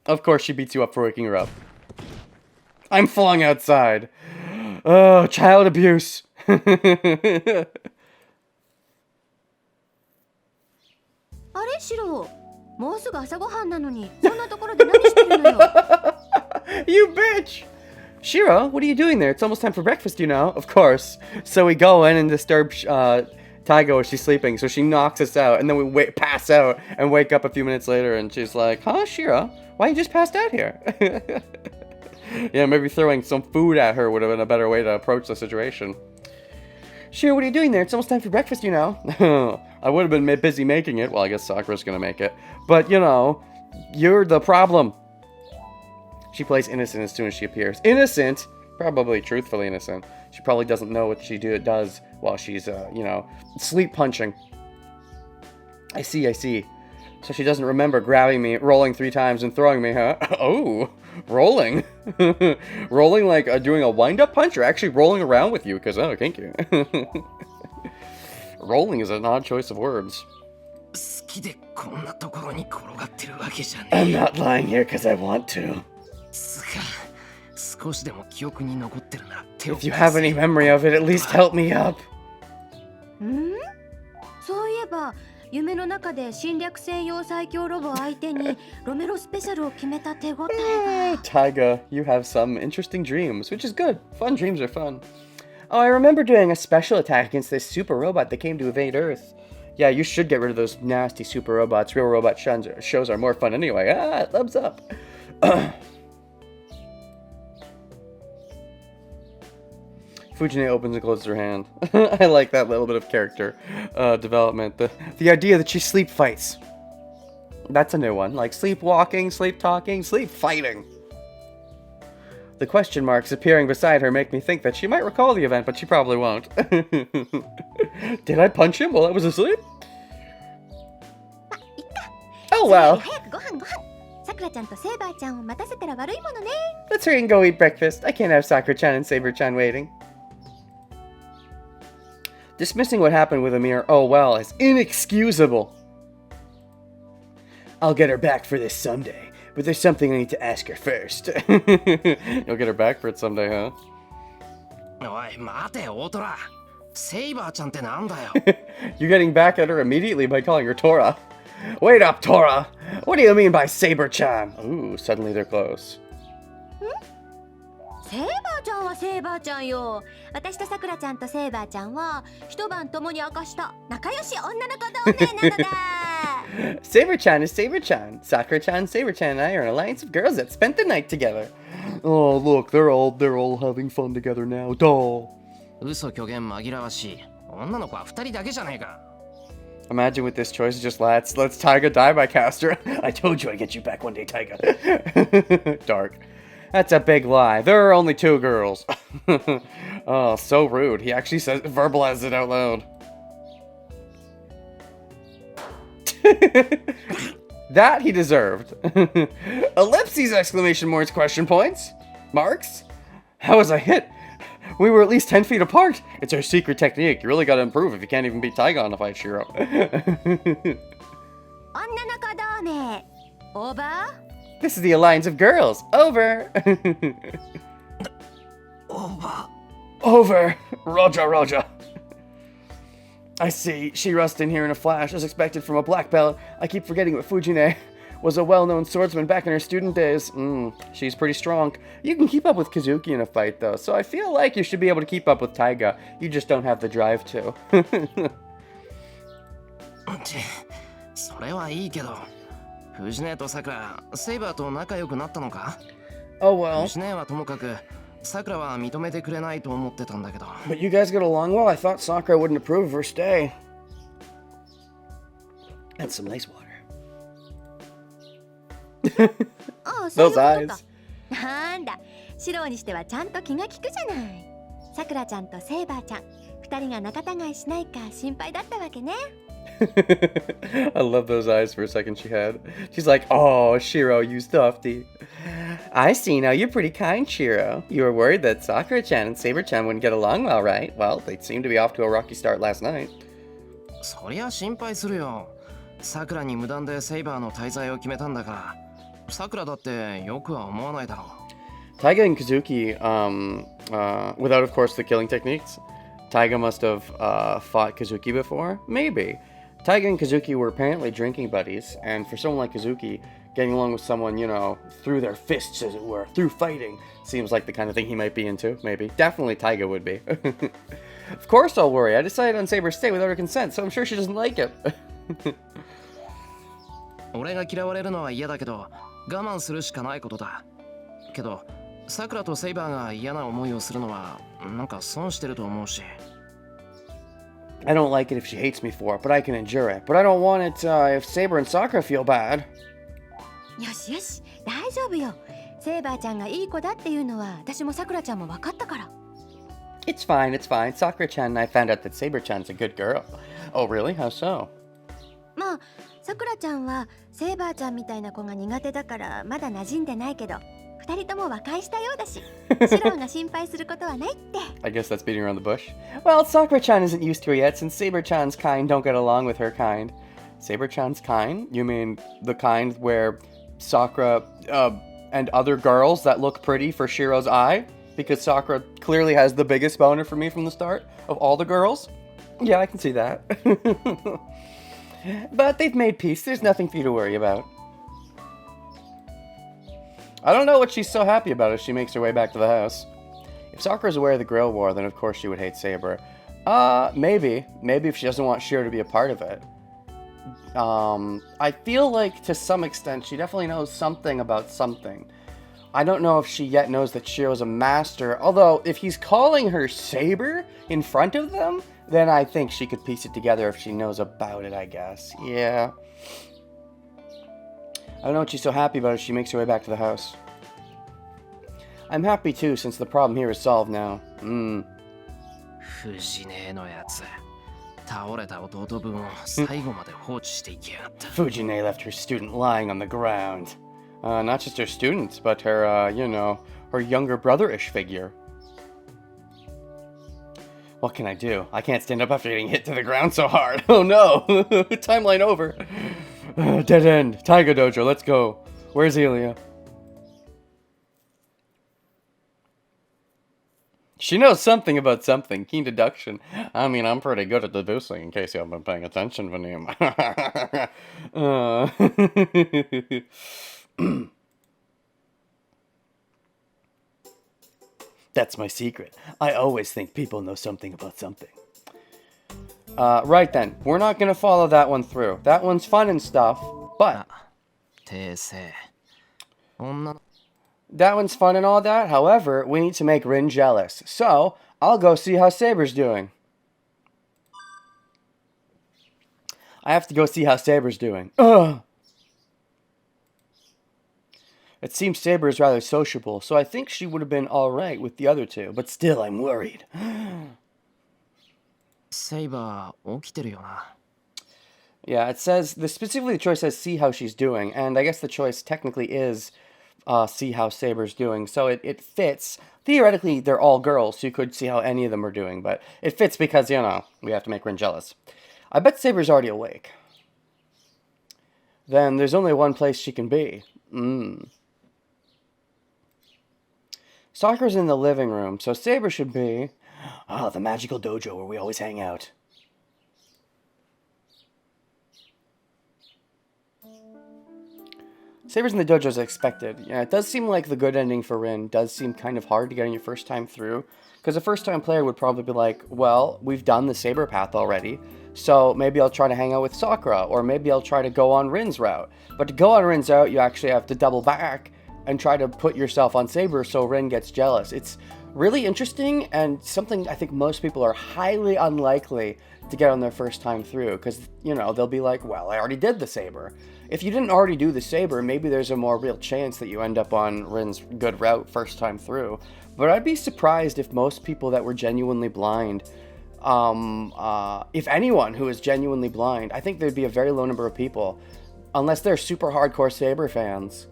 Of course she beats you up for waking her up. I'm flung outside. Oh, child abuse. あれシロもうすぐ朝ごはんなのにそんなところで何してるのよ You bitch! Shiro, what are you doing there? It's almost time for breakfast, you know. Of course. So we go in and disturb Taiga while she's sleeping, so she knocks us out, and then we pass out and wake up a few minutes later, and she's like, huh, Shiro? Why you just passed out here? Yeah, maybe throwing some food at her would have been a better way to approach the situation. Shiro, what are you doing there? It's almost time for breakfast, you know. I would have been busy making it. Well, I guess Sakura's gonna make it. But, you know, you're the problem. She plays innocent as soon as she appears. Innocent? Probably truthfully innocent. She probably doesn't know what she does while she's, you know, sleep punching. I see. So she doesn't remember grabbing me, rolling 3 times, and throwing me, huh? Oh, rolling. Rolling like doing a wind-up punch, or actually rolling around with you, because, oh, thank you. Rolling is an odd choice of words. I'm not lying here because I want to. If you have any memory of it, at least help me up. そういえば夢の中で侵略専用最強ロボ相手にロメロスペシャルを決めた手応えが Taiga, you have some interesting dreams, which is good. Fun dreams are fun. Oh, I remember doing a special attack against this super robot that came to invade Earth. Yeah, you should get rid of those nasty super robots. Real robot shows are more fun anyway. Thumbs up. Fujine opens and closes her hand. I like that little bit of character development. The idea that she sleep fights. That's a new one. Like sleepwalking, sleep talking, sleep fighting. The question marks appearing beside her make me think that she might recall the event, but she probably won't. Did I punch him while I was asleep? Oh well. 早くご飯さくらちゃんとセイバーちゃんを待たせたら悪いものね Let's hurry and go eat breakfast. I can't have Sakura-chan and Saber-chan waiting. Dismissing what happened with a mere oh well is inexcusable. I'll get her back for this someday, but there's something I need to ask her first. You'll get her back for it someday, huh? セイバーちゃんってなんだよ。You're getting back at her immediately by calling her Tora. Wait up, Tora! What do you mean by Saber-chan? Ooh, suddenly they're close. セイバーちゃんはセイバーちゃんよ。私とさくらちゃんとセイバーちゃんは一晩共に明かした仲良し女の子同盟なのだ。Saber-chan is Saber-chan. Sakura-chan, Saber-chan and I are an alliance of girls that spent the night together. Oh, look, they're all having fun together now. Doll. 嘘虚言紛らわしい。女の子は2人だけじゃねえか。Imagine with this choice, just let's Taiga die by Caster. I told you I'd get you back one day, Taiga. Dark. That's a big lie. There are only 2 girls. Oh, so rude. He actually verbalizes it out loud. That he deserved. Ellipses! Exclamation marks, question points. Marks? How was I hit? We were at least 10 feet apart. It's our secret technique. You really gotta improve if you can't even beat Taiga on a fight, Shiro. 女の子同盟。オーバー This is the alliance of girls. Over. Over. Roger. I see. She rushed in here in a flash, as expected from a black belt. I keep forgetting what Fujine was a well-known swordsman back in her student days. She's pretty strong. You can keep up with Kazuki in a fight, though, so I feel like you should be able to keep up with Taiga. You just don't have the drive to. それはいいけど。藤姉とさくら、セイバーと仲良くなったのか？ Oh well. 藤姉はともかく、さくらは認めてくれないと思ってたんだけど。But you guys get along well? I thought Sakura wouldn't approve of her stay. That's some nice water. ああ、そういうこと Those か。なんだ、シローにしてはちゃんと気が利くじゃない。さくらちゃんとセイバーちゃん、2人が仲違いしないか心配だったわけね。I love those eyes for a second she had. She's like, oh, Shiro, you softy. I see now, you're pretty kind, Shiro. You were worried that Sakura-chan and Saber-chan wouldn't get along well, right? Well, they seemed to be off to a rocky start last night. そりゃ心配するよ。さくらに無断でセイバーの滞在を決めたんだから、さくらだってよくは思わないだろう。Taiga and Kazuki, without of course the killing techniques, Taiga must have fought Kazuki before? Maybe. Taiga and Kazuki were apparently drinking buddies, and for someone like Kazuki, getting along with someone, you know, through their fists, as it were, through fighting, seems like the kind of thing he might be into, maybe. Definitely Taiga would be. Of course I'll worry. I decided on Saber's stay without her consent, so I'm sure she doesn't like it. 俺が嫌われるのは嫌だけど、我慢するしかないことだ。けど、さくらとセイバーが嫌な思いをするのは、なんか損してると思うし。I don't like it if she hates me for it, but I can endure it. But I don't want it if Saber and Sakura feel bad. よしよし、大丈夫よ。セイバーちゃんがいい子だっていうのは私もさくらちゃんも分かったから。It's fine, it's fine. Sakura-chan and I found out that Saber-chan's a good girl. Oh, really? How so? まあ、さくらちゃんはセイバーちゃんみたいな子が苦手だからまだ馴染んでないけど、2人とも和解したようだし、シローが心配することはないって。I guess that's beating around the bush. Well, Sakura-chan isn't used to her yet since Saber-chan's kind don't get along with her kind. Saber-chan's kind? You mean the kind where Sakura and other girls that look pretty for Shiro's eye? Because Sakura clearly has the biggest boner for me from the start of all the girls? Yeah, I can see that. But they've made peace. There's nothing for you to worry about. I don't know what she's so happy about as she makes her way back to the house. If Sakura's aware of the Grail War, then of course she would hate Saber. Maybe. Maybe if she doesn't want Shiro to be a part of it. I feel like to some extent she definitely knows something about something. I don't know if she yet knows that Shiro's a master, although if he's calling her Saber in front of them, then I think she could piece it together if she knows about it, I guess. Yeah. I don't know what she's so happy about as she makes her way back to the house. I'm happy too, since the problem here is solved now. 藤姉のやつ。倒れた弟分を最後まで放置していきやがった。Fujine left her student lying on the ground. Not just her students, but her, you know, her younger brother-ish figure. What can I do? I can't stand up after getting hit to the ground so hard. Oh no! Timeline over. Dead end. Taiga Dojo, let's go. Where's Ilya? She knows something about something. Keen deduction. I mean, I'm pretty good at deducing, in case you haven't been paying attention, Vanim. That's my secret. I always think people know something about something. Right then. We're not gonna follow that one through. That one's fun and stuff, but... 訂正。女の That one's fun and all that. However, we need to make Rin jealous. So, I'll go see how Saber's doing. I have to go see how Saber's doing. Ugh! It seems Saber is rather sociable, so I think she would have been alright with the other two. But still, I'm worried. セイバー起きてるよな。 Yeah, it says... Specifically, the choice says see how she's doing. And I guess the choice technically is... see how Saber's doing. So it fits. Theoretically, they're all girls, so you could see how any of them are doing, but it fits because, you know, we have to make Rin jealous. I bet Saber's already awake. Then there's only one place she can be. Sakura's in the living room, so Saber should be... the magical dojo where we always hang out. Saber's in the dojo as expected. Yeah, it does seem like the good ending for Rin does seem kind of hard to get on your first time through. Because a first time player would probably be like, well, we've done the Saber path already, so maybe I'll try to hang out with Sakura, or maybe I'll try to go on Rin's route. But to go on Rin's route, you actually have to double back and try to put yourself on Saber so Rin gets jealous. It's really interesting and something I think most people are highly unlikely to get on their first time through. Because, you know, they'll be like, well, I already did the Saber. If you didn't already do the Saber, maybe there's a more real chance that you end up on Rin's good route first time through. But I'd be surprised if most people that were genuinely blind, if anyone who is genuinely blind, I think there'd be a very low number of people, unless they're super hardcore Saber fans,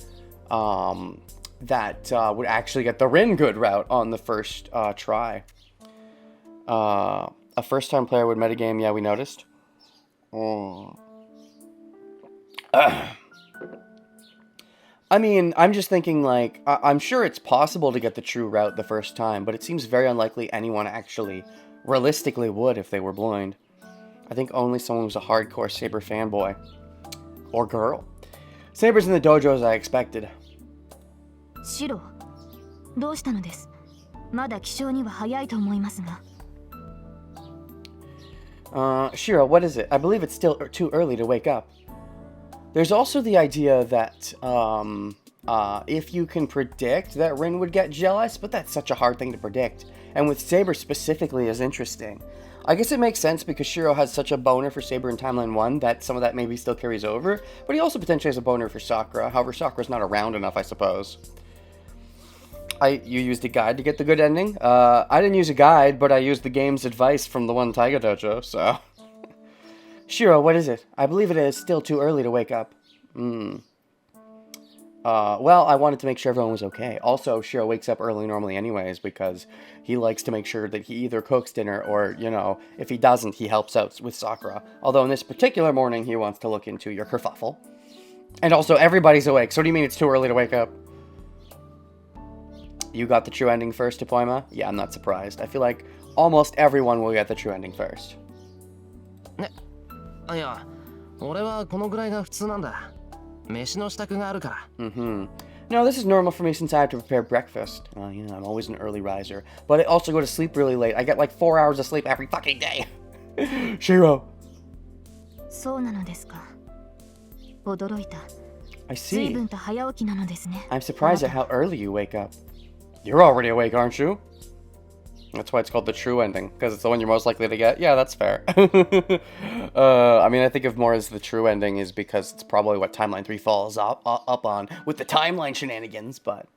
that would actually get the Rin good route on the first try. A first time player would metagame, yeah, we noticed. I mean, I'm just thinking, like, I'm sure it's possible to get the true route the first time, but it seems very unlikely anyone actually realistically would if they were blind. I think only someone who's a hardcore Saber fanboy. Or girl. Saber's in the dojo as I expected. シロ、どうしたのです。まだ起床には早いと思いますが。Shiro, what is it? I believe it's still too early to wake up. There's also the idea that, if you can predict that Rin would get jealous, but that's such a hard thing to predict. And with Saber specifically is interesting. I guess it makes sense because Shiro has such a boner for Saber in Timeline 1 that some of that maybe still carries over, but he also potentially has a boner for Sakura. However, Sakura's not around enough, I suppose. You used a guide to get the good ending? I didn't use a guide, but I used the game's advice from the one Taiga Dojo, so... Shiro, what is it? I believe it is still too early to wake up. Well, I wanted to make sure everyone was okay. Also, Shiro wakes up early normally anyways because he likes to make sure that he either cooks dinner or, you know, if he doesn't, he helps out with Sakura. Although in this particular morning, he wants to look into your kerfuffle. And also, everybody's awake, so what do you mean it's too early to wake up? You got the true ending first, Topoima? Yeah, I'm not surprised. I feel like almost everyone will get the true ending first. いや、俺はこのぐらいが普通なんだ。飯の支度があるから。No, this is normal for me since I have to prepare breakfast. You know, I'm always an early riser. But I also go to sleep really late. I get like 4 hours of sleep every fucking day. Shiro. そうなのですか。驚いた。I 随 see. 分と早起きなのですね。 I'm surprised at how early you wake up. You're already awake, aren't you? That's why it's called the true ending, because it's the one you're most likely to get. Yeah, that's fair. I mean, I think of more as the true ending is because it's probably what Timeline 3 falls up on with the timeline shenanigans, but...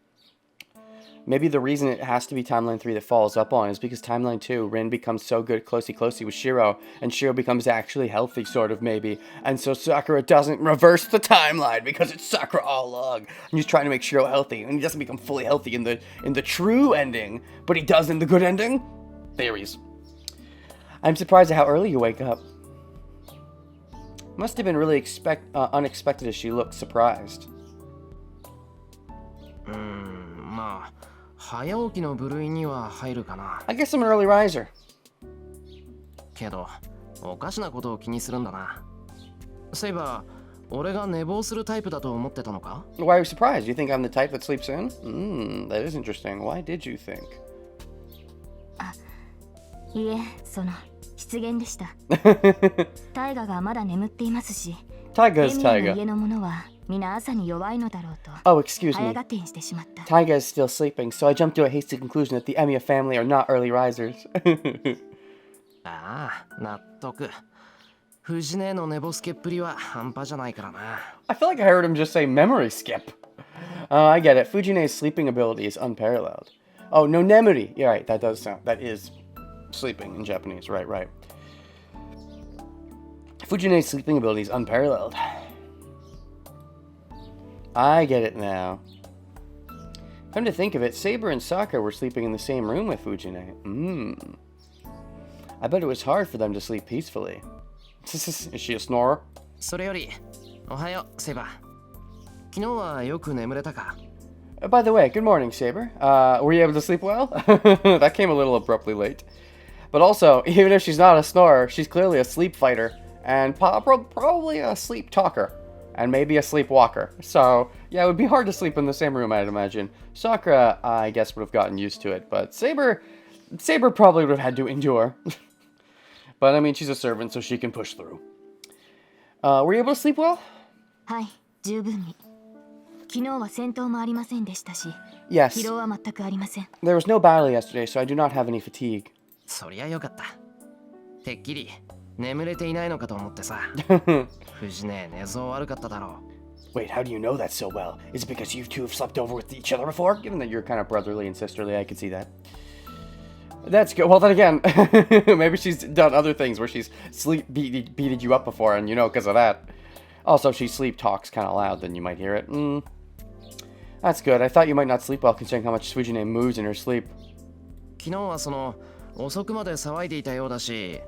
Maybe the reason it has to be Timeline 3 that follows up on is because Timeline 2, Rin becomes so good closey with Shiro, and Shiro becomes actually healthy, sort of, maybe. And so Sakura doesn't reverse the timeline because it's Sakura all along. And he's trying to make Shiro healthy, and he doesn't become fully healthy in the true ending, but he does in the good ending? Theories. I'm surprised at how early you wake up. Must have been really unexpected as she looked surprised. まあ早起きの部類には入るかな。 I guess I'm an early riser. けどおかしなことを気にするんだな。そういえば俺が寝坊するタイプだと思ってたのか？ Why are you surprised? You think I'm the type that sleeps in? That is interesting. Why did you think? いえ、失言でした。タイガがまだ眠っていますし、 Taiga's エミヤの Taiga. 家の者は皆朝に弱いのだろうと Oh, excuse 早 me. 合点してしまった。 Taiga is still sleeping, so I jumped to a hasty conclusion that the Emiya family are not early risers. ああ、納得。藤姉の寝ぼすけっぷりは半端じゃないからな。 I feel like I heard him just say memory skip. Oh, I get it. Fujine's sleeping ability is unparalleled. Oh, no Nemuri. Yeah, right. That is sleeping in Japanese. Right, right. Fujine's sleeping ability is unparalleled. I get it now. Come to think of it, Saber and Sakura were sleeping in the same room with Fujine. I bet it was hard for them to sleep peacefully. Is she a snorer? それより、おはよう、セイバー。昨日はよく眠れたか？ By the way, good morning, Saber. Were you able to sleep well? That came a little abruptly late. But also, even if she's not a snorer, she's clearly a sleep fighter, and probably a sleep talker, and maybe a sleepwalker. So, yeah, it would be hard to sleep in the same room, I'd imagine. Sakura, I guess, would have gotten used to it, but Saber probably would have had to endure. But, I mean, she's a servant, so she can push through. Were you able to sleep well? はい、十分に。昨日は戦闘もありませんでしたし、 Yes. 疲労は全くありません。 There was no battle yesterday, so I do not have any fatigue. そりゃよかった。てっきり眠れていないのかと思ってさ。藤姉、寝相悪かっただろう。 Wait, how do you know that so well? Is it because you two have slept over with each other before? Given that you're kind of brotherly and sisterly, I can see that. That's good. Well, then again, maybe she's done other things where she's beated you up before, and you know because of that. Also, if she sleep talks kind of loud, then you might hear it. That's good. I thought you might not sleep well considering how much Fujine moves in her sleep. 昨日は遅くまで騒いでいたようだし、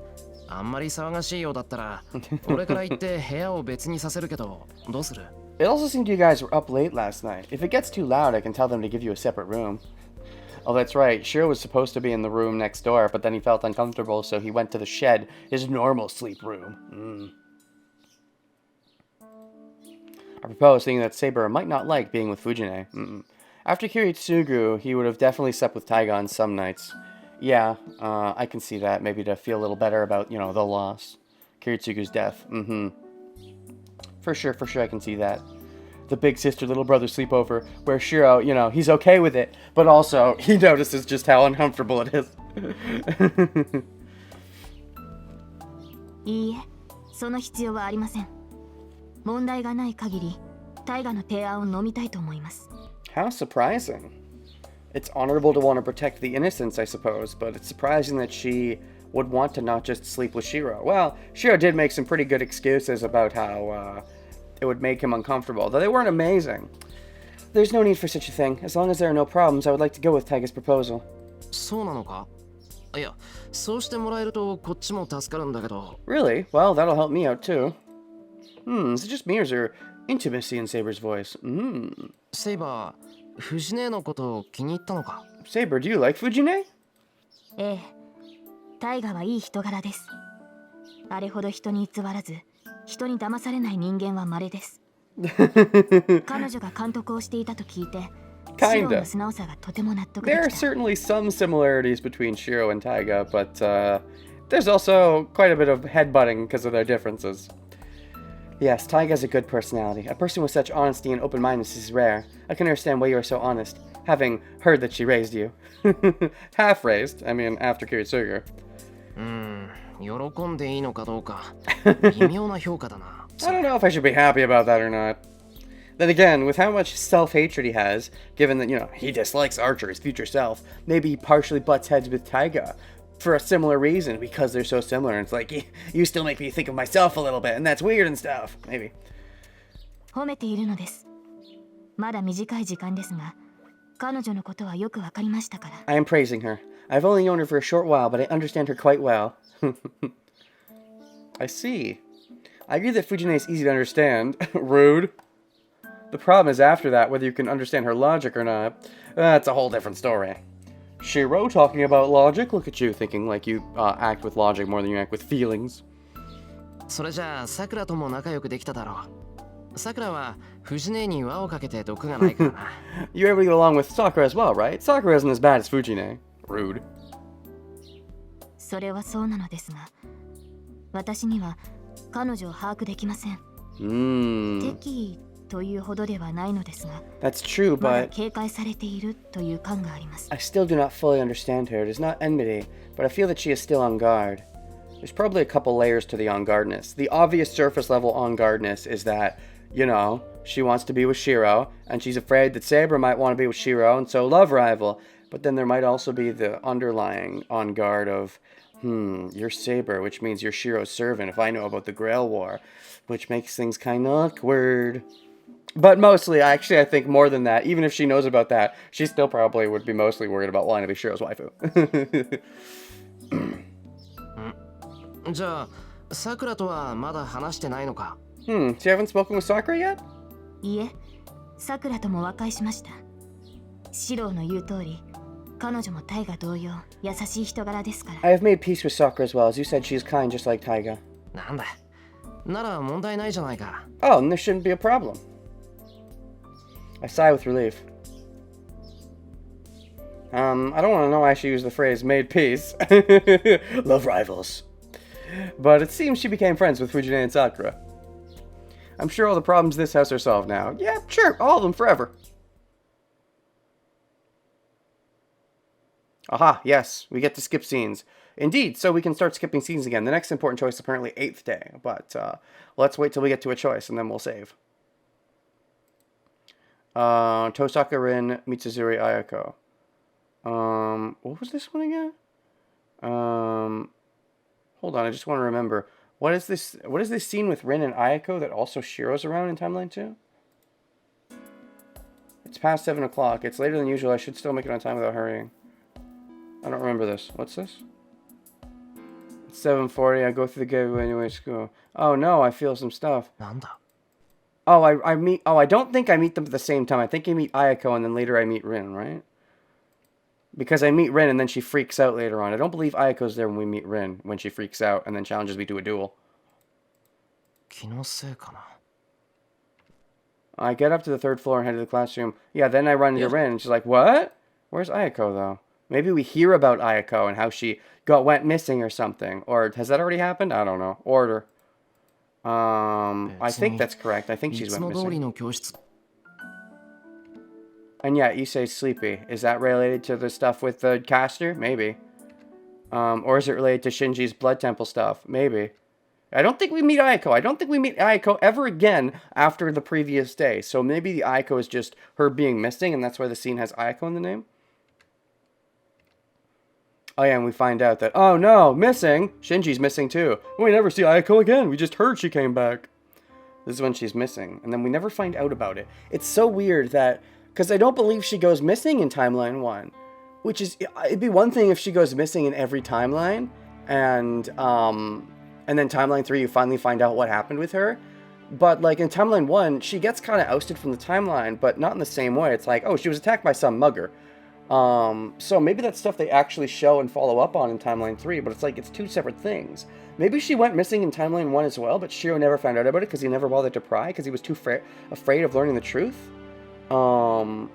あんまり騒がしいようだったら、俺から行って部屋を別にさせるけど、どうする？ It also seemed you guys were up late last night. If it gets too loud, I can tell them to give you a separate room. Oh, that's right. Shiro was supposed to be in the room next door, but then he felt uncomfortable, so he went to the shed, his normal sleep room. I propose thinking that Saber might not like being with Fujine. After Kiritsugu, he would have definitely slept with Taiga on some nights. Yeah, I can see that. Maybe to feel a little better about, the loss. Kiritsugu's death. For sure, I can see that. The big sister, little brother sleepover, where Shiro, he's okay with it, but also he notices just how uncomfortable it is. いいえ、その必要はありません。問題がない限り、タイガの提案を飲みたいと思います。 How surprising. It's honorable to want to protect the innocents, I suppose, but it's surprising that she would want to not just sleep with Shiro. Well, Shiro did make some pretty good excuses about how it would make him uncomfortable, though they weren't amazing. There's no need for such a thing. As long as there are no problems, I would like to go with Taiga's proposal. そうなのか？いや、そうしてもらえるとこっちも助かるんだけど。 Really? Well, that'll help me out too. Is it just me or is there intimacy in Saber's voice? セイバー、藤姉のこと気に入ったのか？ Saber, do you like Fujine? ええ、タイガはいい人柄です。あれほど人に偽らず、人に騙されない人間は稀です。彼女が監督をしていたと聞いて、シロの素直さがとても納得でき There た。 are certainly some similarities between Shiro and Taiga, but there's also quite a bit of headbutting because of their differences. Yes, Taiga's a good personality. A person with such honesty and open-mindedness is rare. I can understand why you are so honest, having heard that she raised you. Half raised, I mean, after Kiritsugu. 喜んでいいのかどうか微妙な評価だな。 I don't know if I should be happy about that or not. Then again, with how much self-hatred he has, given that, he dislikes Archer, his future self, maybe he partially butts heads with Taiga for a similar reason, because they're so similar. And it's like, you still make me think of myself a little bit, and that's weird and stuff. Maybe. 褒めているのです。まだ短い時間ですが、彼女のことはよくわかりましたから。 I am praising her. I've only known her for a short while, but I understand her quite well. I see. I agree that Fujine is easy to understand. Rude. The problem is after that, whether you can understand her logic or not, that's a whole different story. Shiro talking about logic? Look at you, thinking like you act with logic more than you act with feelings. それじゃあさくらとも仲良くできただろう。さくらは藤姉に輪をかけて毒がないからな。You're able to get along with Sakura as well, right? Sakura isn't as bad as Fujine. Rude. それはそうなのですが、私には彼女を把握できません。敵意というほどではないのですが、That's true, まだ but 警戒されているという感があります。I still do not fully understand her. It is not enmity, but I feel that she is still on guard. There's probably a couple layers to the on guardness. The obvious surface level on guardness is that, you know, she wants to be with Shiro, and she's afraid that Saber might want to be with Shiro, and so love rival. But then there might also be the underlying on guard of, you're Saber, which means you're Shiro's servant if I know about the Grail War, which makes things kind of awkward. But mostly, actually, I think more than that, even if she knows about that, she still probably would be mostly worried about wanting to be Shiro's waifu. じゃあさくらとはまだ話してないのか。So you haven't spoken with Sakura yet? いいえ、さくらとも和解しました。シローの言う通り、彼女もタイガ同様、優しい人柄ですから。I have made peace with Sakura as well. As you said, she is kind just like Taiga. なんだ。なら問題ないじゃないか。Oh, and there shouldn't be a problem. I sigh with relief. I don't want to know why she used the phrase made peace. Love rivals. But it seems she became friends with Fujine and Sakura. I'm sure all the problems in this house are solved now. Yeah, sure, all of them forever. Aha, yes, we get to skip scenes. Indeed, so we can start skipping scenes again. The next important choice is apparently 8th day, but let's wait till we get to a choice and then we'll save. Tosaka Rin, Mitsuzuri Ayako. What was this one again? Hold on, I just want to remember. What is this scene with Rin and Ayako that also Shiro's around in Timeline 2? It's past 7 o'clock. It's later than usual. I should still make it on time without hurrying. I don't remember this. What's this? It's 7:40. I go through the gateway anyway to school. Oh no, I feel some stuff. なんだ。 Oh, I don't think I meet them at the same time. I think I meet Ayako and then later I meet Rin, right? Because I meet Rin and then she freaks out later on. I don't believe Ayako's there when we meet Rin, when she freaks out and then challenges me to a duel. 気のせいかな。 I get up to the 3rd floor and head to the classroom. Yeah, then I run into Rin and she's like, what? Where's Ayako, though? Maybe we hear about Ayako and how she went missing or something. Or has that already happened? I don't know. Order. I think that's correct. I think she's went missing. And yeah, Issei's sleepy. Is that related to the stuff with the caster? Maybe. Or is it related to Shinji's blood temple stuff? Maybe. I don't think we meet Ayako. I don't think we meet Ayako ever again after the previous day. So maybe the Ayako is just her being missing, and that's why the scene has Ayako in the name. Oh yeah, and we find out that, oh no, missing! Shinji's missing too. We never see Ayako again. We just heard she came back. This is when she's missing. And then we never find out about it. It's so weird that... Because I don't believe she goes missing in Timeline 1. Which is... It'd be one thing if she goes missing in every timeline. And then Timeline 3, you finally find out what happened with her. But, like, in Timeline 1, she gets kind of ousted from the timeline, but not in the same way. It's like, oh, she was attacked by some mugger. So maybe that's stuff they actually show and follow up on in Timeline 3, but it's like, it's two separate things. Maybe she went missing in Timeline 1 as well, but Shiro never found out about it because he never bothered to pry, because he was too afraid of learning the truth. I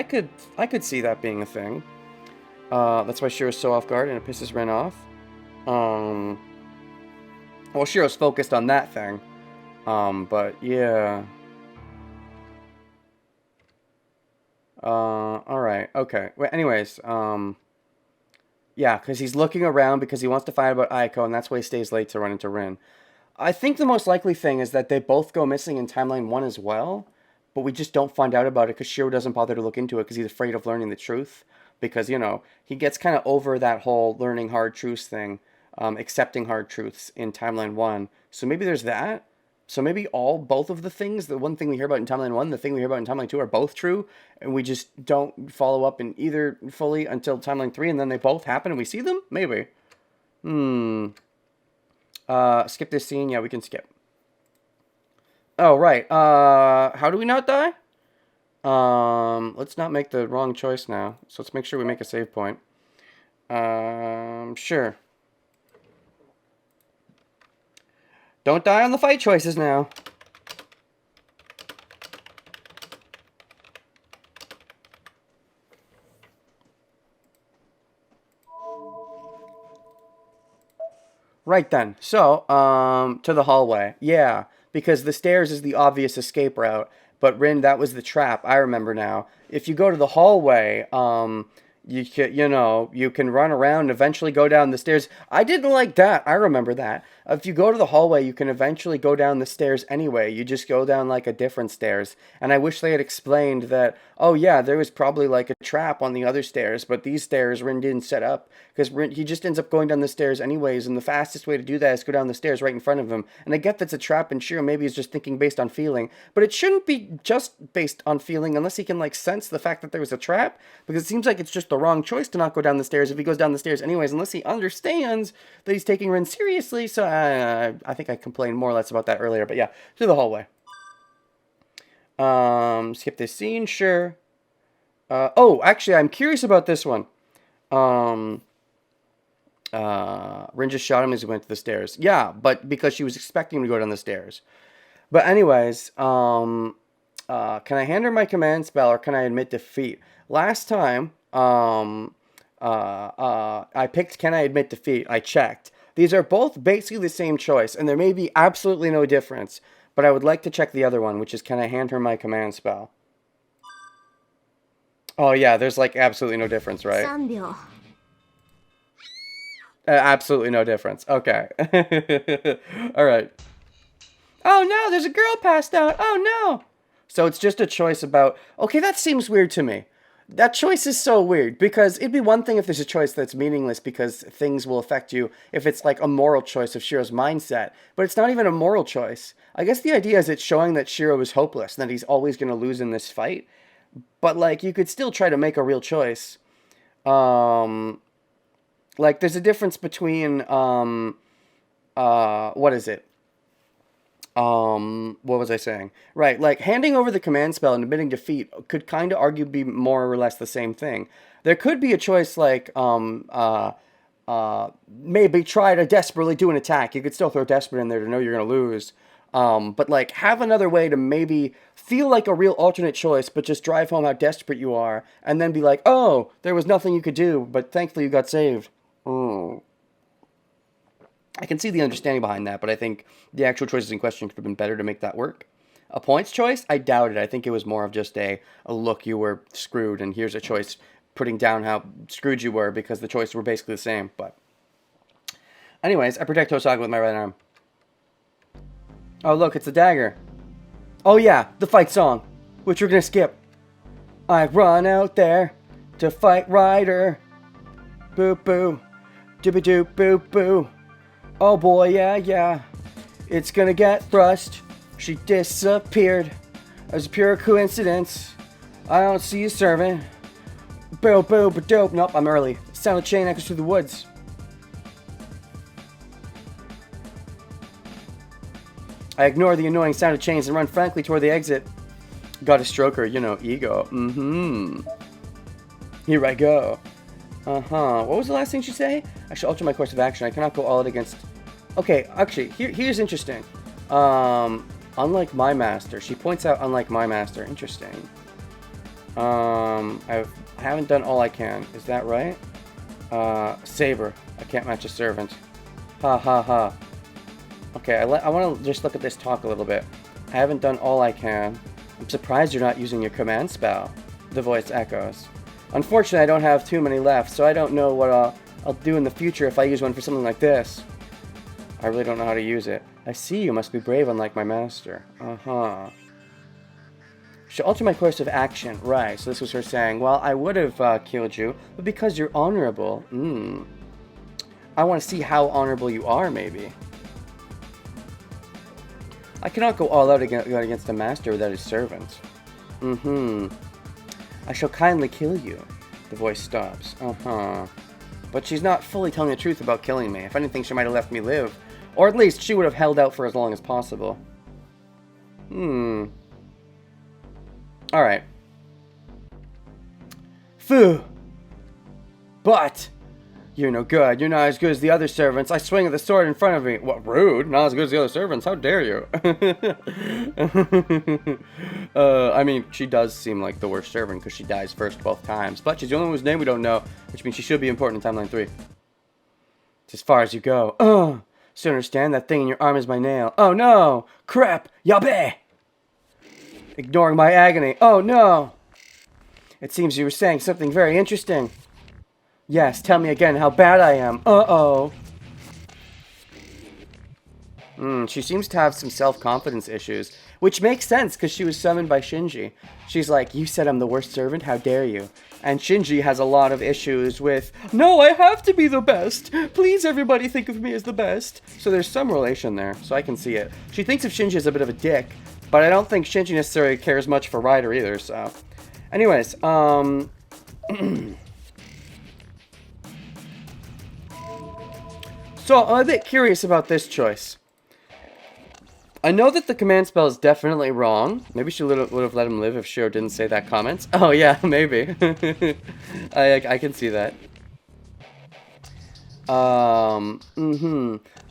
could see that being a thing. That's why Shiro's so off guard and it pisses Ren off. Well, Shiro's focused on that thing. But yeah. Alright, okay. Well, anyways, yeah, because he's looking around because he wants to find out about Ayako, and that's why he stays late to run into Rin. I think the most likely thing is that they both go missing in Timeline 1 as well, but we just don't find out about it because Shiro doesn't bother to look into it because he's afraid of learning the truth. Because, you know, he gets kind of over that whole learning hard truths thing, accepting hard truths in Timeline 1. So maybe there's that. So maybe both of the things, the one thing we hear about in Timeline 1, the thing we hear about in Timeline 2 are both true, and we just don't follow up in either fully until Timeline 3, and then they both happen and we see them? Maybe. Skip this scene? Yeah, we can skip. Oh, right. How do we not die? Let's not make the wrong choice now. So let's make sure we make a save point. Sure. Don't die on the fight choices now. Right then. So, to the hallway. Yeah, because the stairs is the obvious escape route, but Rin, that was the trap. I remember now. If you go to the hallway, you can run around and eventually go down the stairs. I didn't like that. I remember that. If you go to the hallway, you can eventually go down the stairs anyway. You just go down like a different stairs. And I wish they had explained that, oh yeah, there was probably like a trap on the other stairs, but these stairs Rin didn't set up because he just ends up going down the stairs anyways, and the fastest way to do that is go down the stairs right in front of him. And I get that's a trap, and Shiro maybe is just thinking based on feeling, but it shouldn't be just based on feeling unless he can like sense the fact that there was a trap, because it seems like it's just the wrong choice to not go down the stairs if he goes down the stairs anyways, unless he understands that he's taking Rin seriously. So I think I complained more or less about that earlier, but yeah, to the hallway. Skip this scene, sure. Oh, actually, I'm curious about this one. Rin just shot him as he went to the stairs. Yeah, but because she was expecting him to go down the stairs. But anyways, can I hand her my command spell or can I admit defeat? Last time, I picked can I admit defeat. I checked. These are both basically the same choice, and there may be absolutely no difference. But I would like to check the other one, which is can I hand her my command spell? Oh yeah, there's like absolutely no difference, right? 3秒 Absolutely no difference. Okay. All right. Oh no, there's a girl passed out. Oh no. So it's just a choice about, okay, that seems weird to me. That choice is so weird because it'd be one thing if there's a choice that's meaningless because things will affect you if it's like a moral choice of Shiro's mindset, but it's not even a moral choice. I guess the idea is it's showing that Shiro is hopeless and that he's always going to lose in this fight, but like you could still try to make a real choice. Like there's a difference between what is it? What was I saying? Right, like handing over the command spell and admitting defeat could kind of argue be more or less the same thing. There could be a choice like maybe try to desperately do an attack. You could still throw desperate in there to know you're gonna lose. But like have another way to maybe feel like a real alternate choice, but just drive home how desperate you are, and then be like, oh, there was nothing you could do, but thankfully you got saved. Oh. I can see the understanding behind that, but I think the actual choices in question could have been better to make that work. A points choice? I doubt it. I think it was more of just a look, you were screwed, and here's a choice putting down how screwed you were because the choices were basically the same. But anyways, I protect Hosaga with my right arm. Oh, look, it's a dagger. Oh yeah, the fight song, which we're gonna skip. I run out there to fight Ryder. Boo boo. Doobie doo boo boo. Oh boy, yeah, yeah. It's gonna get thrust. She disappeared. It was a pure coincidence. I don't see you serving. Boo, boo, but dope. Nope, I'm early. Sound of chain echoes through the woods. I ignore the annoying sound of chains and run frankly toward the exit. Got a stroker, you know, ego. Here I go. What was the last thing she say? I should alter my course of action. I cannot go all out against... Okay, actually, here's interesting. Unlike my master. She points out unlike my master. Interesting. I haven't done all I can. Is that right? Saber. I can't match a servant. Ha ha ha. Okay, I want to just look at this talk a little bit. I haven't done all I can. I'm surprised you're not using your command spell. The voice echoes. Unfortunately, I don't have too many left, so I don't know what I'll do in the future if I use one for something like this. I really don't know how to use it. I see you must be brave unlike my master. She'll alter my course of action. Right, so this was her saying, well, I would have killed you, but because you're honorable, I want to see how honorable you are, maybe. I cannot go all out against the master without his servant. I shall kindly kill you. The voice stops. But she's not fully telling the truth about killing me. If anything, she might have left me live. Or at least she would have held out for as long as possible. Alright. Phew. But you're no good. You're not as good as the other servants. I swing at the sword in front of me. What, rude? Not as good as the other servants? How dare you? I mean, she does seem like the worst servant because she dies first both times. But she's the only one whose name we don't know, which means she should be important in Timeline 3. It's as far as you go. So understand that thing in your arm is my nail. Oh no! Crap! Yabe! Ignoring my agony. Oh no! It seems you were saying something very interesting. Yes, tell me again how bad I am. Uh-oh. She seems to have some self-confidence issues, which makes sense because she was summoned by Shinji. She's like, you said I'm the worst servant, how dare you? And Shinji has a lot of issues with, no, I have to be the best. Please, everybody think of me as the best. So there's some relation there, so I can see it. She thinks of Shinji as a bit of a dick, but I don't think Shinji necessarily cares much for Ryder either, so. Anyways, So I'm a bit curious about this choice. I know that the command spell is definitely wrong. Maybe she would have let him live if Shiro didn't say that comment. Oh yeah, maybe. I can see that.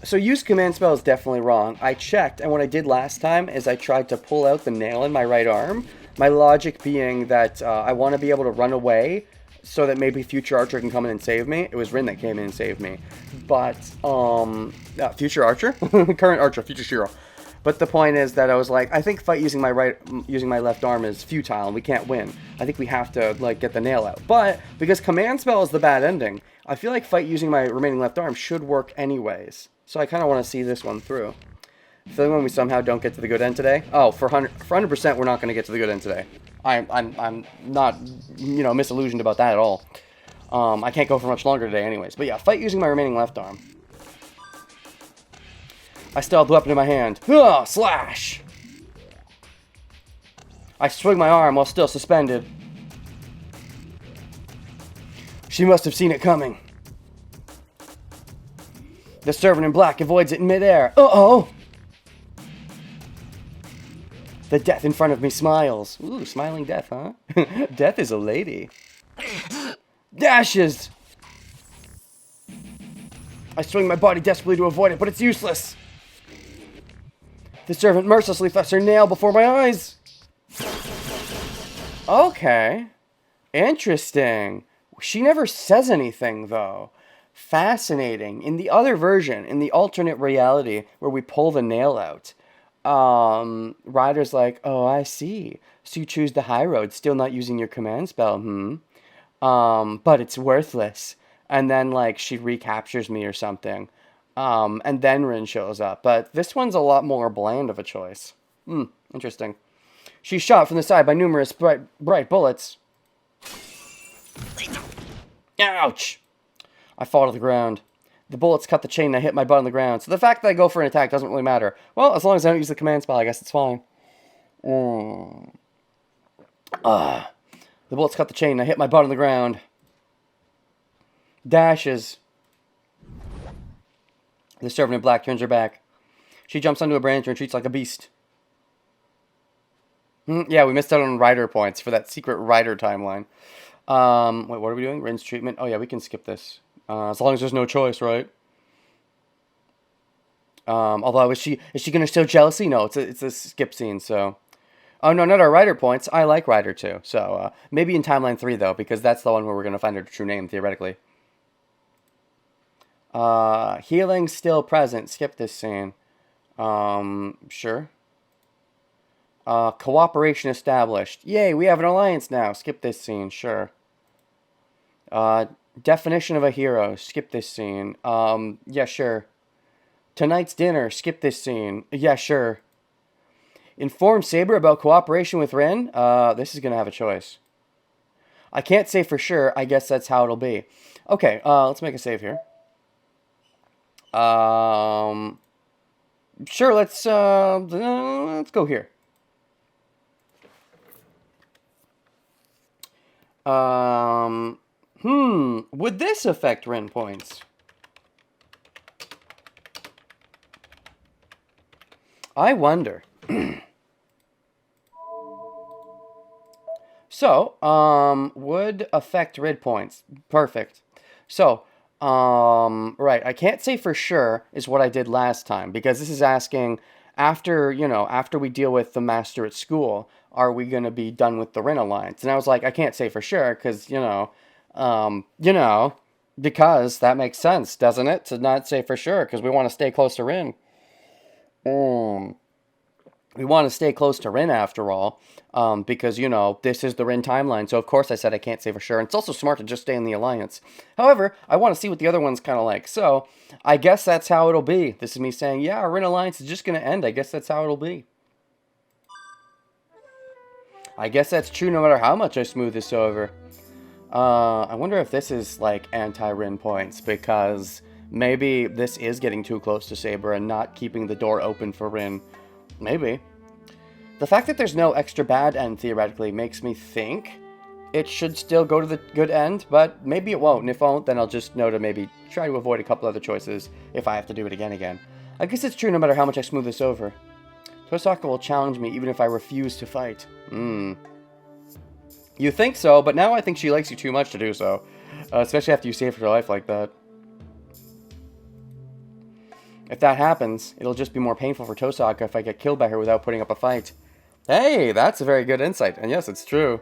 So use command spell is definitely wrong. I checked, and what I did last time is I tried to pull out the nail in my right arm. My logic being that I want to be able to run away so that maybe future Archer can come in and save me. It was Rin that came in and saved me. But, future Archer? Current Archer, future Shiro. But the point is that I was like, I think fight using my left arm is futile and we can't win. I think we have to, like, get the nail out. But, because command spell is the bad ending, I feel like fight using my remaining left arm should work anyways. So I kind of want to see this one through. Feeling when we somehow don't get to the good end today? Oh, for 100% we're not going to get to the good end today. I'm not, misillusioned about that at all. I can't go for much longer today anyways. But yeah, fight using my remaining left arm. I still have the weapon in my hand. Ugh, slash! I swing my arm while still suspended. She must have seen it coming. The servant in black avoids it in midair. Uh-oh! The death in front of me smiles. Ooh, smiling death, huh? Death is a lady. Dashes! I swing my body desperately to avoid it, but it's useless. The servant mercilessly thrusts her nail before my eyes. Okay. Interesting. She never says anything, though. Fascinating. In the other version, in the alternate reality where we pull the nail out, Ryder's like, oh, I see. So you choose the high road, still not using your command spell, but it's worthless. And then, like, she recaptures me or something. And then Rin shows up. But this one's a lot more bland of a choice. Interesting. She's shot from the side by numerous bright bullets. Ouch! I fall to the ground. The bullets cut the chain and I hit my butt on the ground. So the fact that I go for an attack doesn't really matter. Well, as long as I don't use the command spell, I guess it's fine. The bullets cut the chain and I hit my butt on the ground. Dashes. The servant in black turns her back. She jumps onto a branch and retreats like a beast. Yeah, we missed out on rider points for that secret rider timeline. Wait, what are we doing? Rinse treatment? Oh yeah, we can skip this. As long as there's no choice, right? Although, is she gonna show jealousy? No, it's a skip scene, so... Oh no, not our rider points. I like Rider too. So, maybe in Timeline 3 though, because that's the one where we're gonna find her true name, theoretically. Healing still present. Skip this scene. Sure. Cooperation established. Yay, we have an alliance now. Skip this scene. Sure. Definition of a hero. Skip this scene. Yeah, sure. Tonight's dinner. Skip this scene. Yeah, sure. Inform Saber about cooperation with Rin. This is gonna have a choice. I can't say for sure. I guess that's how it'll be. Okay, let's make a save here. Sure, let's go here. Would this affect Ren points? I wonder. So, would affect rid points. Perfect. So, right, I can't say for sure is what I did last time, because this is asking after, after we deal with the master at school, are we going to be done with the Rin Alliance? And I was like, I can't say for sure, because, because that makes sense, doesn't it? To not say for sure, because we want to stay close to Rin. We want to stay close to Rin after all, because, this is the Rin timeline, so of course I said I can't say for sure, and it's also smart to just stay in the Alliance. However, I want to see what the other one's kind of like, so I guess that's how it'll be. This is me saying, yeah, our Rin Alliance is just going to end. I guess that's how it'll be. I guess that's true no matter how much I smooth this over. I wonder if this is, like, anti-Rin points, because maybe this is getting too close to Saber and not keeping the door open for Rin. Maybe. The fact that there's no extra bad end, theoretically, makes me think it should still go to the good end, but maybe it won't, and if it won't, then I'll just know to maybe try to avoid a couple other choices if I have to do it again. I guess it's true no matter how much I smooth this over. Tosaka will challenge me even if I refuse to fight. You think so, but now I think she likes you too much to do so. Especially after you saved her life like that. If that happens, it'll just be more painful for Tosaka if I get killed by her without putting up a fight. Hey, that's a very good insight. And yes, it's true.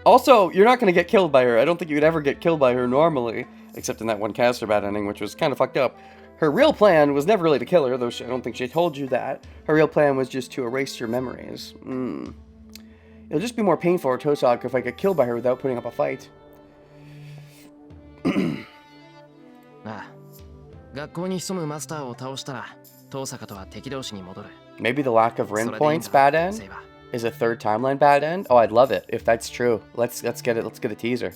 Also, you're not going to get killed by her. I don't think you would ever get killed by her normally. Except in that one caster bad ending, which was kind of fucked up. Her real plan was never really to kill her, though I don't think she told you that. Her real plan was just to erase your memories. It'll just be more painful for Tosaka if I get killed by her without putting up a fight. ああ、学校に潜むマスターを倒したら、遠坂とは敵同士に戻る。 Maybe the lack of Rin points bad end is a third timeline bad end? Oh, I'd love it if that's true. Let's get it. Let's get a teaser.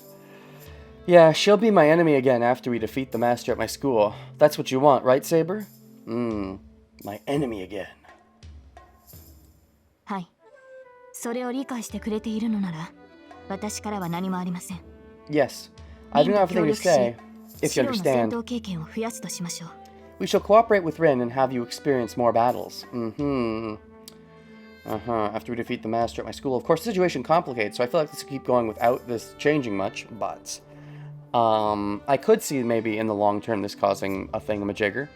Yeah, she'll be my enemy again after we defeat the master at my school. That's what you want, right, Saber? My enemy again. はい。それを理解してくれているのなら、私からは何もありません。 Yes, I do not have anything to say, if you 白の戦 understand. 闘経験を増やすとしましょう。 We shall cooperate with Rin and have you experience more battles. After we defeat the master at my school. Of course, the situation complicates, so I feel like this will keep going without this changing much, but... I could see maybe in the long term this causing a thingamajigger.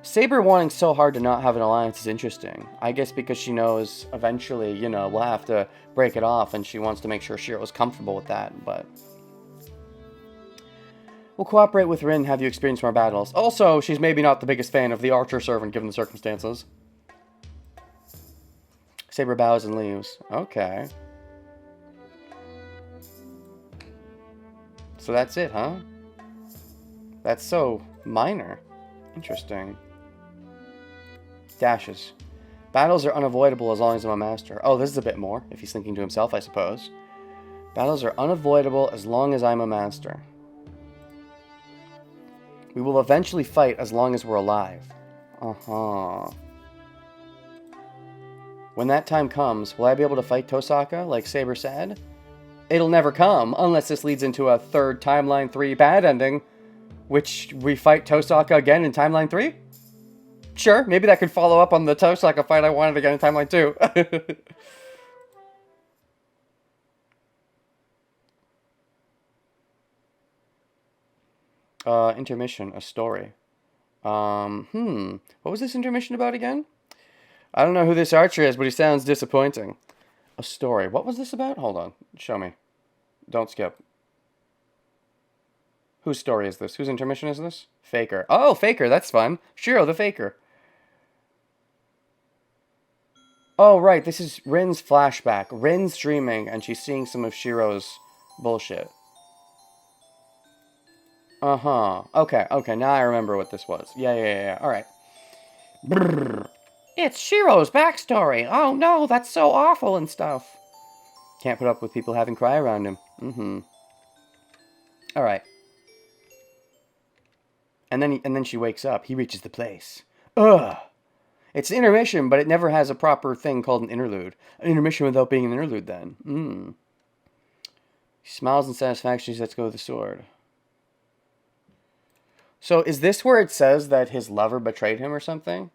Saber wanting so hard to not have an alliance is interesting. I guess because she knows eventually, we'll have to break it off, and she wants to make sure Shiro's comfortable with that, but... We'll cooperate with Rin and have you experience more battles. Also, she's maybe not the biggest fan of the archer servant given the circumstances. Saber bows and leaves. Okay. So that's it, huh? That's so minor. Interesting. Dashes. Battles are unavoidable as long as I'm a master. Oh, this is a bit more, if he's thinking to himself, I suppose. Battles are unavoidable as long as I'm a master. We will eventually fight as long as we're alive. When that time comes, will I be able to fight Tosaka, like Saber said? It'll never come, unless this leads into a third Timeline 3 bad ending, which we fight Tosaka again in Timeline 3? Sure, maybe that could follow up on the Tosaka fight I wanted again in Timeline 2. Intermission, a story. What was this intermission about again? I don't know who this archer is, but he sounds disappointing. A story. What was this about? Hold on. Show me. Don't skip. Whose story is this? Whose intermission is this? Faker. Oh, Faker. That's fun. Shiro the Faker. Oh, right. This is Rin's flashback. Rin's dreaming, and she's seeing some of Shiro's bullshit. Okay, now I remember what this was. Yeah. Alright. It's Shiro's backstory. Oh no, that's so awful and stuff. Can't put up with people having cry around him. Alright. And then she wakes up. He reaches the place. Ugh. It's an intermission, but it never has a proper thing called an interlude. An intermission without being an interlude, then. He smiles in satisfaction as he lets go of the sword. So, is this where it says that his lover betrayed him or something?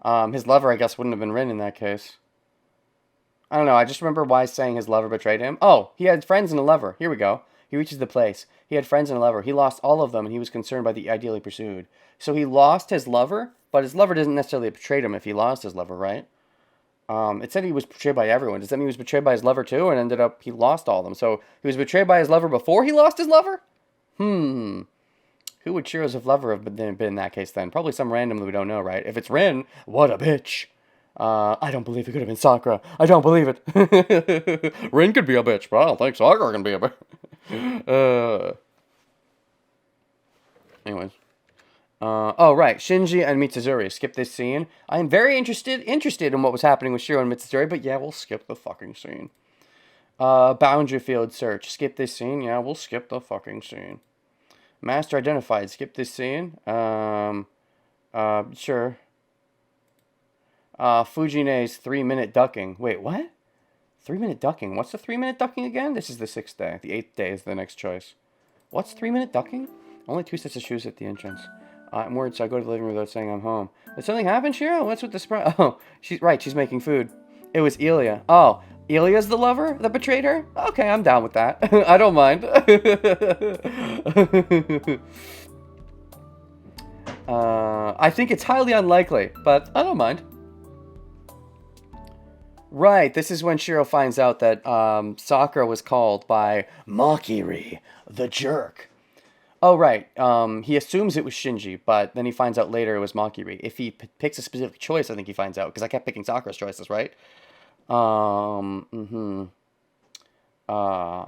His lover, I guess, wouldn't have been Rin in that case. I don't know. I just remember why saying his lover betrayed him. Oh, he had friends and a lover. Here we go. He reaches the place. He had friends and a lover. He lost all of them, and he was concerned by the ideal he pursued. So he lost his lover, but his lover doesn't necessarily betray him if he lost his lover, right? It said he was betrayed by everyone. Does that mean he was betrayed by his lover too, and ended up he lost all of them? So he was betrayed by his lover before he lost his lover? Who would Shiro's lover have been in that case then? Probably some random that we don't know, right? If it's Rin, what a bitch. I don't believe it could have been Sakura. I don't believe it. Rin could be a bitch, but I don't think Sakura can be a bitch. Anyways. Oh, right. Shinji and Mitsuzuri. Skip this scene. I am very interested in what was happening with Shiro and Mitsuzuri, but yeah, we'll skip the fucking scene. Boundary field search. Skip this scene. Yeah, we'll skip the fucking scene. Master identified. Skip this scene. Sure. Fujine's 3-minute ducking. Wait, what? 3-minute ducking? What's the 3-minute ducking again? This is the 6th day. The 8th day is the next choice. What's 3-minute ducking? Only 2 sets of shoes at the entrance. I'm worried, so I go to the living room without saying I'm home. Did something happen, Shiro? What's with the surprise? Oh, she's right. She's making food. It was Elia. Oh, Elia's the lover that betrayed her? Okay, I'm down with that. I don't mind. I think it's highly unlikely, but I don't mind. Right, this is when Shiro finds out that Sakura was called by Makiri, the jerk. Oh, right. He assumes it was Shinji, but then he finds out later it was Makiri. If he picks a specific choice, I think he finds out, because I kept picking Sakura's choices, right?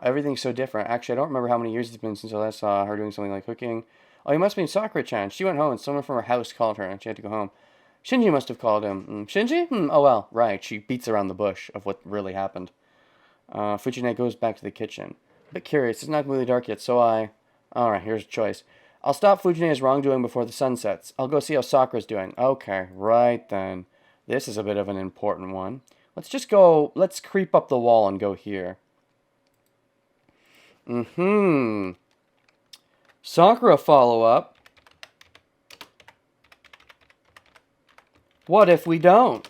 Everything's so different. Actually, I don't remember how many years it's been since I last saw her doing something like cooking. Oh, he must have been Sakura-chan. She went home, and someone from her house called her, and she had to go home. Shinji must have called him. Shinji? Oh, well, right. She beats around the bush of what really happened. Fujine goes back to the kitchen. A bit curious. It's not completely dark yet, so I... Alright, here's a choice. I'll stop Fujine's wrongdoing before the sun sets. I'll go see how Sakura's doing. Okay, right then. This is a bit of an important one. Let's just go... Let's creep up the wall and go here. Sakura follow-up. What if we don't?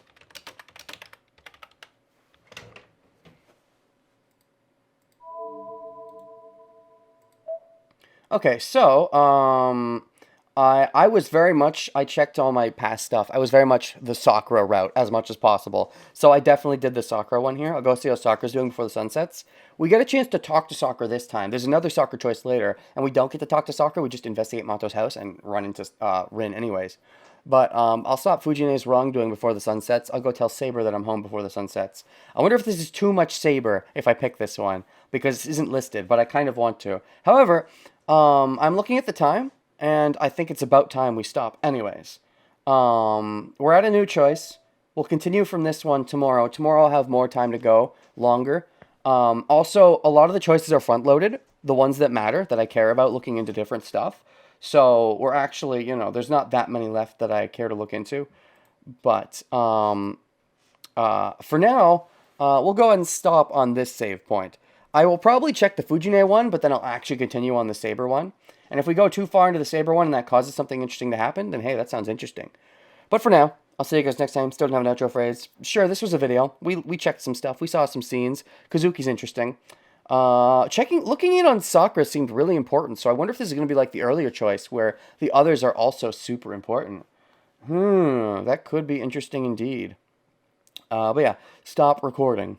Okay, so, I was very much, I checked all my past stuff. I was very much the Sakura route as much as possible. So I definitely did the Sakura one here. I'll go see how Sakura's doing before the sun sets. We get a chance to talk to Sakura this time. There's another Sakura choice later, and we don't get to talk to Sakura. We just investigate Mato's house and run into Rin anyways. But I'll stop Fujine's wrongdoing before the sun sets. I'll go tell Saber that I'm home before the sun sets. I wonder if this is too much Saber if I pick this one, because this isn't listed, but I kind of want to. However, I'm looking at the time, and I think it's about time we stop. Anyways, we're at a new choice. We'll continue from this one tomorrow. Tomorrow I'll have more time to go, longer. Also, a lot of the choices are front-loaded, the ones that matter, that I care about looking into different stuff. So we're actually, you know, there's not that many left that I care to look into. But for now, we'll go ahead and stop on this save point. I will probably check the Fujine one, but then I'll actually continue on the Saber one. And if we go too far into the Saber one and that causes something interesting to happen, then hey, that sounds interesting. But for now, I'll see you guys next time. Still don't have an outro phrase. Sure, this was a video. We checked some stuff. We saw some scenes. Kazuki's interesting. Looking in on Sakura seemed really important, so I wonder if this is going to be like the earlier choice, where the others are also super important. That could be interesting indeed. But yeah, stop recording.